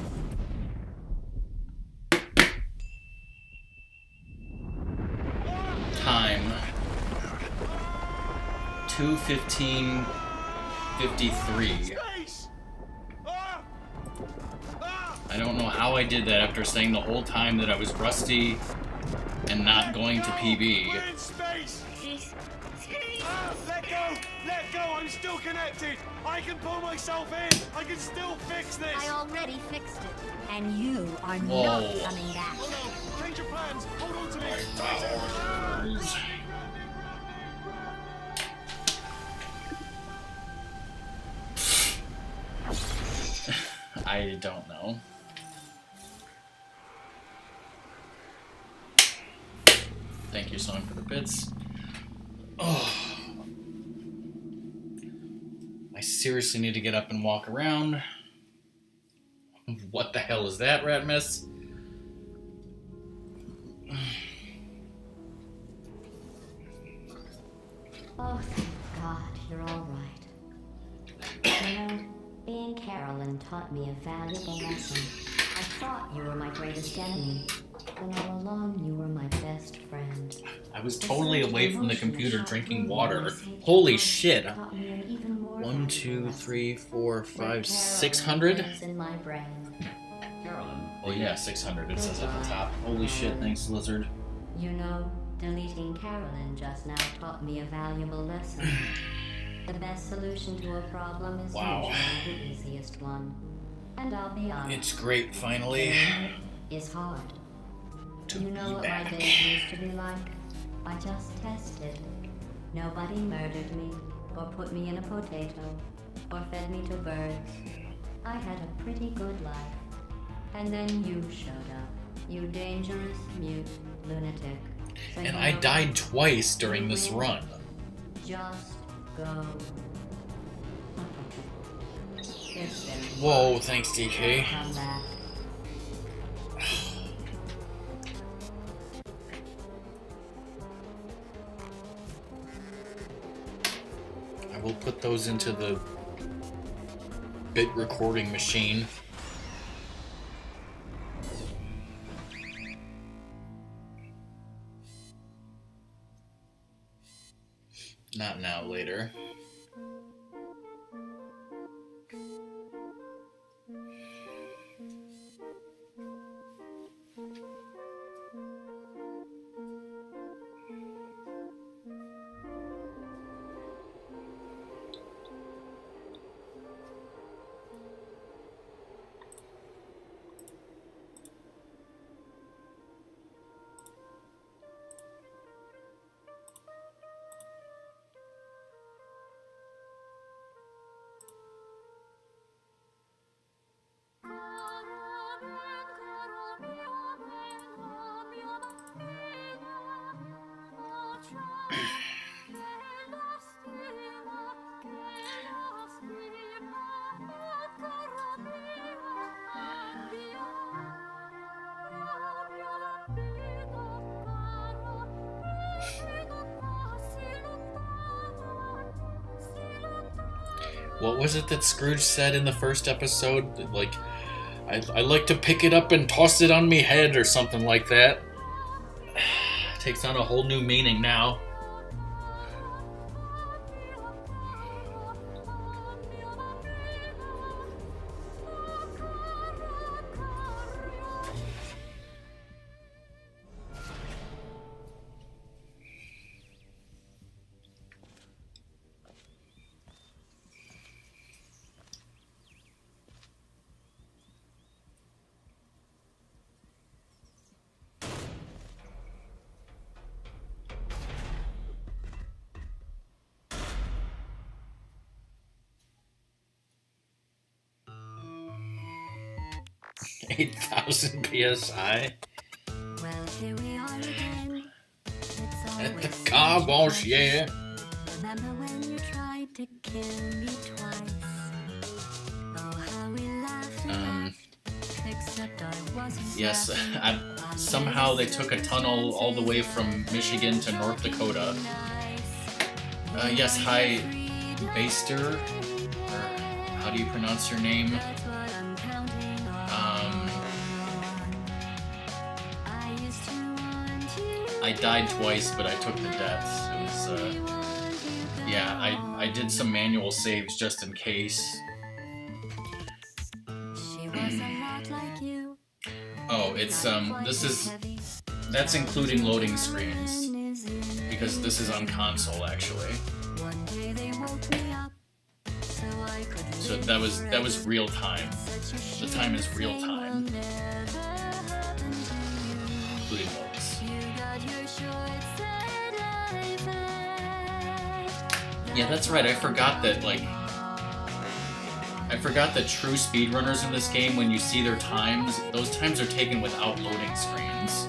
Time 2:15:53. Space! Ah! Ah! I don't know how I did that after saying the whole time that I was rusty and not going to PB. We're in space! Ah, let go! Let go! I'm still connected! I can pull myself in! I can still fix this! I already fixed it, and you are Whoa. not coming back. Oh no! Change your plans! Hold on to me! I don't know. Thank you, Song, for the bits. Oh. I seriously need to get up and walk around. What the hell is that, Rat Miss? Oh, thank God, you're all right. You know, being Carolyn taught me a valuable lesson. I thought you were my greatest enemy, when all along you were my best friend. I was totally away from the computer drinking water. Holy shit. Taught me an even more 1, 2, valuable 3, 4, lesson. 5, Where 600? Carolyn lives in my brain. Carolyn. Oh yeah, 600 it says at the top. Holy shit, thanks, Lizard. You know, deleting Carolyn just now taught me a valuable lesson. The best solution to a problem is Wow. usually the easiest one. And I'll be honest. It's great, finally. Is hard. To You know be what my back. days used to be like? I just tested. Nobody murdered me, or put me in a potato, or fed me to birds. I had a pretty good life. And then you showed up. You dangerous, mute lunatic. So And you I know died what? twice during this run. Just go. It's very Whoa, thanks, DK. come back. I will put those into the bit recording machine. Not now, later. What was it that Scrooge said in the first episode? Like, I like to pick it up and toss it on me head or something like that. Takes on a whole new meaning now. 8,000 psi. Well, here we are again. It's At the always car so wash, much yeah. fun. Remember when you tried to kill me twice? Oh, how we laughed and laughed. Except I wasn't Yes, laughing. somehow they took a tunnel all the way from Michigan to North Dakota. Yes, hi, Baster, or how do you pronounce your name? That's what I'm counting on. I used to want you. I died twice, but I took the deaths. It was, yeah, I did some manual saves just in case. She was a lot like you. Oh, it's, that's including loading screens, because this is on console, actually. One day they woke me up so I could So live that was real time. such a The time is real shame time, will never happen to you. including loads. You got your short set life Yeah, that's right. I forgot that, like, true speedrunners in this game, when you see their times, those times are taken without loading screens.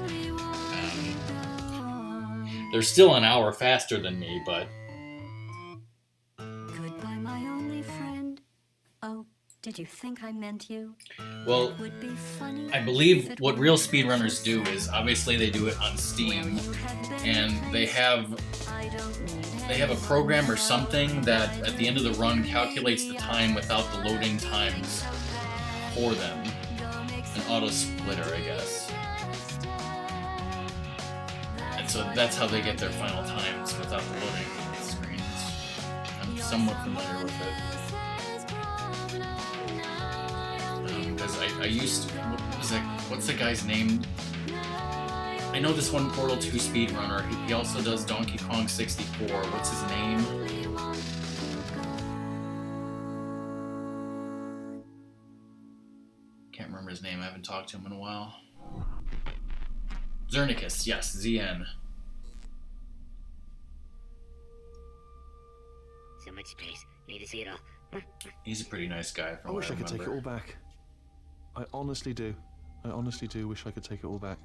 They're still an hour faster than me, but Goodbye, my only friend. Oh, did you think I meant you? well, It would be funny I if believe it what were real just speedrunners do you. is obviously they do it on Steam, You had been and they have I don't need a program or something that at the end of the run calculates the time without the loading times for them. An auto splitter, I guess. And so that's how they get their final times without the loading screens. I'm somewhat familiar with it. Because I used to, what's the guy's name? I know this one Portal 2 speedrunner. He also does Donkey Kong 64. What's his name? Can't remember his name. I haven't talked to him in a while. Zernicus, yes, ZN. So much space. Need to see it all. He's a pretty nice guy. From I wish what I could take it remember. all back. I honestly do. I honestly do wish I could take it all back.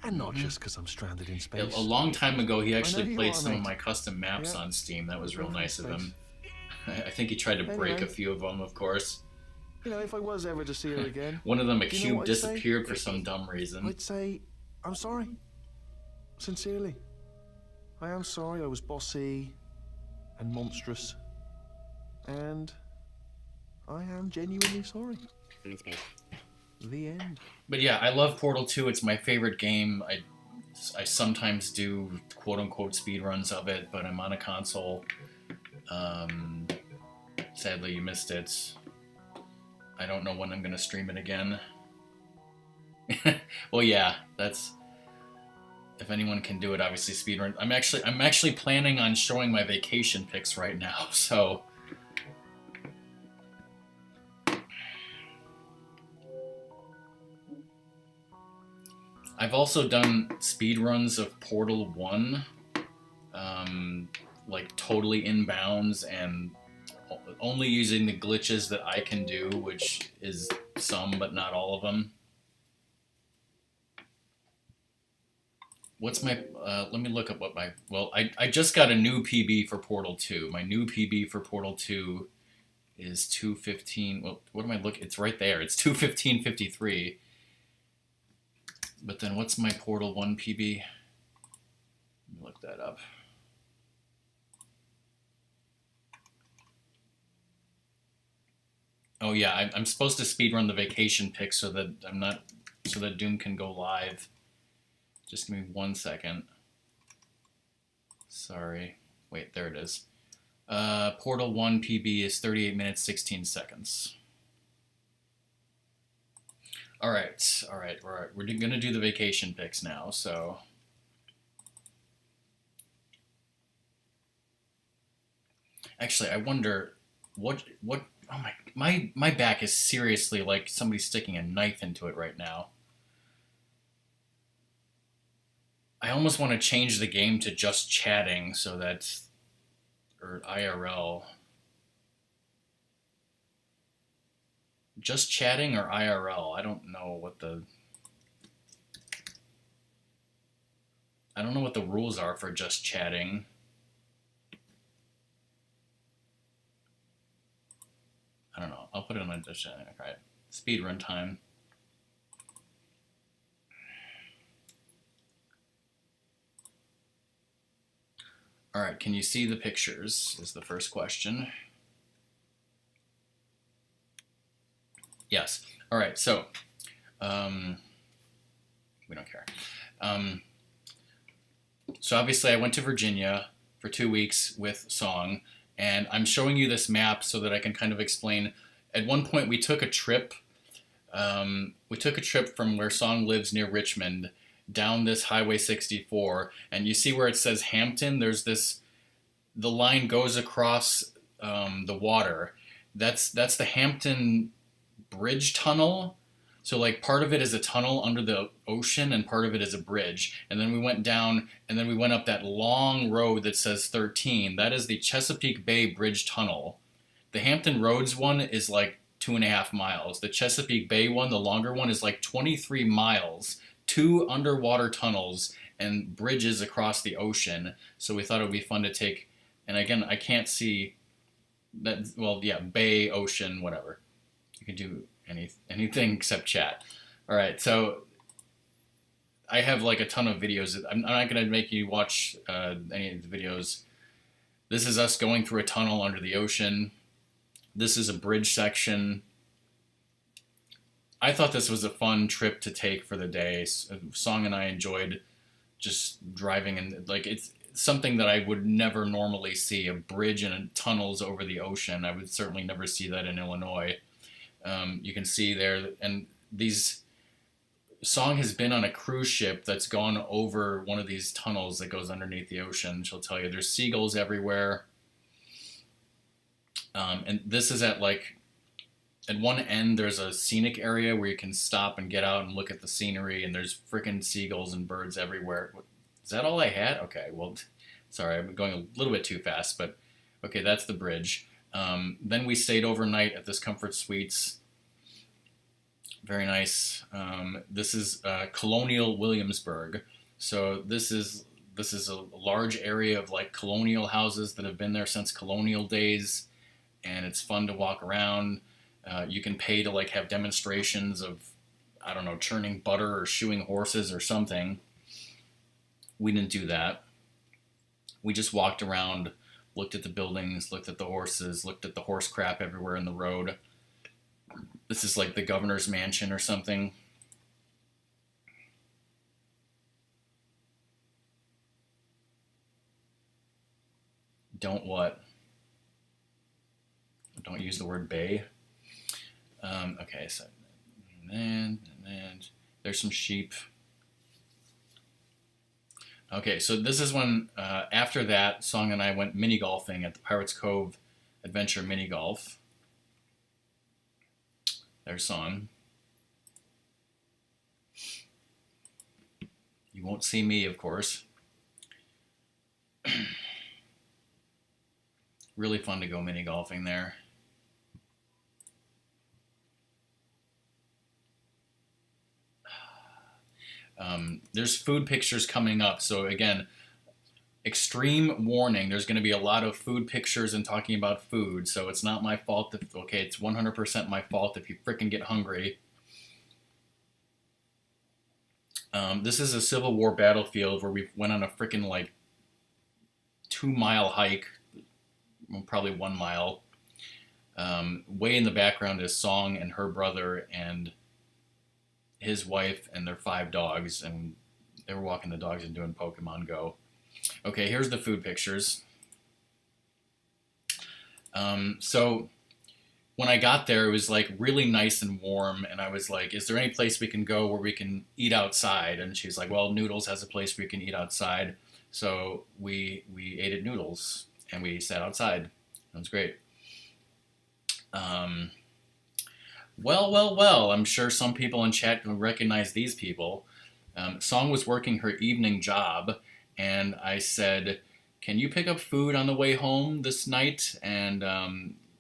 And not just because I'm stranded in space. A long time ago, he I know actually who you played are, some of mate. my custom maps Yeah. on Steam. That was real Welcome to nice of him. space. I think he tried to break Anyway. a few of them, of course. You know, if I was ever to see her again, One of them, a Do you know cube, what I'd say? disappeared for some dumb reason. I'd say, I'm sorry. Sincerely. I am sorry I was bossy and monstrous. And I am genuinely sorry. I'm in space. The end. But yeah, I love Portal 2. It's my favorite game. I sometimes do quote-unquote speedruns of it, but I'm on a console. Sadly, you missed it. I don't know when I'm going to stream it again. Well, yeah, that's... If anyone can do it, obviously speedrun. I'm actually planning on showing my vacation pics right now, so... I've also done speedruns of Portal 1, like totally inbounds and only using the glitches that I can do, which is some but not all of them. What's my, let me look up what my, well, I just got a new PB for Portal 2. My new PB for Portal 2 is 2:15, well, what am I looking, it's right there, it's 2:15:53. But then what's my Portal 1 PB? Let me look that up. Oh yeah, I'm supposed to speedrun the vacation pick so that so that Doom can go live. Just give me 1 second. Sorry. Wait, there it is. Portal 1 PB is 38 minutes, 16 seconds. All right. We're gonna do the vacation picks now. So, actually, I wonder what. Oh my back is seriously like somebody's sticking a knife into it right now. I almost want to change the game to just chatting so that, or IRL. just chatting or IRL? I don't know what the rules are for just chatting. I don't know. I'll put it on my just chatting. Okay. Speed run time. All right, can you see the pictures is the first question. Yes. All right, so we don't care. So obviously I went to Virginia for 2 weeks with Song, and I'm showing you this map so that I can kind of explain. At one point we took a trip. We took a trip from where Song lives near Richmond down this Highway 64, and you see where it says Hampton. There's this. The line goes across the water. That's the Hampton Bridge tunnel. So like part of it is a tunnel under the ocean and part of it is a bridge. And then we went down and then we went up that long road that says 13. That is the Chesapeake Bay Bridge Tunnel. The Hampton Roads one is like 2.5 miles. The Chesapeake Bay one, the longer one, is like 23 miles. 2 underwater tunnels and bridges across the ocean. So we thought it would be fun to take. And again, I can't see that. Well, yeah, bay, ocean, whatever. You can do anything except chat. All right, so I have like a ton of videos. I'm not going to make you watch any of the videos. This is us going through a tunnel under the ocean. This is a bridge section. I thought this was a fun trip to take for the day. Song and I enjoyed just driving, and like it's something that I would never normally see, a bridge and tunnels over the ocean. I would certainly never see that in Illinois. You can see there, and these Song has been on a cruise ship that's gone over one of these tunnels that goes underneath the ocean. She'll tell you there's seagulls everywhere. And this is at one end, there's a scenic area where you can stop and get out and look at the scenery, and there's freaking seagulls and birds everywhere. Is that all I had? Okay, well, sorry, I'm going a little bit too fast, but okay, that's the bridge. Then we stayed overnight at this Comfort Suites. Very nice. This is Colonial Williamsburg. So this is a large area of like colonial houses that have been there since colonial days, and it's fun to walk around. You can pay to like have demonstrations of, I don't know, churning butter or shoeing horses or something. We didn't do that. We just walked around, looked at the buildings, looked at the horses, looked at the horse crap everywhere in the road. This is like the governor's mansion or something. Don't what? Don't use the word bay. Okay, so and there's some sheep. Okay, so this is when, after that, Song and I went mini golfing at the Pirates Cove Adventure Mini Golf. There's Song. You won't see me, of course. Really fun to go mini golfing there. There's food pictures coming up. So again, extreme warning. There's going to be a lot of food pictures and talking about food. So it's not my fault. Okay, it's 100% my fault if you frickin' get hungry. This is a Civil War battlefield where we went on a frickin' like 2-mile hike. Well, probably 1 mile. Way in the background is Song and her brother and his wife and their 5 dogs, and they were walking the dogs and doing Pokemon Go. Okay, here's the food pictures. So when I got there, it was like really nice and warm, and I was like, is there any place we can go where we can eat outside? And she's like, well, Noodles has a place where you can eat outside. So we ate at Noodles, and we sat outside. That was great. Well, I'm sure some people in chat can recognize these people. Song was working her evening job, and I said, can you pick up food on the way home this night? And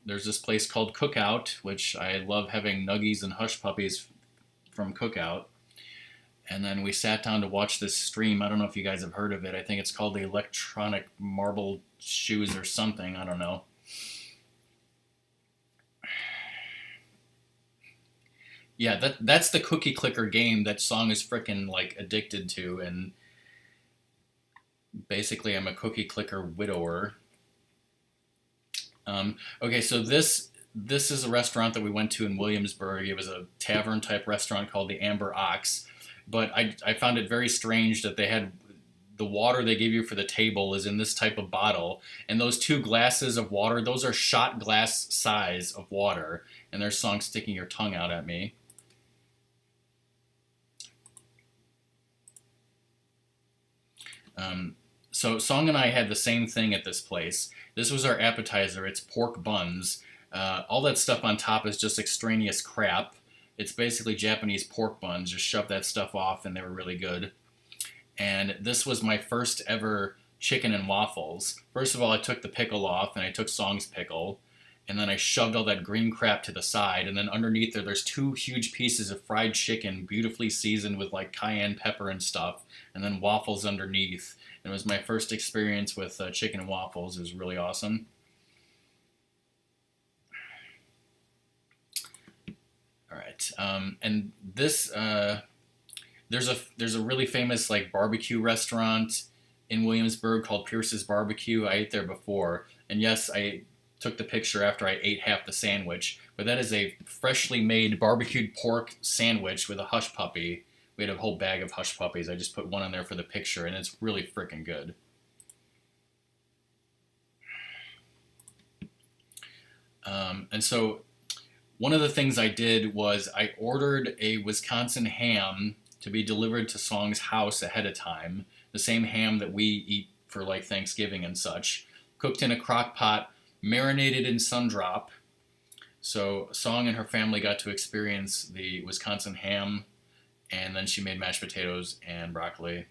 there's this place called Cookout, which I love having nuggies and hush puppies from Cookout. And then we sat down to watch this stream. I don't know if you guys have heard of it. I think it's called the Electronic Marble Shoes or something. I don't know. Yeah, that's the cookie clicker game that Song is frickin' like addicted to, and basically I'm a cookie clicker widower. Okay, so this is a restaurant that we went to in Williamsburg. It was a tavern type restaurant called the Amber Ox, but I found it very strange that they had the water they give you for the table is in this type of bottle, and those 2 glasses of water, those are shot glass size of water, and there's Song sticking your tongue out at me. So Song and I had the same thing at this place. This was our appetizer. It's pork buns. All that stuff on top is just extraneous crap. It's basically Japanese pork buns. Just shove that stuff off, and they were really good. And this was my first ever chicken and waffles. First of all, I took the pickle off, and I took Song's pickle, and then I shoved all that green crap to the side, and then underneath there's 2 huge pieces of fried chicken, beautifully seasoned with like cayenne pepper and stuff, and then waffles underneath. It was my first experience with chicken and waffles. It was really awesome. All right, and this there's a really famous like barbecue restaurant in Williamsburg called Pierce's Barbecue. I ate there before, and yes, I took the picture after I ate half the sandwich. But that is a freshly made barbecued pork sandwich with a hush puppy. We had a whole bag of hush puppies. I just put one on there for the picture, and it's really freaking good. And so one of the things I did was I ordered a Wisconsin ham to be delivered to Song's house ahead of time. The same ham that we eat for like Thanksgiving and such. Cooked in a crock pot, marinated in Sundrop. So Song and her family got to experience the Wisconsin ham, and then she made mashed potatoes and broccoli.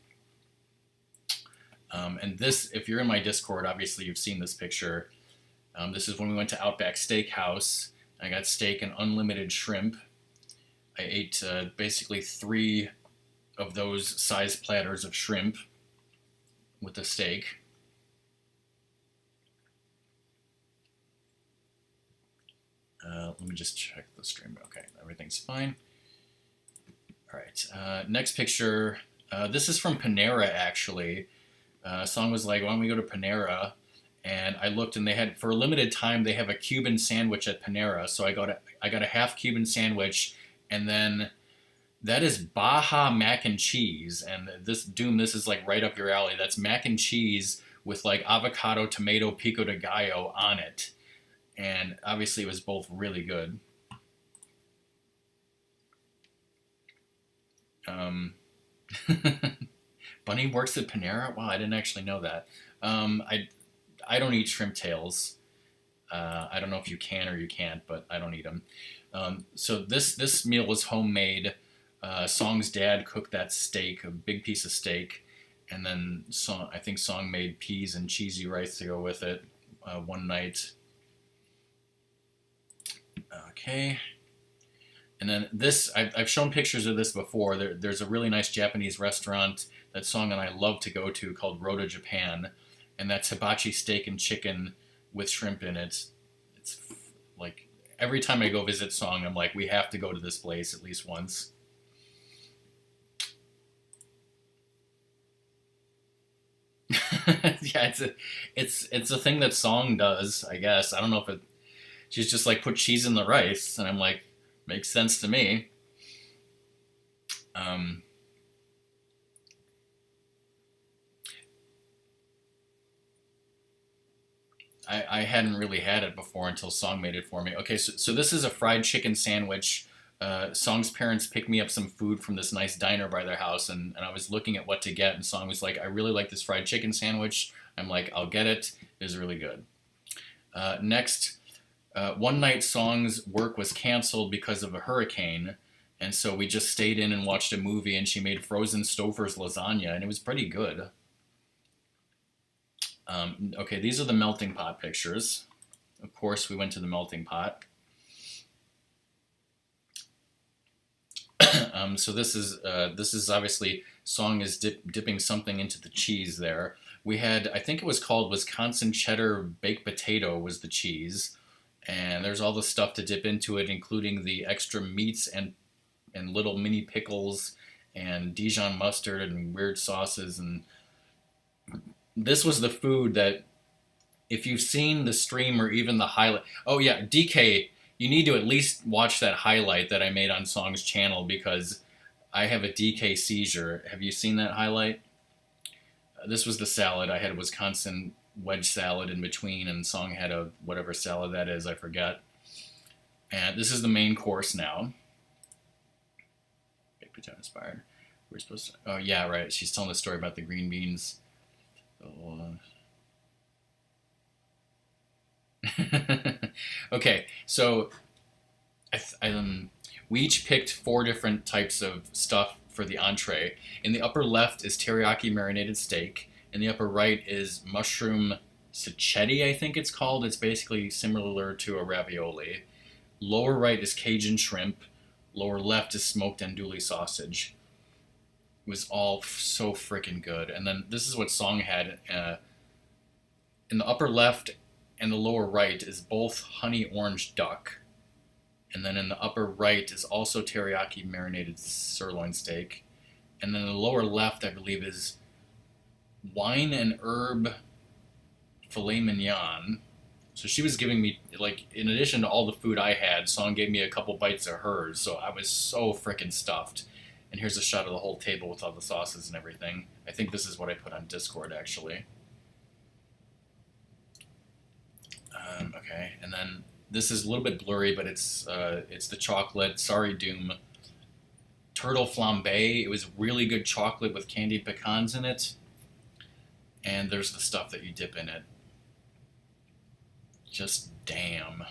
And this, if you're in my Discord, obviously you've seen this picture. This is when we went to Outback Steakhouse. I got steak and unlimited shrimp. I ate basically 3 of those size platters of shrimp with the steak. Let me just check the stream. Okay, everything's fine. All right, next picture. This is from Panera, actually. Song was like, why don't we go to Panera? And I looked, and they had, for a limited time, they have a Cuban sandwich at Panera. So I got a half Cuban sandwich, and then that is Baja mac and cheese. And this is like right up your alley. That's mac and cheese with like avocado, tomato, pico de gallo on it. And obviously it was both really good. Bunny works at Panera? Wow, I didn't actually know that. I don't eat shrimp tails. I don't know if you can or you can't, but I don't eat them. So this meal was homemade. Song's dad cooked that steak, a big piece of steak, and then I think Song made peas and cheesy rice to go with it one night. Okay. And then this, I've shown pictures of this before. There's a really nice Japanese restaurant that Song and I love to go to called Rota Japan. And that's hibachi steak and chicken with shrimp in it. It's like, every time I go visit Song, I'm like, we have to go to this place at least once. Yeah, it's a thing that Song does, I guess. I don't know if she's just like, put cheese in the rice, and I'm like, makes sense to me. I hadn't really had it before until Song made it for me. Okay, so this is a fried chicken sandwich. Song's parents picked me up some food from this nice diner by their house, and I was looking at what to get, and Song was like, I really like this fried chicken sandwich. I'm like, I'll get it. It was really good. Next, one night Song's work was canceled because of a hurricane, and so we just stayed in and watched a movie, and she made frozen Stouffer's lasagna, and it was pretty good. Okay, these are the melting pot pictures. Of course, we went to the melting pot. So this is obviously Song is dipping something into the cheese there. We had, I think it was called Wisconsin cheddar baked potato was the cheese, and there's all the stuff to dip into it, including the extra meats and little mini pickles and Dijon mustard and weird sauces. And this was the food that, if you've seen the stream or even the highlight, oh yeah, DK, you need to at least watch that highlight that I made on Song's channel, because I have a DK seizure. Have you seen that highlight? This was the salad. I had a Wisconsin wedge salad in between, and Song had a whatever salad that is, I forget. And this is the main course now. Baked potato inspired. We're supposed to, oh yeah, right. She's telling the story about the green beans. Okay, so we each picked 4 different types of stuff for the entree. In the upper left is teriyaki marinated steak. In the upper right is mushroom sacchetti, I think it's called. It's basically similar to a ravioli. Lower right is Cajun shrimp. Lower left is smoked andouille sausage. It was all so freaking good. And then this is what Song had. In the upper left and the lower right is both honey orange duck. And then in the upper right is also teriyaki marinated sirloin steak. And then in the lower left, I believe, is wine and herb filet mignon. So she was giving me, like, in addition to all the food I had, Song gave me a couple bites of hers. So I was so freaking stuffed. And here's a shot of the whole table with all the sauces and everything. I think this is what I put on Discord, actually. Okay, and then this is a little bit blurry, but it's the chocolate, sorry Doom, turtle flambe. It was really good chocolate with candied pecans in it. And there's the stuff that you dip in it. Just damn.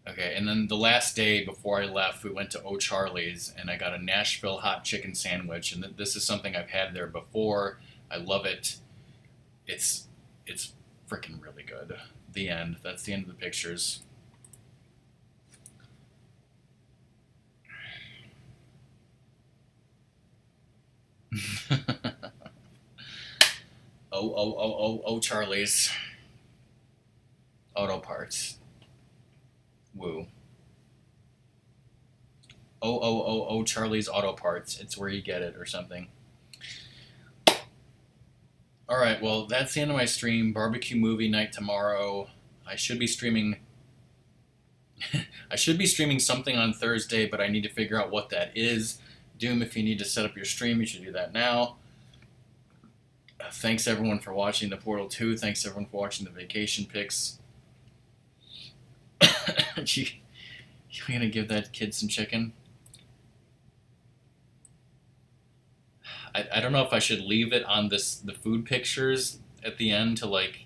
Okay, and then the last day before I left, we went to O'Charlie's, and I got a Nashville hot chicken sandwich, and this is something I've had there before. I love it. It's freaking really good. The end. That's the end of the pictures. Oh, Charlie's Auto Parts. Woo. Oh, Charlie's Auto Parts. It's where you get it or something. Alright, well, that's the end of my stream. Barbecue movie night tomorrow. I should be streaming something on Thursday, but I need to figure out what that is. Doom, if you need to set up your stream, you should do that now. Thanks everyone for watching the Portal 2. Thanks everyone for watching the vacation pics. You gonna give that kid some chicken? I don't know if I should leave it on the food pictures at the end to, like,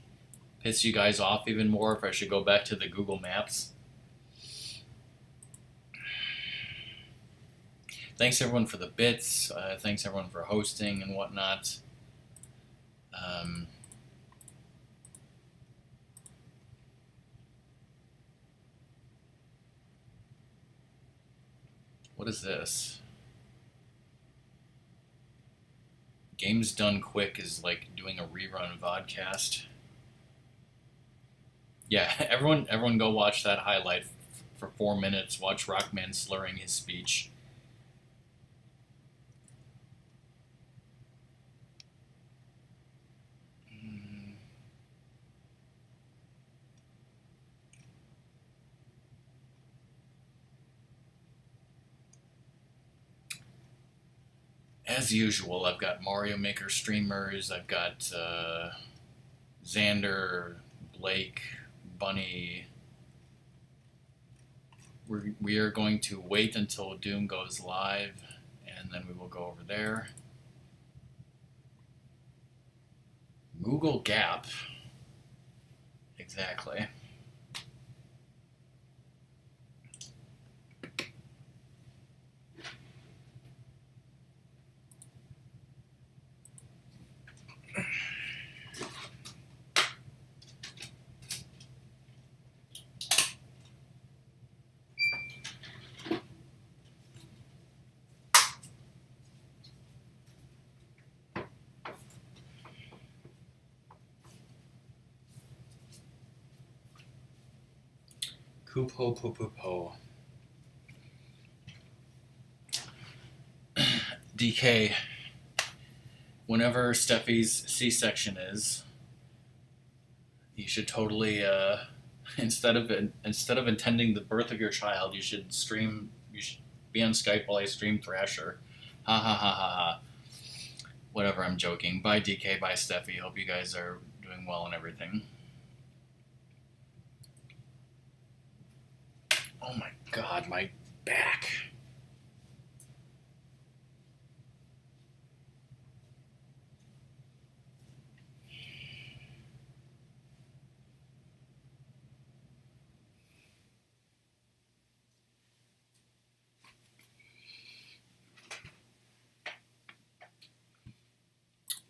piss you guys off even more, if I should go back to the Google Maps. Thanks everyone for the bits. Thanks everyone for hosting and whatnot. What is this? Games Done Quick is like doing a rerun vodcast. Yeah, everyone go watch that highlight for 4 minutes. Watch Rockman slurring his speech. As usual, I've got Mario Maker streamers, I've got Xander, Blake, Bunny. We are going to wait until Doom goes live, and then we will go over there. Google Gap. Exactly. Poop ho, poop poop ho. DK, whenever Steffi's C-section is, you should totally instead of intending the birth of your child, you should be on Skype while I stream Thrasher. Ha ha ha ha ha. Whatever, I'm joking. Bye DK, bye Steffi. Hope you guys are doing well and everything. Oh my god, my back.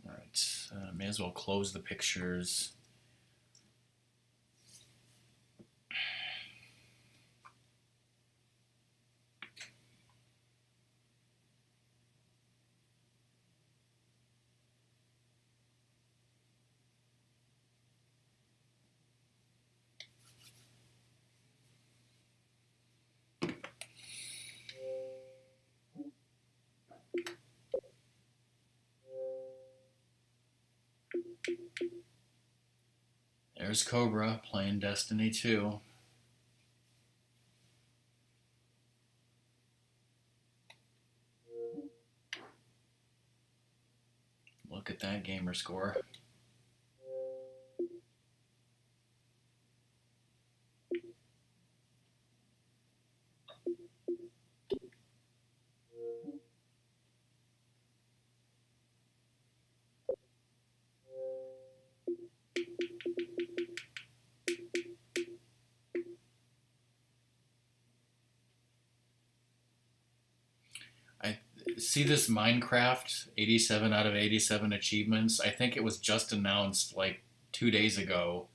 Alright, may as well close the pictures. There's Cobra playing Destiny 2. Look at that gamer score. I see this Minecraft 87 out of 87 achievements. I think it was just announced like 2 days ago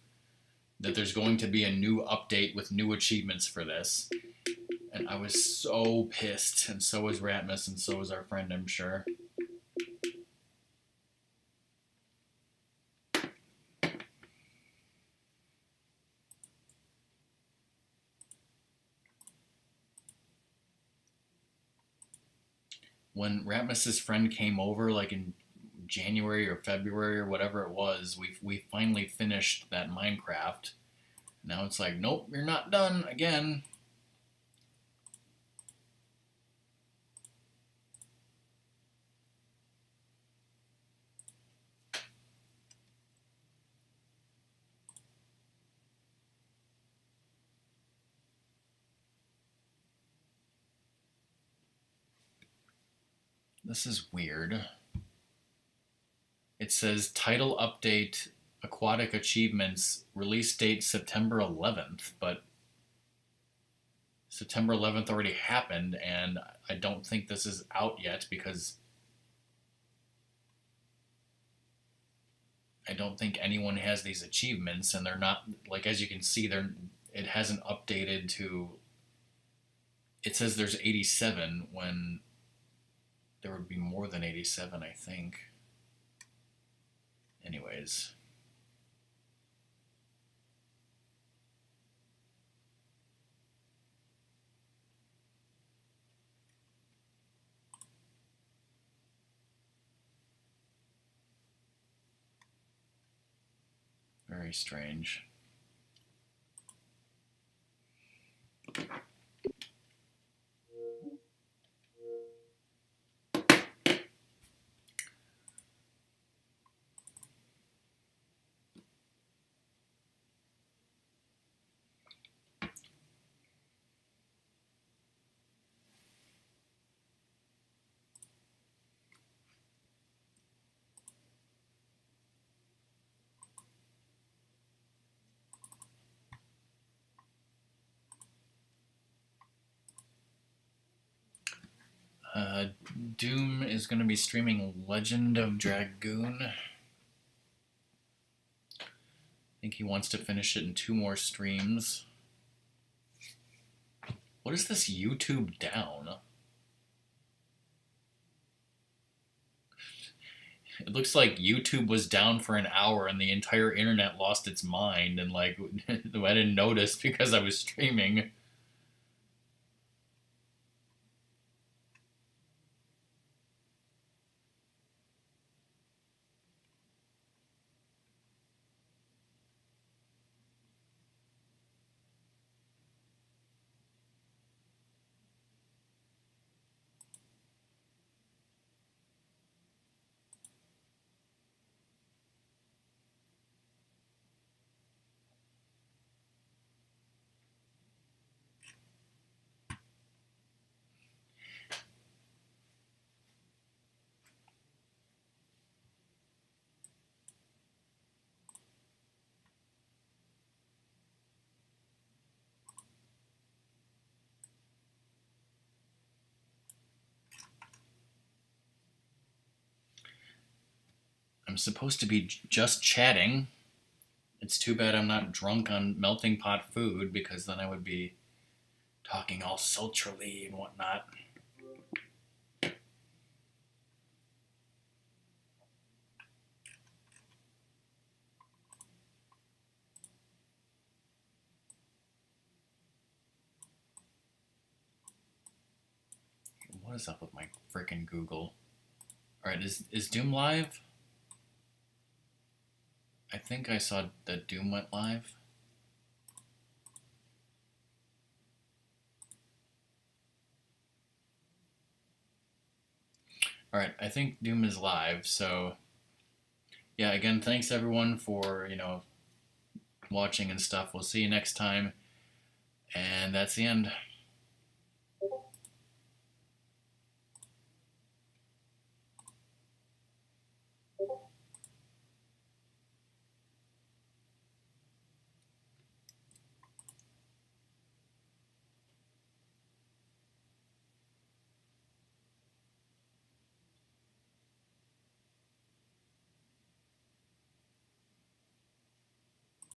that there's going to be a new update with new achievements for this. And I was so pissed, and so was Ratmus, and so was our friend, I'm sure. When Ratmus's friend came over, like in January or February or whatever it was, we finally finished that Minecraft. Now it's like, nope, you're not done again. This is weird. It says title update, aquatic achievements, release date September 11th, but September 11th already happened, and I don't think this is out yet because I don't think anyone has these achievements, and they're not, like, as you can see, it hasn't updated to, it says there's 87 when there would be more than 87, I think. Anyways. Very strange. Doom is going to be streaming Legend of Dragoon. I think he wants to finish it in 2 more streams. What is this YouTube down? It looks like YouTube was down for an hour and the entire internet lost its mind, and like I didn't notice because I was streaming. I'm supposed to be just chatting. It's too bad I'm not drunk on melting pot food, because then I would be talking all sultrily and whatnot. What is up with my freaking Google? Alright, is Doom live? I think I saw that Doom went live. Alright, I think Doom is live, so yeah, again, thanks everyone for, watching and stuff. We'll see you next time, and that's the end.